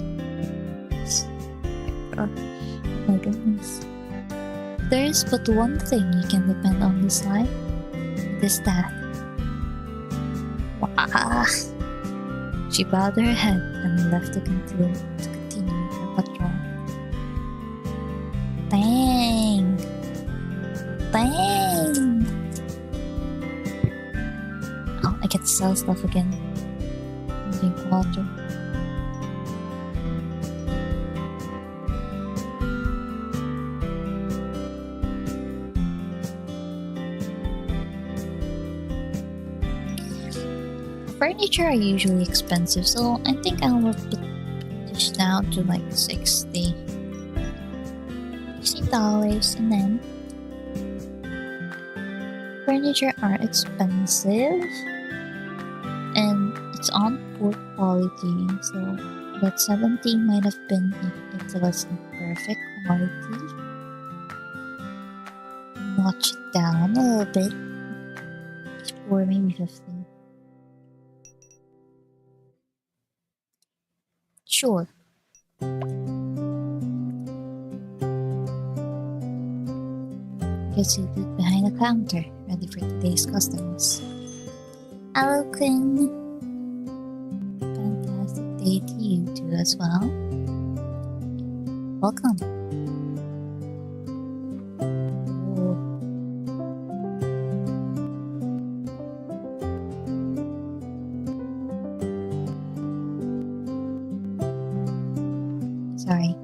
My goodness. There is but one thing you can depend on this life. It is that. Wah! She bowed her head and left to continue her patrol. Dang! Oh, I get to sell stuff again. Drink water. Furniture are usually expensive, so I think I will put this down to like $60 and then furniture are expensive and it's on poor quality, so that 70 might have been if it was in perfect quality. Notch it down a little bit, or maybe 50. Sure. Get seated behind the counter, ready for today's customers. Hello, Queen. Fantastic day to you too as well. Welcome. Sorry.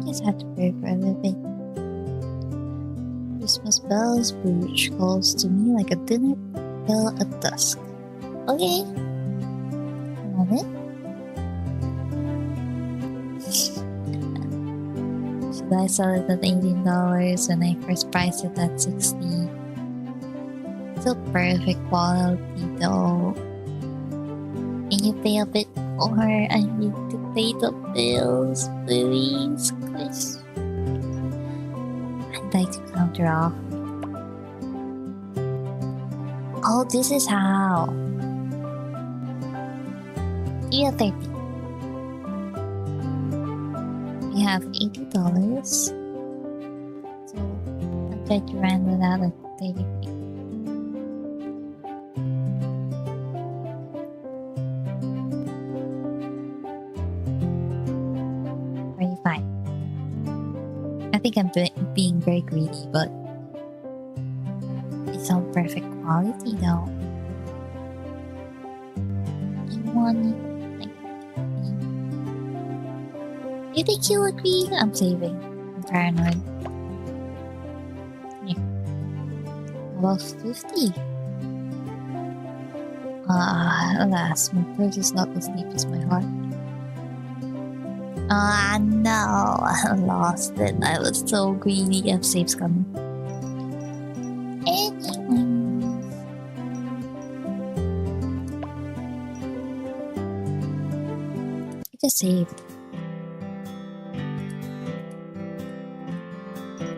Just had to pray for a little bit. Christmas bells, which calls to me like a dinner bell at dusk. Okay. Love it. Should I sell it at $18 when I first priced it at $60? Still perfect quality though. Can you pay a bit more? I need to pay the bills, please. I'd like to counter off. Oh, this is how. You have 30. We have $80. So I'll try to round it out at 30. I think I'm being very greedy, but it's all perfect quality though. You want it? You think you'll agree? I'm saving. I'm paranoid. Yeah. About 50. Alas, my purse is not as deep as my heart. Ah, no, I lost it. I was so greedy. F save's coming. Anyways. I just saved.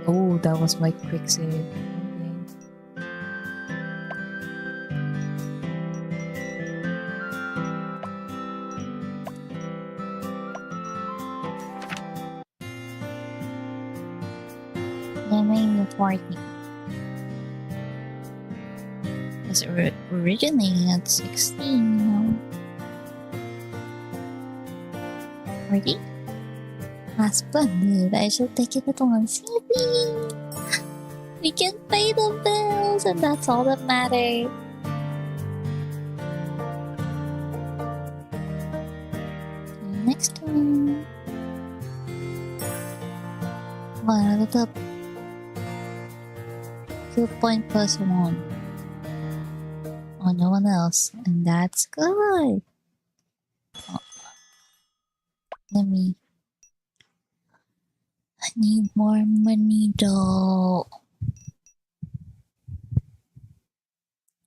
Oh, that was my quick save. Okay. Lemon 40. Was originating at 16 now. 40? Last one, I shall take it at once. Yippee! We can pay the bills, and that's all that matters. Next one. One at the top. 2 point plus 1. Oh, no one else. And that's good. Oh. I need more money though.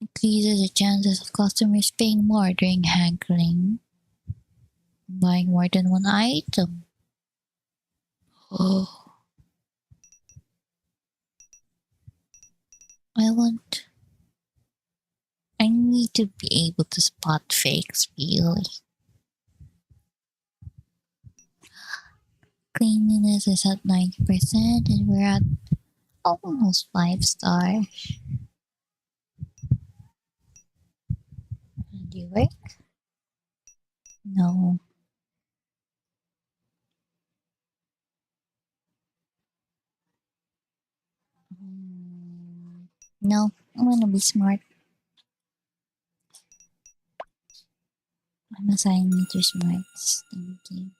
Increases the chances of customers paying more during haggling. Buying more than one item. Oh. I need to be able to spot fakes, really. Cleanliness is at 90% and we're at almost 5 stars. Do you work? No. No, I want to be smart. I'm assigning you to smarts. Thank you.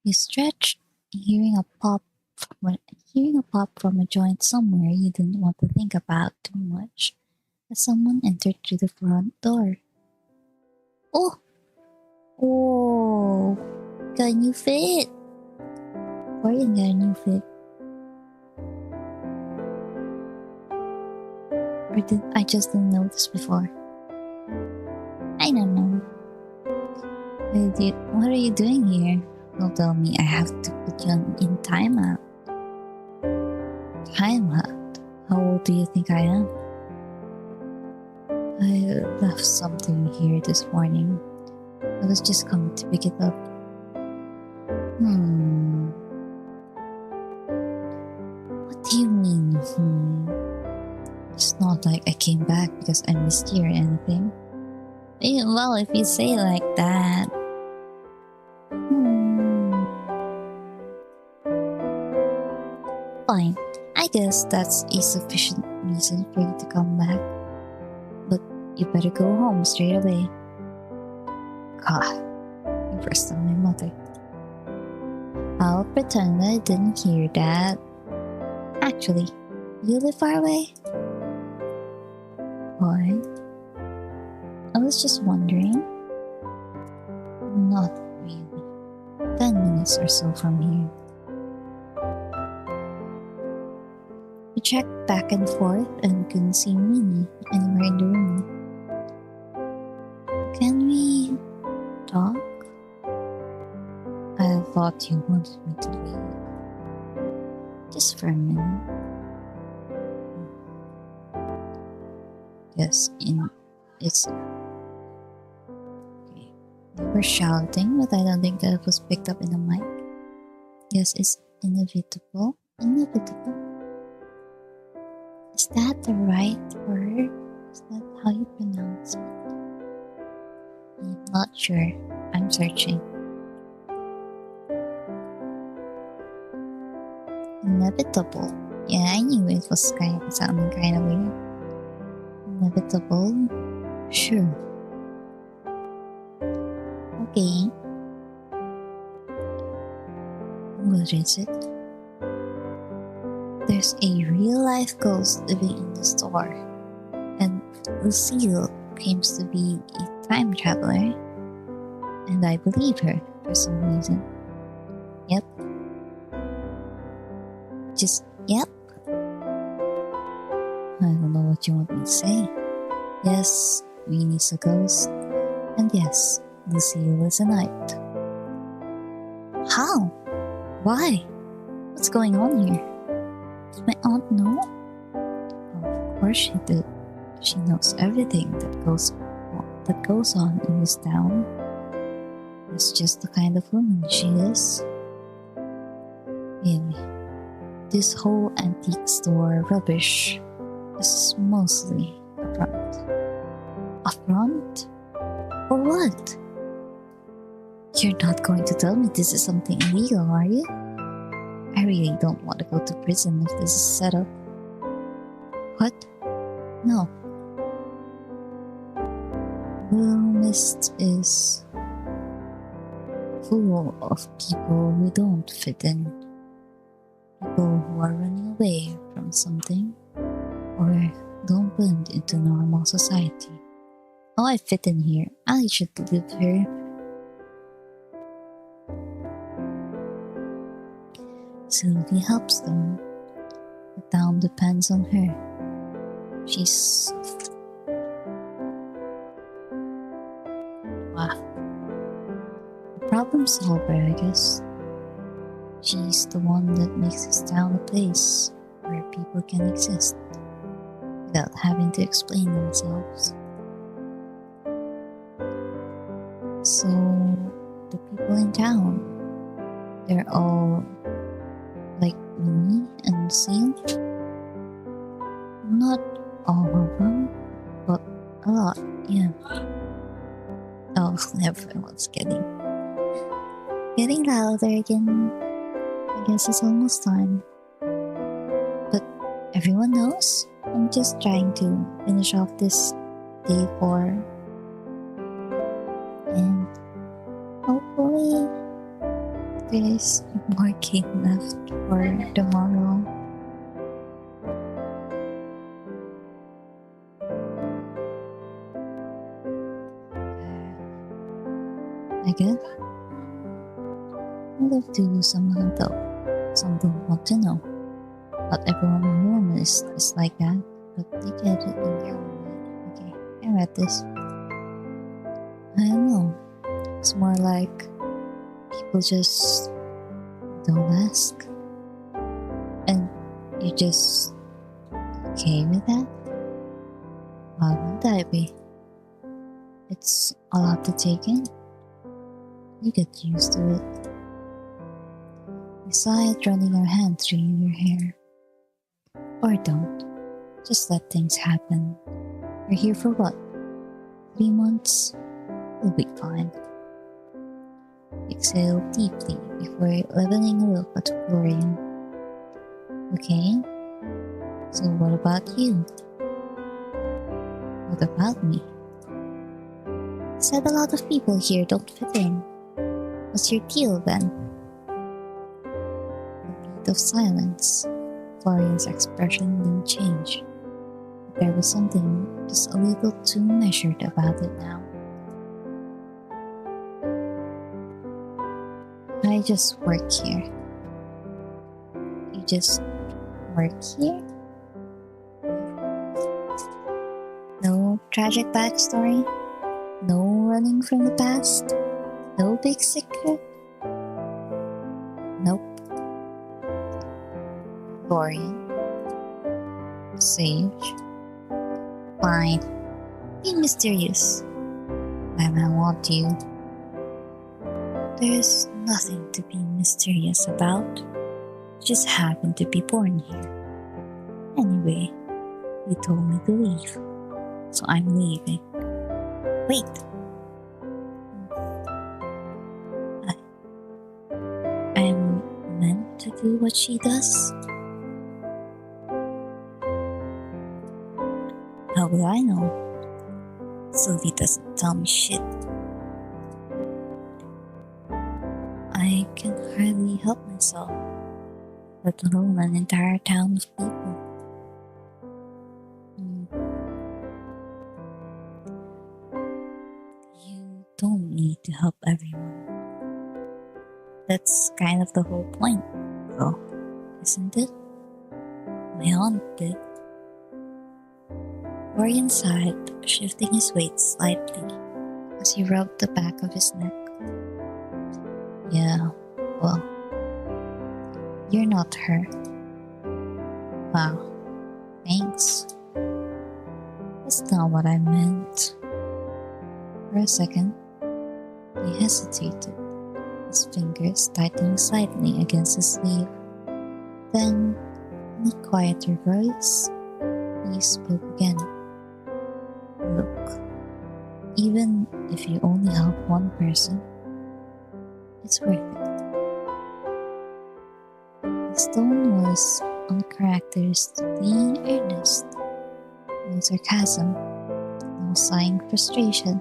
You stretched, hearing a pop from a joint somewhere you didn't want to think about too much as someone entered through the front door. Oh! Oh! Got a new fit! Emporium got a new fit. Or did I just didn't notice before? I don't know. What are you doing here? Don't tell me I have to put you in timeout. Timeout? How old do you think I am? I left something here this morning. I was just coming to pick it up. What do you mean, It's not like I came back because I missed you or anything. Well, if you say it like that. Fine. I guess that's a sufficient reason for you to come back. But you better go home straight away. God, you burst on my mother. I'll pretend I didn't hear that. Actually, you live far away? Why? I was just wondering. Not really. 10 minutes or so from here. We checked back and forth and couldn't see Minnie anywhere in the room. Can we talk? I thought you wanted me to leave. Just for a minute. Yes, it's... Okay. They were shouting, but I don't think that was picked up in the mic. Yes, it's inevitable. Inevitable. Is that the right word? Is that how you pronounce it? I'm not sure. I'm searching. Inevitable. Yeah, I knew it was sounding kind of weird. Inevitable. Sure. Okay. What is it? There's a real-life ghost living in the store, and Lucille claims to be a time traveler, and I believe her for some reason. Yep. Just yep. I don't know what you want me to say. Yes, Winnie's a ghost, and yes, Lucille is a knight. How? Why? What's going on here? Does my aunt know? Of course she did. She knows everything that goes on in this town. It's just the kind of woman she is. Really, this whole antique store rubbish is mostly a front. A front? For what? You're not going to tell me this is something illegal, are you? I really don't want to go to prison if this is set up. What? No. Willowmist is full of people who don't fit in. People who are running away from something or don't blend into normal society. Oh, I fit in here. I should live here. Sylvie helps them. The town depends on her. She's... wow. A problem solver, I guess. She's the one that makes this town a place where people can exist without having to explain themselves. So, the people in town, they're all like me and Lucille. Not all of them, but a lot, yeah. Oh, everyone's getting louder again. I guess it's almost time. But everyone knows I'm just trying to finish off this day 4. And hopefully there's more game left for tomorrow. I guess I love to some though. Some don't want to know. Not everyone in Willowmist is like that, but they get it in their own way. Okay, I read this. I don't know. It's more like people just don't ask. And you're just okay with that? Why would I be? It's a lot to take in. You get used to it. You sigh at running your hand through your hair. Or don't. Just let things happen. We're here for what? 3 months? We'll be fine. Exhale deeply before leveling a look at Florian. Okay, so what about you? What about me? Said a lot of people here don't fit in. What's your deal then? A beat of silence. Florian's expression didn't change. There was something just a little too measured about it now. I just work here. You just work here? No tragic backstory? No running from the past? No big secret? Nope. Florian. Sage. Fine. Be mysterious. I might want you. There's nothing to be mysterious about. You just happen to be born here. Anyway, you told me to leave, so I'm leaving. Wait. I'm meant to do what she does? How will I know? Sylvie doesn't tell me shit. I can hardly help myself, let alone an entire town of people. You don't need to help everyone. That's kind of the whole point, though, isn't it? My aunt did. Florian sighed, shifting his weight slightly as he rubbed the back of his neck. Yeah, well, you're not her. Wow, thanks. That's not what I meant. For a second, he hesitated, his fingers tightening slightly against his sleeve. Then, in a quieter voice, he spoke again. Look, even if you only help one person, it's worth it. The stone was uncharacteristically earnest. No sarcasm, no sighing frustration,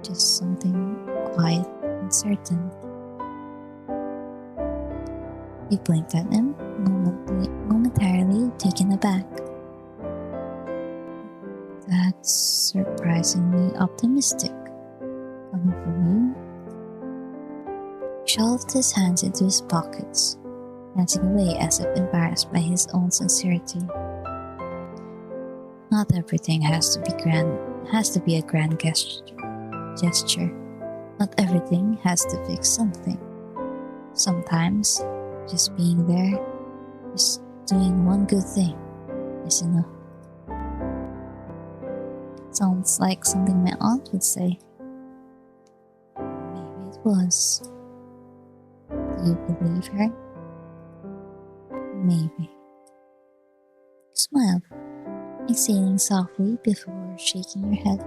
just something quiet and certain. He blinked at him, momentarily taken aback. That's surprisingly optimistic, coming from you. He shoved his hands into his pockets, glancing away as if embarrassed by his own sincerity. Not everything has to be a grand gesture. Not everything has to fix something. Sometimes, just being there, just doing one good thing, is enough. Sounds like something my aunt would say. Maybe it was. Do you believe her? Maybe. Smile, exhaling softly before shaking your head.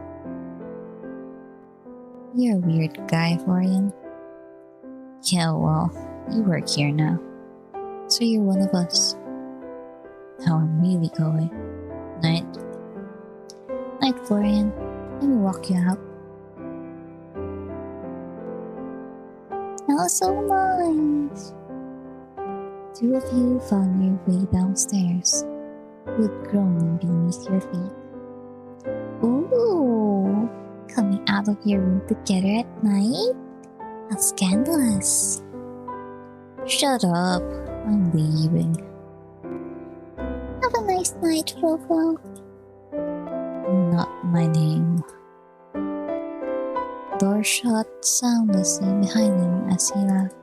You're a weird guy, Florian. Yeah, well, you work here now, so you're one of us. Now I'm really going. Night. Night, Florian. Let me walk you out. That was so nice. Two of you found your way downstairs, wood groaning beneath your feet. Ooh, coming out of your room together at night? How scandalous. Shut up, I'm leaving. Have a nice night, Flo. Not my name. Door shut soundlessly behind him as he laughed.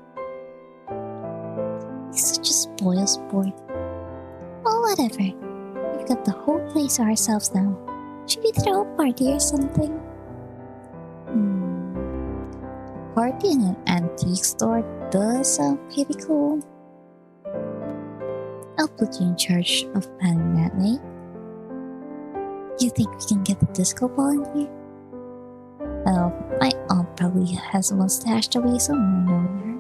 He's such a spoiled sport. Oh, whatever. We've got the whole place to ourselves now. Should we throw a party or something? A party in an antique store does sound pretty cool. I'll put you in charge of planning that night. You think we can get the disco ball in here? Well, my aunt probably has one stashed away somewhere nowhere.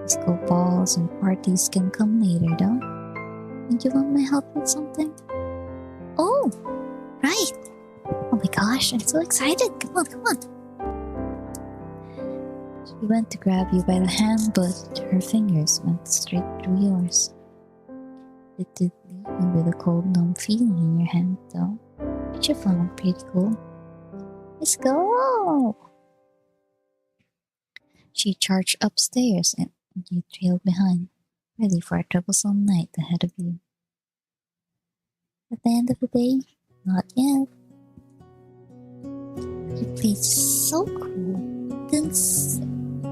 Disco balls and parties can come later, though. And you want my help with something? Oh, right! Oh my gosh, I'm so excited! Come on, come on! She went to grab you by the hand, but her fingers went straight through yours. It did leave you with a cold, numb feeling in your hand, though, which you found pretty cool. Let's go! She charged upstairs and you trailed behind, ready for a troublesome night ahead of you. At the end of the day, not yet. Your place is so cool.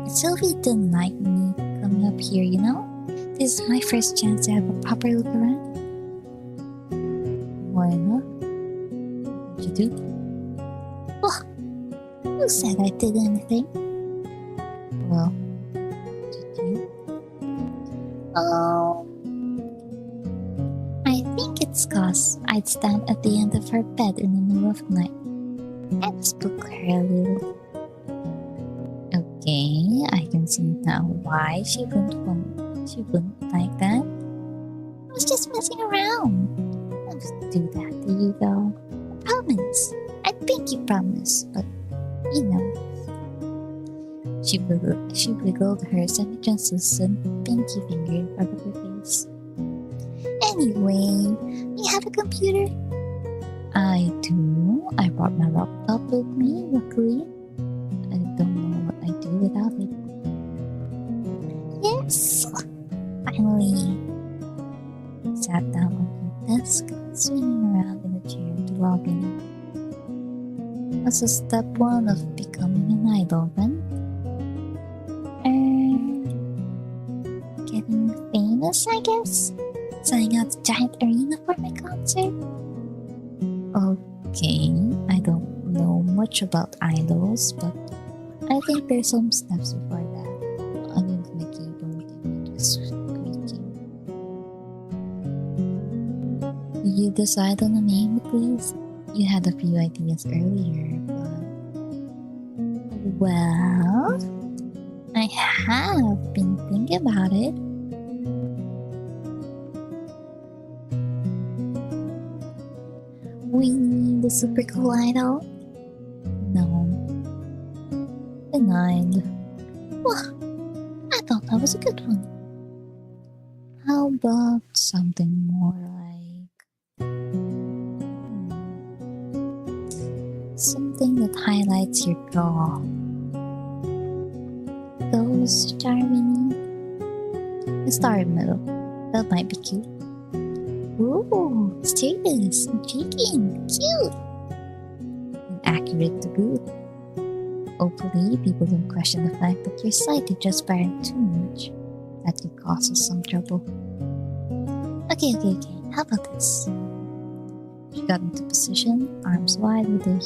Sylvie didn't like me coming up here, you know? This is my first chance to have a proper look around. Why not? What did you do? Oh, who said I did anything? Well, did you? I think it's 'cause I'd stand at the end of her bed in the middle of the night and spook her a little. Okay, I can see now why she wouldn't like that. I was just messing around. I wouldn't do that to you though. I promise. I think you promise, but you know. She wiggled her semi-translucent pinky finger in front of her face. Anyway, you have a computer? I do. I brought my laptop with me, luckily. I don't know what I'd do without it. Yes! Finally! He sat down on her desk, swinging around in a chair to log in. What's a step 1 of becoming an idol then? Getting famous, I guess? Selling out a giant arena for my concert? Okay, I don't know much about idols, but I think there's some steps before that. I think my keyboard and it was creaking. Did you decide on a name, please? You had a few ideas earlier, but... Well... I have been thinking about it. We need a super cool idol? No. Denied. Well, I thought that was a good one. How about something more like... something that highlights your draw. Those charming... the star in the middle. That might be cute. Ooh, serious, intriguing, cute! And accurate to boot. Hopefully, people don't question the fact that you're slightly transparent too much. That could cause us some trouble. Okay, how about this? She got into position, arms wide with a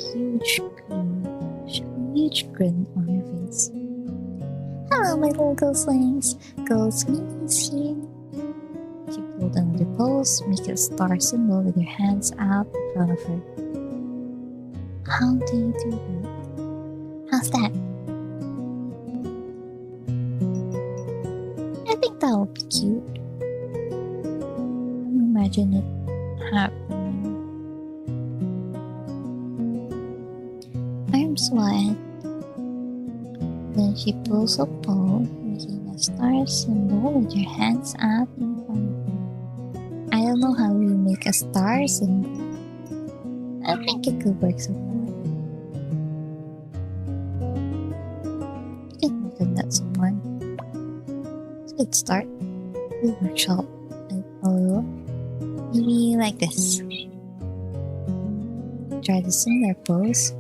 huge grin on her face. Hello, my little ghostlings. Ghostlings here. She pulled another pose, make a star symbol with your hands out in front of her. How do you do that? How's that? I think that would be cute. Imagine it happening. Arms wide. Then she pulls a pose, making a star symbol with your hands out in front of her. I don't know how you make a star symbol. I think it could work somewhere. You can work on that somewhere. It's a good start. We'll workshop it a little. Maybe like this. Try the similar pose,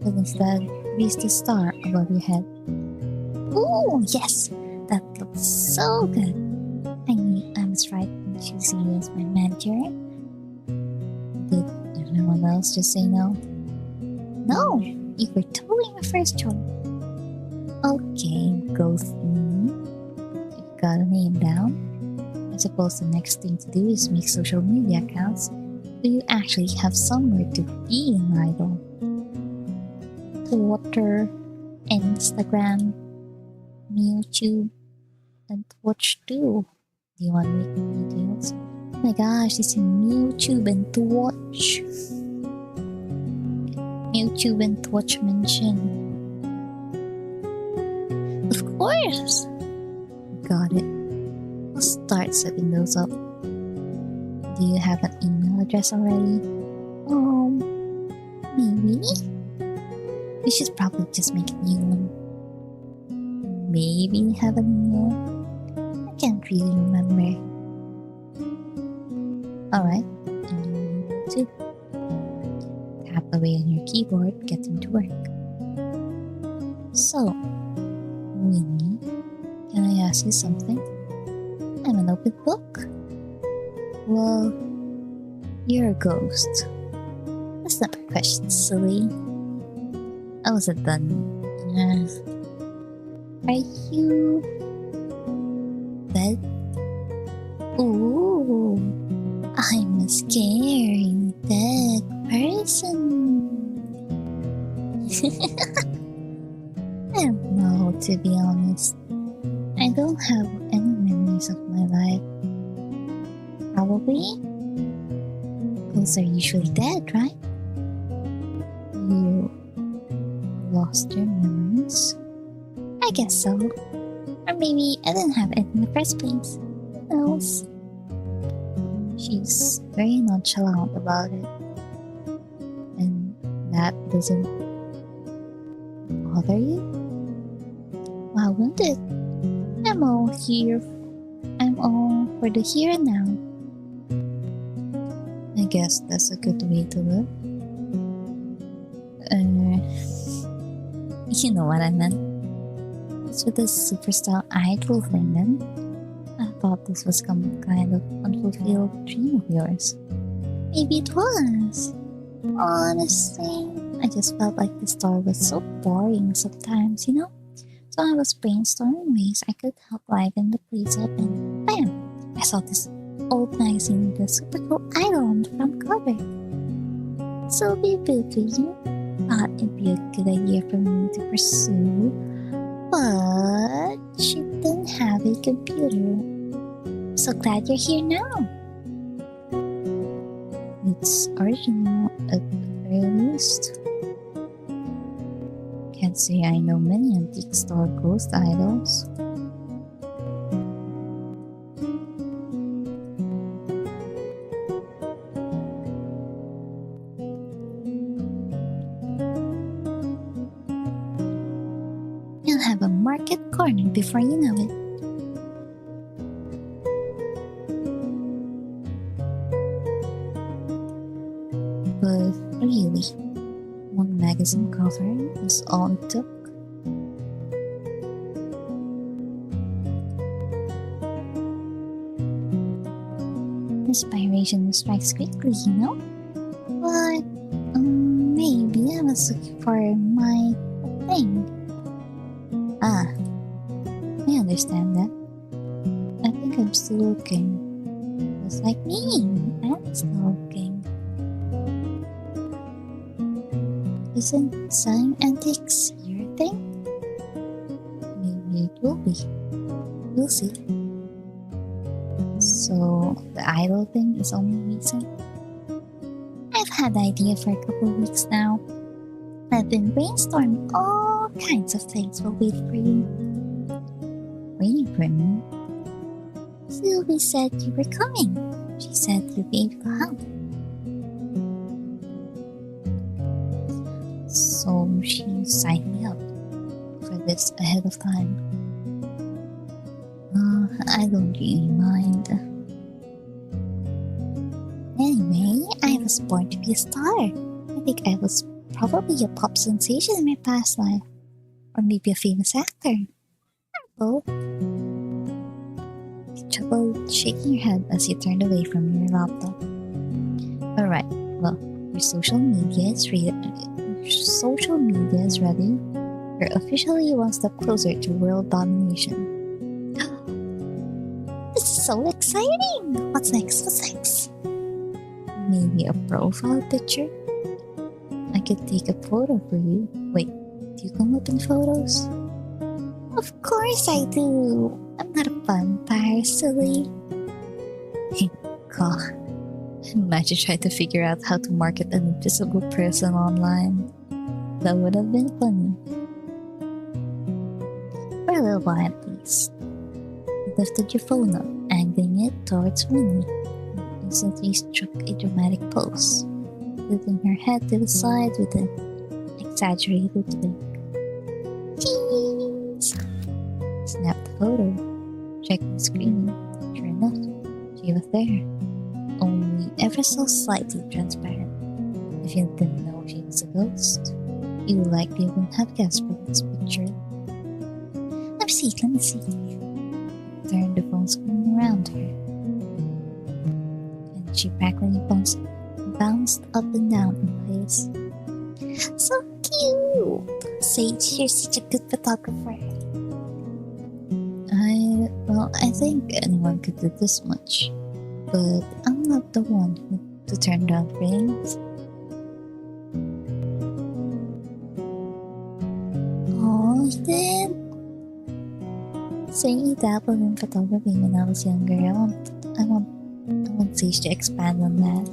but instead raise the star above your head. Ooh, yes! That looks so good! I knew I was right in choosing you as my manager. Did everyone else just say no? No! You were totally my first choice. Okay, Ghost Me. You got a name down? suppose the next thing to do is make social media accounts. Do you actually have somewhere to be an idol? Twitter, Instagram, YouTube, and Twitch too. Do you want to make videos? Oh my gosh, it's in YouTube and Twitch. YouTube and Twitch mention. Of course! Got it. I'll start setting those up. Do you have an email address already? Maybe? We should probably just make a new one. Maybe have an email? I can't really remember. Alright, and you too. Tap away on your keyboard, getting to work. So, Winnie, can I ask you something? I'm an open book. Well, you're a ghost. That's not my question, silly. I wasn't done. Are you dead? Ooh, I'm a scary dead person. I don't know, to be honest. I don't have any memories of my life. Probably. Ghosts are usually dead, right? You lost your memories? I guess so. Or maybe I didn't have it in the first place. Who knows? She's very nonchalant about it. And that doesn't bother you? Why wouldn't it? I'm all for the here and now. I guess that's a good way to live. You know what I meant. It's with this superstar idol thing then. I thought this was some kind of unfulfilled dream of yours. Maybe it was. Honestly, I just felt like the story was so boring sometimes, you know? So I was brainstorming ways I could help liven the place up and bam! I saw this old magazine with a super cool idol on the front cover. So Boo thought it'd be a good idea for me to pursue, but she didn't have a computer. So glad you're here now. It's original at the very least. Can't say I know many antique store ghost idols. You'll have a market corner before you know it. But really, one magazine cover is all it took. Inspiration strikes quickly, you know? But maybe I was looking for my thing. I understand that. I think I'm still looking. Just like me, I'm still looking. Isn't selling antiques your thing? Maybe it will be. We'll see. So, the idol thing is only recent? I've had the idea for a couple of weeks now. I've been brainstorming all kinds of things while waiting for you. Waiting for me? Sylvie said you were coming. She said you'd be able to help. So she signed me up for this ahead of time. I don't really mind. Anyway, I was born to be a star. I think I was probably a pop sensation in my past life. Or maybe a famous actor. Or both. You chuckled, shaking your head as you turned away from your laptop. Alright, well, your social media is ready. You're officially one step closer to world domination. This is So exciting! What's next? What's next? Maybe a profile picture? I could take a photo for you. Wait, do you come up in photos? Of course I do! I'm not a vampire, silly. God. Imagine trying to figure out how to market an invisible person online. That would have been funny. For a little while at least. You lifted your phone up, angling it towards Winnie, who instantly struck a dramatic pose, tilting her head to the side with an exaggerated wink. Cheese! Snapped the photo, checking the screen. Sure enough, she was there, only ever so slightly transparent. If you didn't know she was a ghost, you likely wouldn't have guessed from this picture. Let me see. Turned the phone screen around her, and she practically bounced up and down in place. So cute! Sage, you're such a good photographer. I think anyone could do this much, but I'm not the one to turn down frames. Oh, you did? Saying you dabbled in photography when I was younger. I want Sage to expand on that.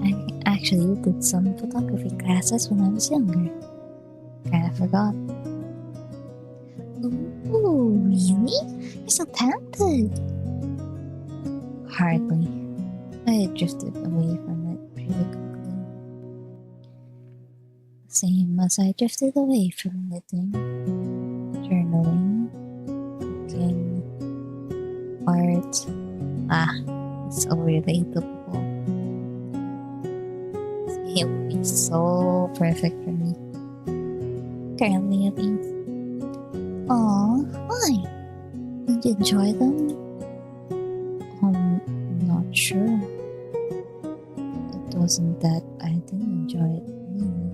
I actually did some photography classes when I was younger. Kinda forgot. Ooh, really? You're so talented. Hardly. I drifted away from it pretty quickly. Same as I drifted away from knitting, journaling, cooking, art. It's so relatable. It would be so perfect for me. Currently, at least. Aw, why? Did you enjoy them? Not sure. It wasn't that I didn't enjoy it, really.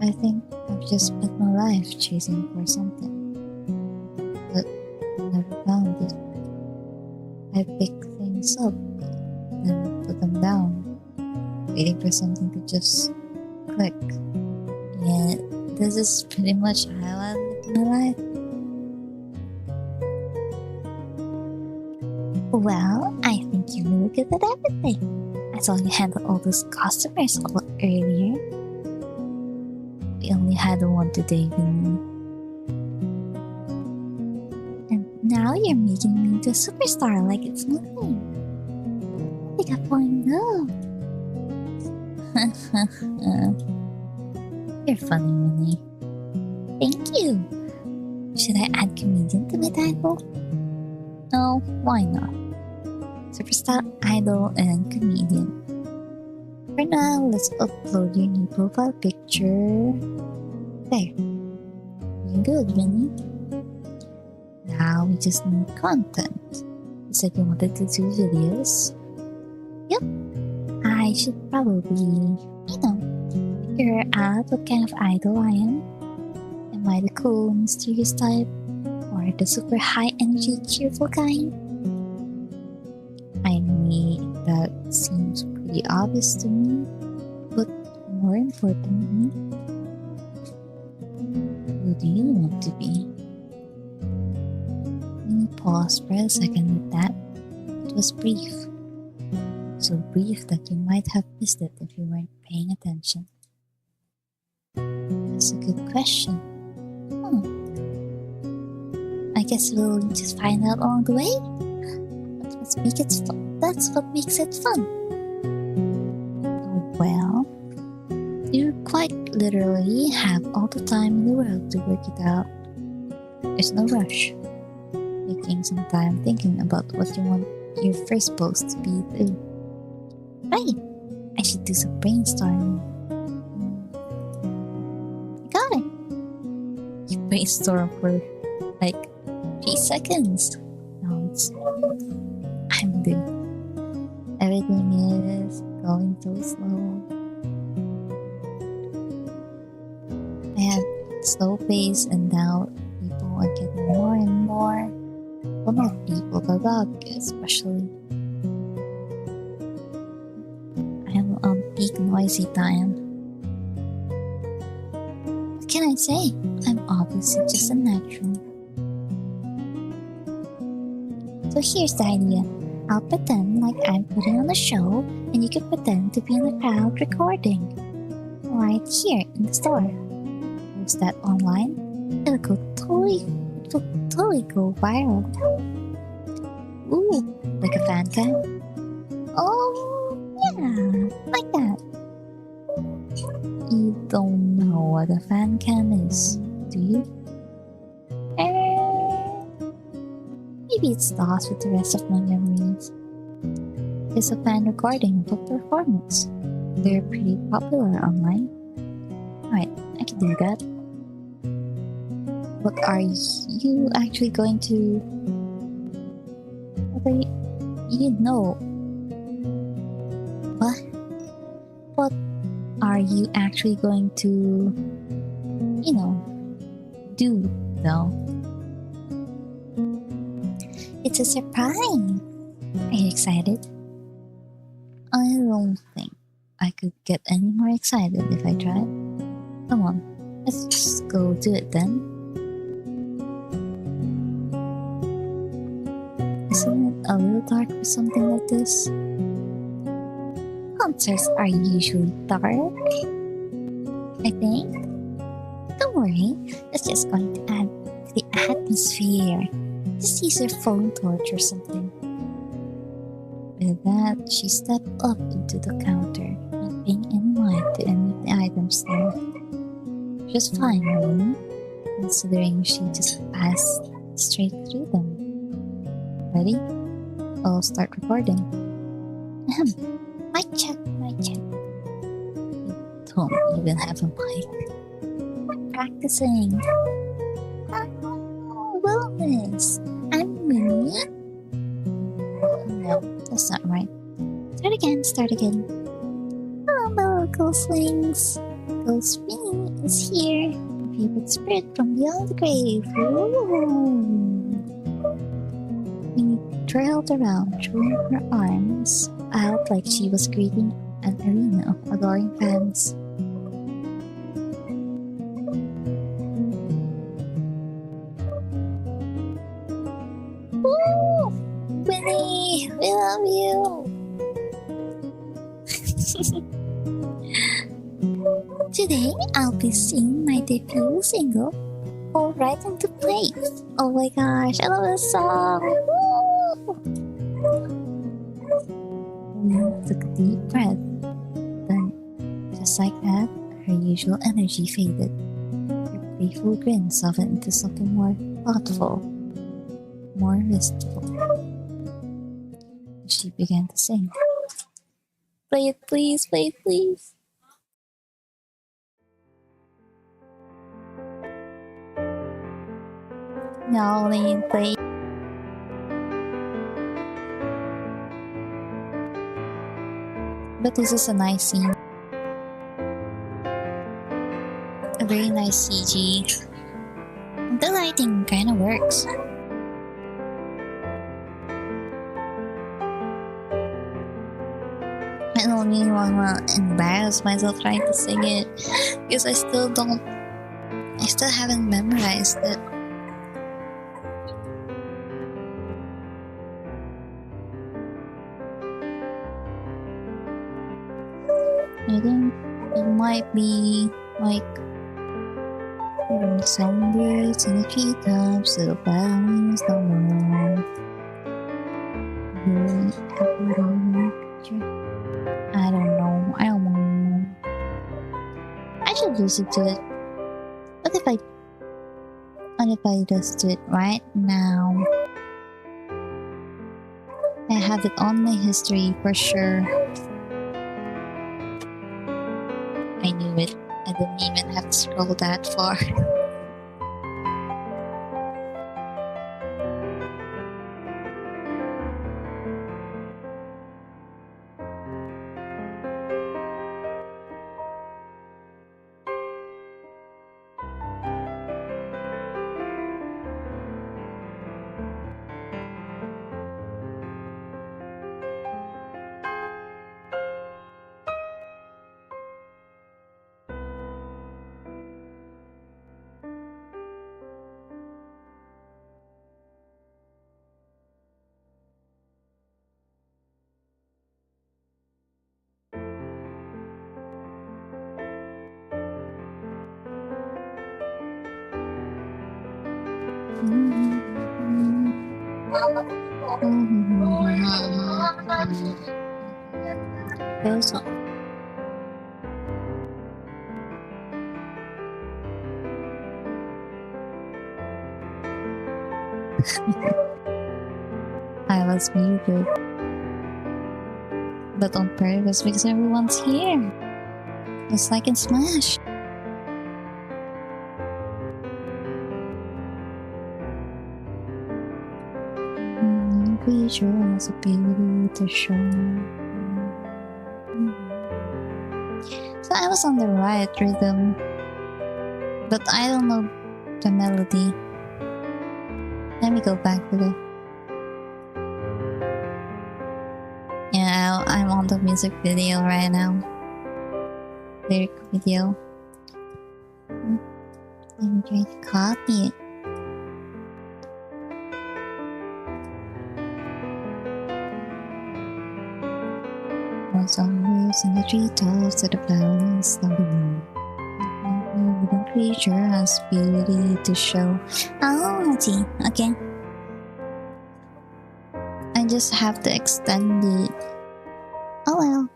I think I've just spent my life chasing for something, but never found it. I pick things up, then put them down, waiting for something to just click. Yeah, this is pretty much how I live my life. Well, I think you're really good at everything. I saw you handle all those customers a lot earlier. We only had one today, Winnie. And now you're making me into a superstar like it's nothing. I think I fall in love. You're funny, Winnie. Thank you. Should I add comedian to my title? No, why not? Superstar, idol, and comedian. For now, let's upload your new profile picture. There. You're good, Winnie. Now we just need content. You said you wanted to do videos. Yep. I should probably, figure out what kind of idol I am. Am I the cool, mysterious type? Or the super high energy, cheerful kind? I mean, that seems pretty obvious to me, but more importantly, who do you want to be? Winnie paused for a second with that. It was brief. So brief that you might have missed it if you weren't paying attention. That's a good question. I guess we'll just find out along the way. That's what makes it fun. Well, you quite literally have all the time in the world to work it out. There's no rush. Taking some time thinking about what you want your first post to be too. Right, I should do some brainstorming. Got it. You brainstorm for like 3 seconds. Now I'm doing. Everything is going so slow. I have slow pace, and now people are getting more and more Well, not people, the dog especially. I am on peak noisy time. What can I say? I'm obviously just a natural. So here's the idea. I'll pretend like I'm putting on a show, and you can pretend to be in the crowd recording. Right here in the store. Post that online. It'll totally go viral. Ooh, like a fan cam? Oh, yeah, like that. You don't know what a fan cam is, do you? Maybe it's lost with the rest of my memories. It's a fan recording of a performance. They're pretty popular online. Alright, I can do that. What are you actually going to... What are you know? What? What are you actually going to... do, though? It's a surprise! Are you excited? I don't think I could get any more excited if I tried. Come on, let's just go do it then. Isn't it a little dark for something like this? Concerts are usually dark, I think. Don't worry, it's just going to add to the atmosphere. Just use your phone torch or something. With that, she stepped up into the counter, not paying any mind to any of the items there. Just fine, really, considering she just passed straight through them. Ready? I'll start recording. Mic check. You don't even have a mic. I'm practicing. Oh, Willowmist. I'm me. No, that's not right. Start again. Hello, ghostlings. Ghost Winnie is here. My favorite spirit from beyond the grave. Winnie trailed around, throwing her arms out like she was greeting an arena of adoring fans. Woo! Winnie, we love you! Today, I'll be singing my debut single, Fall Right Into Place. Oh my gosh, I love this song! Woo! Winnie took a deep breath. Then, just like that, her usual energy faded. Her playful grin softened into something more thoughtful, more wistful. She began to sing. Play it please, play it please. No, Lane, play. But this is a nice scene. A very nice CG. The lighting kinda works. I don't really wanna embarrass myself trying to sing it because I still haven't memorized it. I think it might be like songbirds in the treetops, little valleys down below. I don't know. I should listen to it. What if I just do it right now? I have it on my history for sure. I knew it. I didn't even have to scroll that far. Goes off. I was muted. But on purpose because everyone's here. Just like in Smash. Creature has a beauty to show. So I was on the right rhythm. But I don't know the melody. Let me go back to the... Yeah, I'm on the music video right now. Lyric video. Let me try to copy it. Somewheres in the treetops of the flowers of the moon. The creature has beauty to show. Oh, I see. Okay. I just have to extend it. Oh well.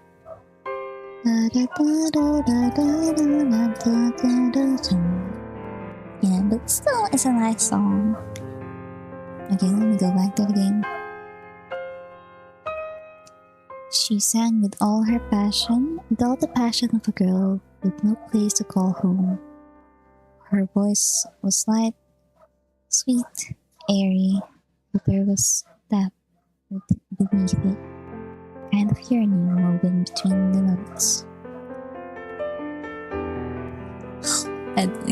Yeah, but still, it's a nice song. Okay, let me go back to the game. She sang with all her passion, with all the passion of a girl with no place to call home. Her voice was light, sweet, airy, but there was depth beneath it, kind of yearning woven between the notes.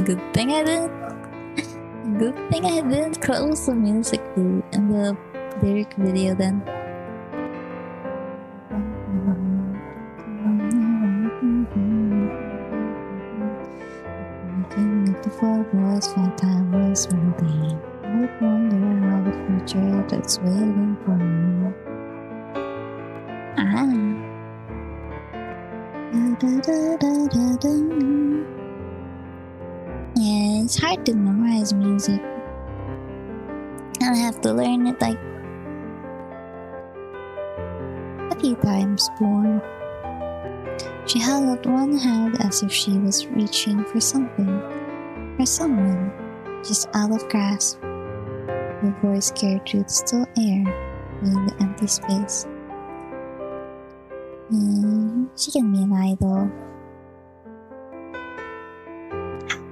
Good thing I didn't close the music and the lyric video then. Before was my time was moving. I would wonder how the future that's waiting for me. Yeah, it's hard to memorize music. I have to learn it like a few times more. She held out one hand as if she was reaching for something. For someone, just out of grasp. Her voice carried through the still air, filling the empty space. She can be an idol.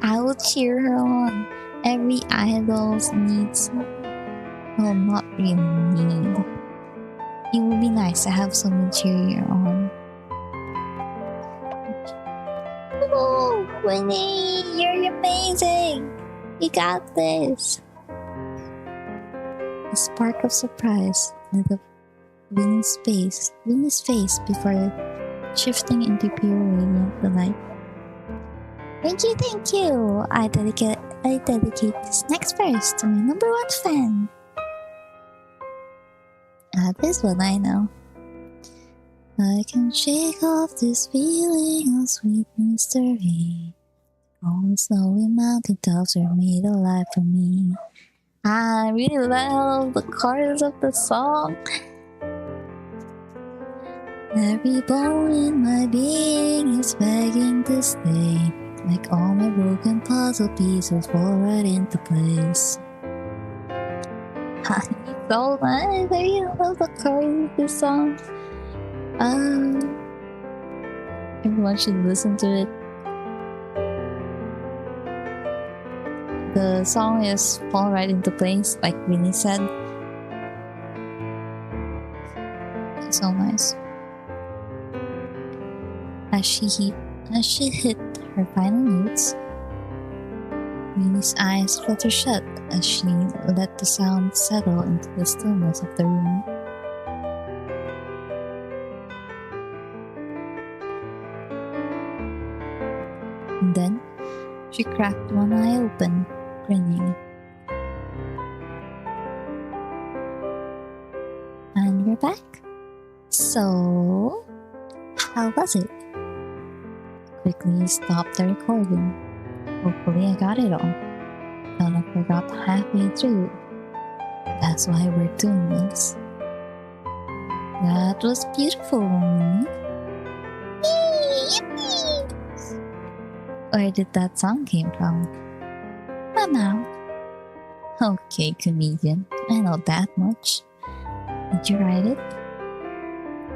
I will cheer her on. Every idol needs... Well, not really need. It would be nice to have someone cheer you on. Oh, Winnie, you're amazing! You got this! A spark of surprise lit up Winnie's face before shifting into pure radiant delight. Thank you! I dedicate this next verse to my #1 fan. This one I know. I can shake off this feeling of sweet mystery. All the snowy mountaintops are made alive for me. I really love the chorus of the song. Every bone in my being is begging to stay. Like all my broken puzzle pieces fall right into place. So nice. I really love the chorus of this song. Everyone should listen to it. The song is fall right into place, like Winnie said. It's so nice. As she hit her final notes, Winnie's eyes flutter shut as she let the sound settle into the stillness of the room. And then she cracked one eye open, grinning. And we're back. So, how was it? Quickly stopped the recording. Hopefully I got it all. But I forgot halfway through. That's why we're doing this. That was beautiful, Mimi. Yippee! Where did that song came from? My mouth. Okay, comedian. I know that much. Did you write it?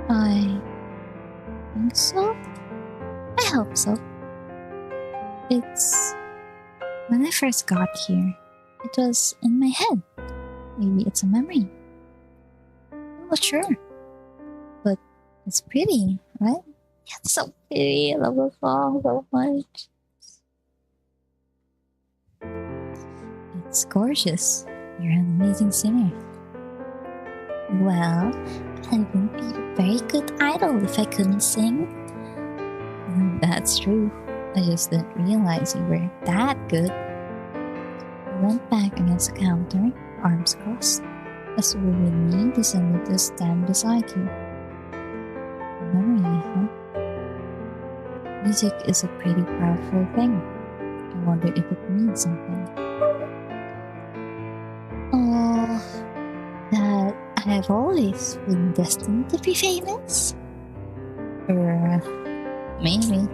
I think so. I hope so. It's... When I first got here, it was in my head. Maybe it's a memory. I'm not sure. But it's pretty, right? Yeah, it's so pretty. I love the song so much. It's gorgeous. You're an amazing singer. Well, I wouldn't be a very good idol if I couldn't sing. That's true. I just didn't realize you were that good. I went back against the counter, arms crossed, as you were with me descended to stand beside you. Memory, huh? Music is a pretty powerful thing. I wonder if it means something. Oh, that I have always been destined to be famous? Or maybe.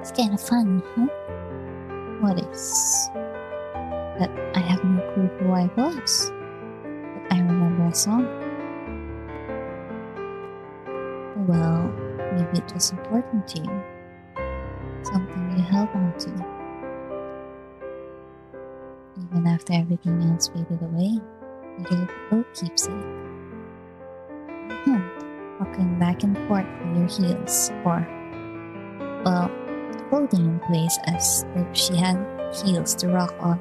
It's kind of fun, huh? What is that I have no clue who I was, but I remember a song. Well, maybe it was important to you. Something you held on to. Even after everything else faded away, you gave a keepsake. Walking back and forth with your heels, or, well, holding in place as if she had heels to rock on.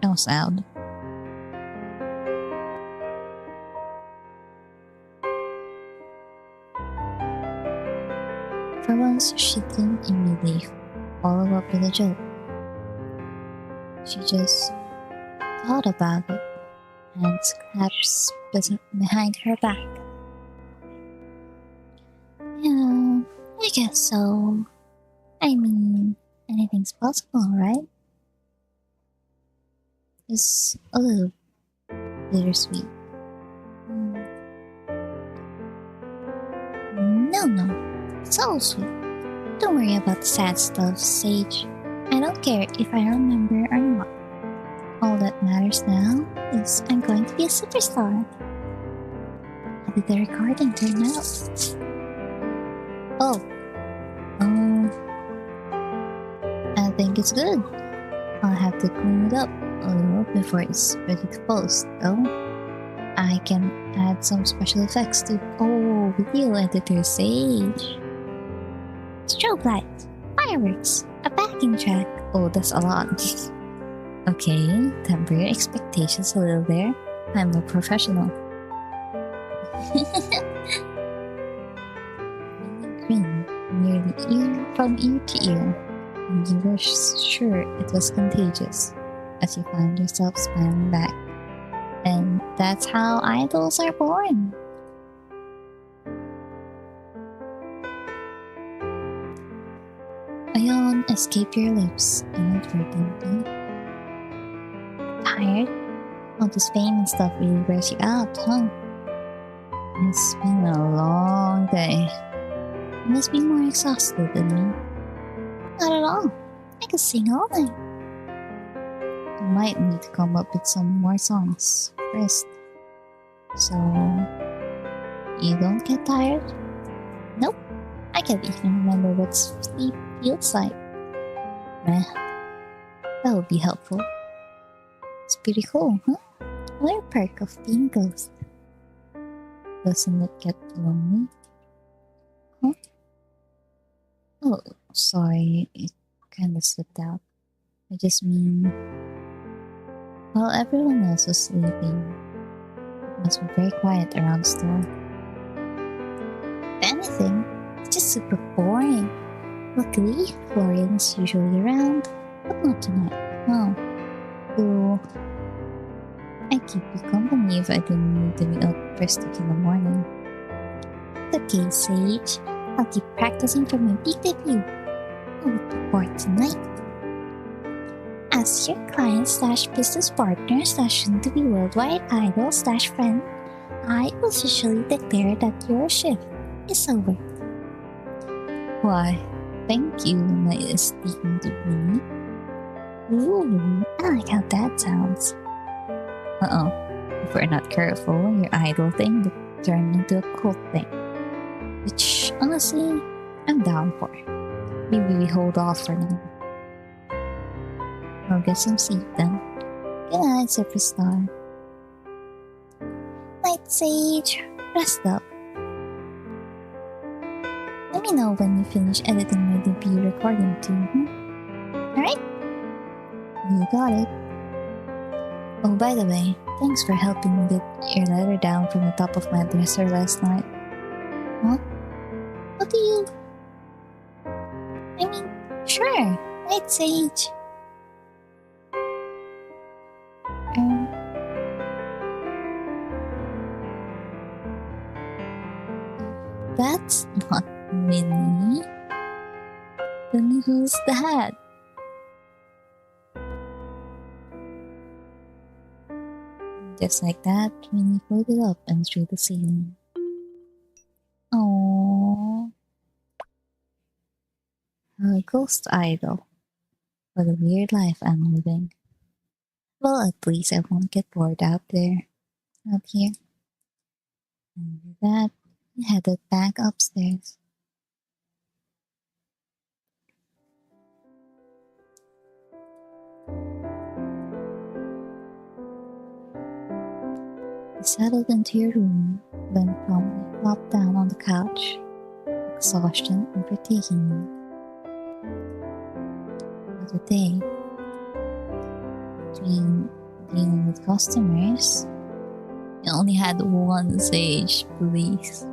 That was loud. For once, she didn't immediately follow up with a joke. She just thought about it, hands clasped behind her back. Yeah, I guess so. I mean, anything's possible, right? It's a little bittersweet. No, it's all sweet. Don't worry about the sad stuff, Sage. I don't care if I remember or not. All that matters now is I'm going to be a superstar. How did the recording turn out? I think it's good. I'll have to clean it up a little before it's ready to post, though. I can add some special effects to video editor Sage. Strobe lights, fireworks, a backing track. Oh, that's a lot. Okay, temper your expectations a little there. I'm no professional. Grin nearly from ear to ear, and you were sure it was contagious as you found yourself smiling back. And that's how idols are born. A yawn escaped your lips inadvertently. Tired? All this fame and stuff really wears you out, huh? It's been a long day. You must be more exhausted than me. Not at all. I could sing all night. I might need to come up with some more songs first. So, you don't get tired? Nope. I can't even remember what sleep feels like. Meh. That would be helpful. It's pretty cool, huh? Another perk of being a ghost. Doesn't it get lonely? Huh? Oh, sorry. It kinda slipped out. I just mean... While everyone else was sleeping, it must be very quiet around the store. If anything, it's just super boring. Luckily, Florian is usually around, but not tonight. Oh. So, I'd keep you company if I didn't need to be up first thing in the morning. It's okay, Sage. I'll keep practicing for my big debut. I'll report tonight. As your client slash business partner slash soon to be worldwide idol slash friend, I officially declare that your shift is over. Why, thank you, my esteemed Winnie. Ooh, I like how that sounds. If we're not careful, your idol thing will turn into a cult thing. Which, honestly, I'm down for. Maybe we hold off for now. I'll get some sleep then. Good night, superstar. Night, Sage. Rest up. Let me know when you finish editing my debut recording too, Alright? You got it. Oh, by the way, thanks for helping me get your letter down from the top of my dresser last night. What? What do you... I mean, sure, Night Sage. That's not Winnie. Then who's that? Just like that, Winnie floated up and through the ceiling. Aww. A ghost idol. What a weird life I'm living. Well, at least I won't get bored out here. And with that, we headed back upstairs. You settled into your room, then promptly flopped down on the couch, exhaustion overtaking you. But today, between dealing with customers, you only had one sage, please.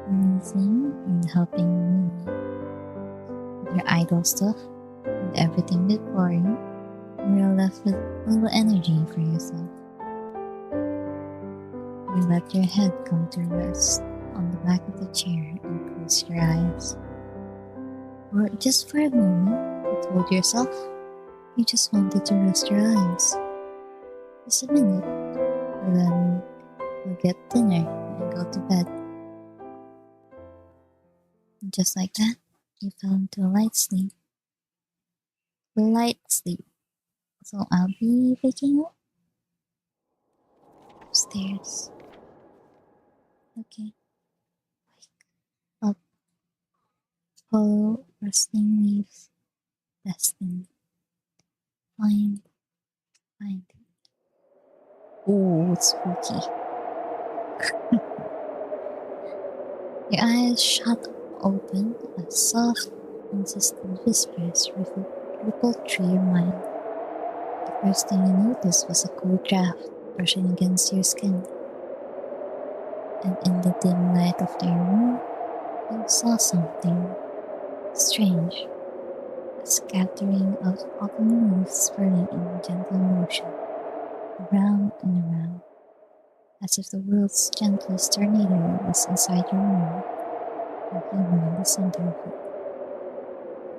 Amazing and helping me with your idol stuff and everything before you, you're left with a little energy for yourself. You let your head come to rest on the back of the chair and close your eyes. Or just for a moment, you told yourself you just wanted to rest your eyes. Just a minute, and then you'll get dinner and go to bed. And just like that, you fell into a light sleep. So I'll be waking up upstairs. Okay. Wake up. Follow rustling leaves. Destiny. Find. Oh, it's spooky. Your eyes shut open as soft, insistent whispers rippled through your mind. The first thing you noticed was a cool draft brushing against your skin. And in the dim light of the room, you saw something strange. A scattering of autumn leaves swirling in gentle motion, around and around, as if the world's gentlest tornado was inside your room, and you were in the center of it.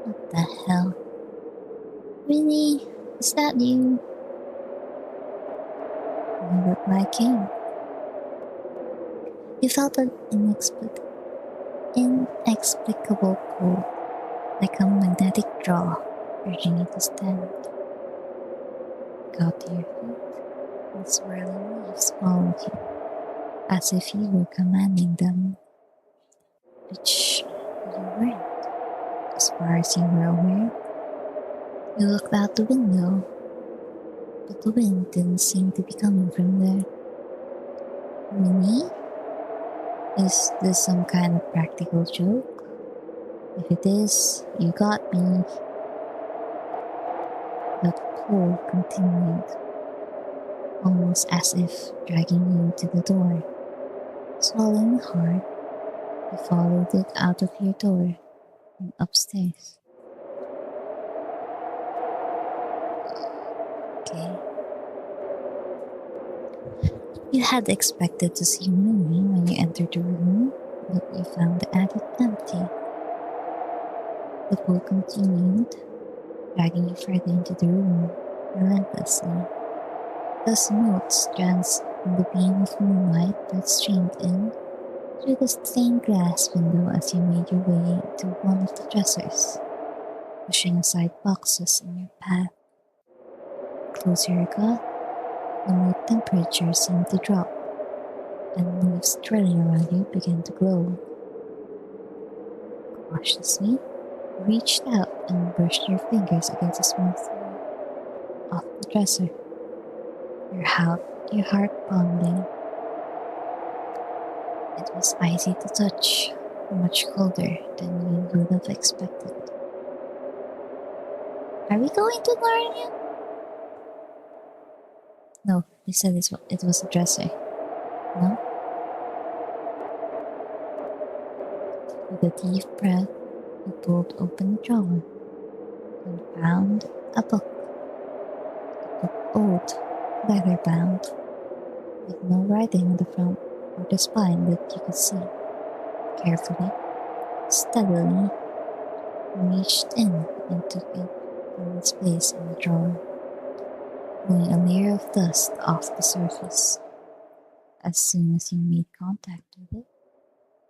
What the hell? Really? Is that you? You look like him. You felt an inexplicable pull, like a magnetic draw, urging you to stand. Got to your feet, and swirling leaves followed you, as if you were commanding them. Which you weren't, as far as you were aware. You looked out the window, but the wind didn't seem to be coming from there. Winnie? Is this some kind of practical joke? If it is, you got me. That pull continued, almost as if dragging you to the door. Swallowing hard, you followed it out of your door and upstairs. Okay. You had expected to see Winnie when you entered the room, but you found the attic empty. The pull continued, dragging you further into the room, relentlessly. The smooth strands in the beam of moonlight that streamed in through the stained glass window as you made your way to one of the dressers, pushing aside boxes in your path. Closer you got, the mood temperature seemed to drop, and leaves trailing around you began to glow. Cautiously, you reached out and brushed your fingers against the smooth wall of the dresser, your heart pounding. It was icy to touch, much colder than you would have expected. Are we going to Narnia? No, you said it was a dresser. No? With a deep breath, you pulled open the drawer and found a book. A book old, leather bound, with no writing on the front or the spine that you could see. Carefully, steadily, you reached in and took it from its place in the drawer, blowing a layer of dust off the surface. As soon as you made contact with it,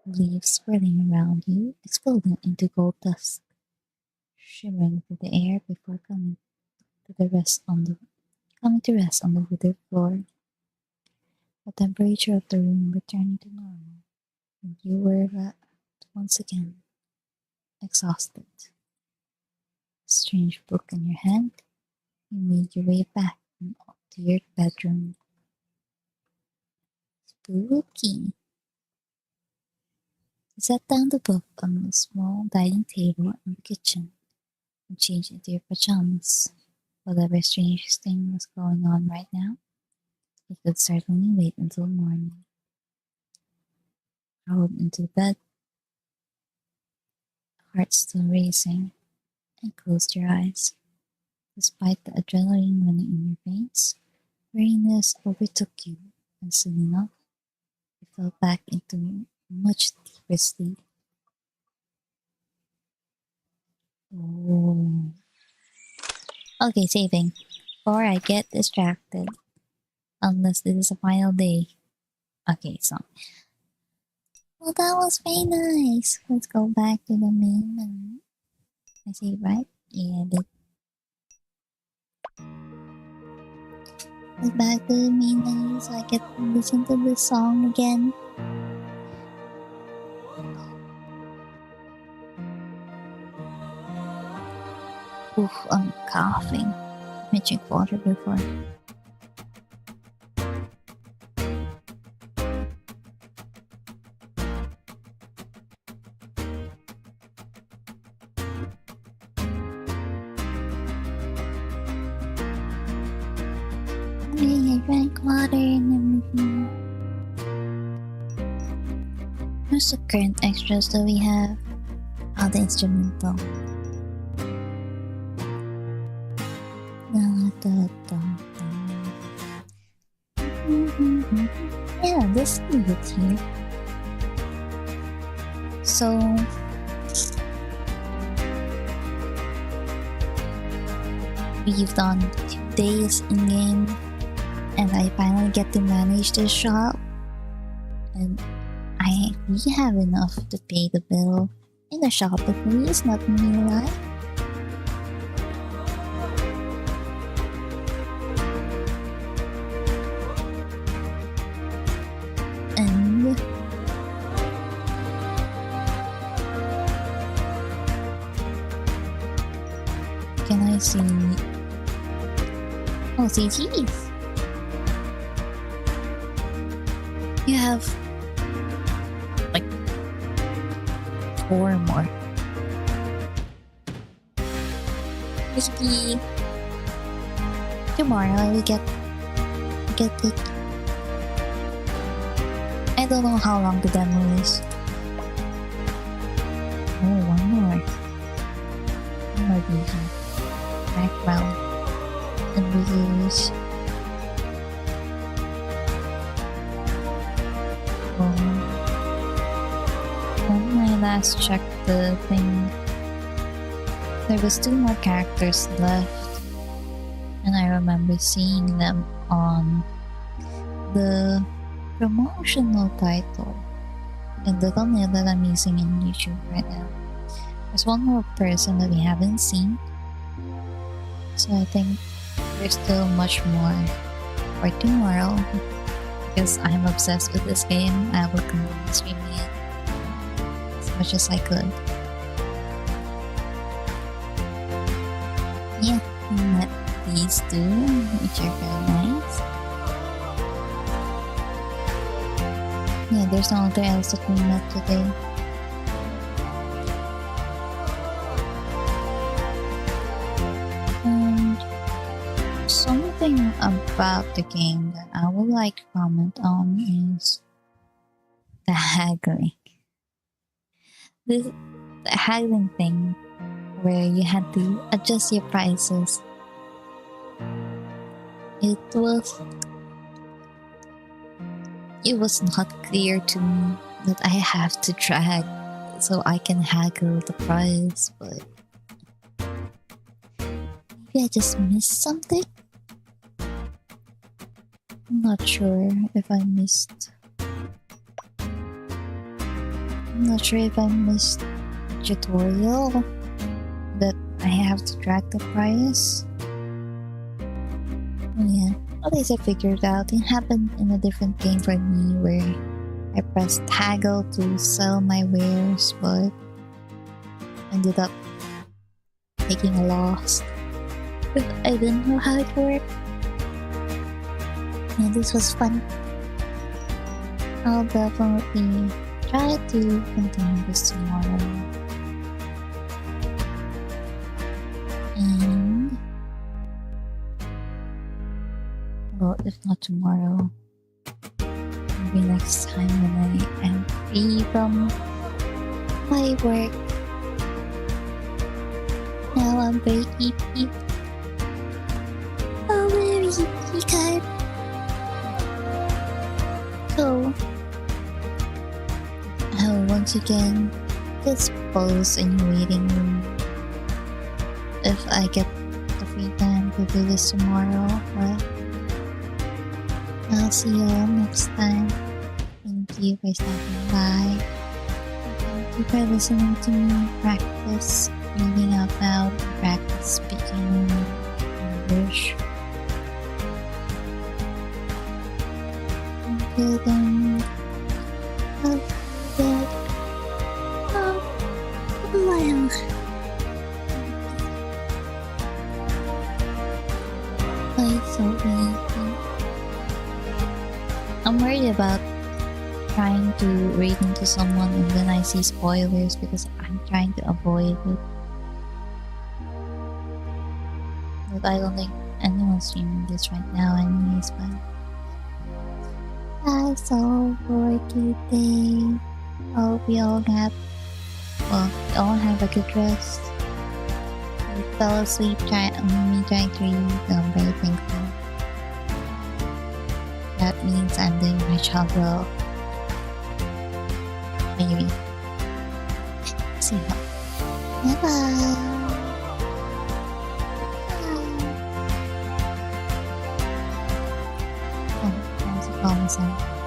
leaves swirling around you exploded into gold dust, shimmering through the air before coming to rest on the withered floor. The temperature of the room returned to normal, and you were once again exhausted. A strange book in your hand, you made your way back to your bedroom. Spooky. You set down the book on the small dining table in the kitchen and changed into your pajamas. Whatever strange thing was going on right now, it could certainly wait until morning. Rolled into bed, heart still racing, and closed your eyes. Despite the adrenaline running in your veins, weariness overtook you, and soon enough, you fell back into much deeper sleep. Oh. Okay, saving. Before I get distracted. Unless this is a final day. Okay, so. Well, that was very nice. Let's go back to the main menu. I say right? Yeah, let's back to the main menu so I get to listen to this song again. Oof, I'm coughing. Let me drink water before. I drank water and everything. What's the current extras that we have? Oh, the instrumental. Yeah, this is it here. So we've done 2 days in game, and I finally get to manage the shop, and we have enough to pay the bill in the shop at least, not in real life. And can I see? Oh, CGs. You have like 4 more. Maybe tomorrow I will get it. I don't know how long the demo is. Oh, one more. One more vision. Background. And reviews. last checked the thing, there was 2 more characters left, and I remember seeing them on the promotional title and the thumbnail that I'm using in YouTube right now. There's one more person that we haven't seen, so I think there's still much more for tomorrow. Because I'm obsessed with this game, I will continue streaming it as much as I could. Yeah, I met these 2, which are very nice. Yeah, there's no other else that we met today. And something about the game that I would like to comment on is the haggling. The haggling thing where you had to adjust your prices. It was not clear to me that I have to drag so I can haggle the price, but maybe I just missed something? I'm not sure if I missed. I'm not sure if I missed tutorial that I have to drag the price. Yeah, at least I figured out. It happened in a different game for me where I pressed haggle to sell my wares, but ended up taking a loss. I didn't know how it worked. Yeah, this was fun. I'll definitely try to continue this tomorrow. And well, if not tomorrow, maybe next time when I am free from my work. Now I'm very sleepy. Oh, very sleepy. So, I will once again just pause in the waiting room if I get the free time to do this tomorrow, but I'll see you all next time. Thank you for stopping by. Thank you for listening to me practice reading out loud and practice speaking English. Until then, have a good while. Bye, Sophie. I'm worried about trying to read into someone and then I see spoilers because I'm trying to avoid it. But I don't think anyone's streaming this right now anyways, but that's all for today. Hope you all have a good rest. I fell asleep trying to read, I'm very thankful. That means I'm doing my job well. Maybe. See you. Bye bye. Oh, I was calling myself.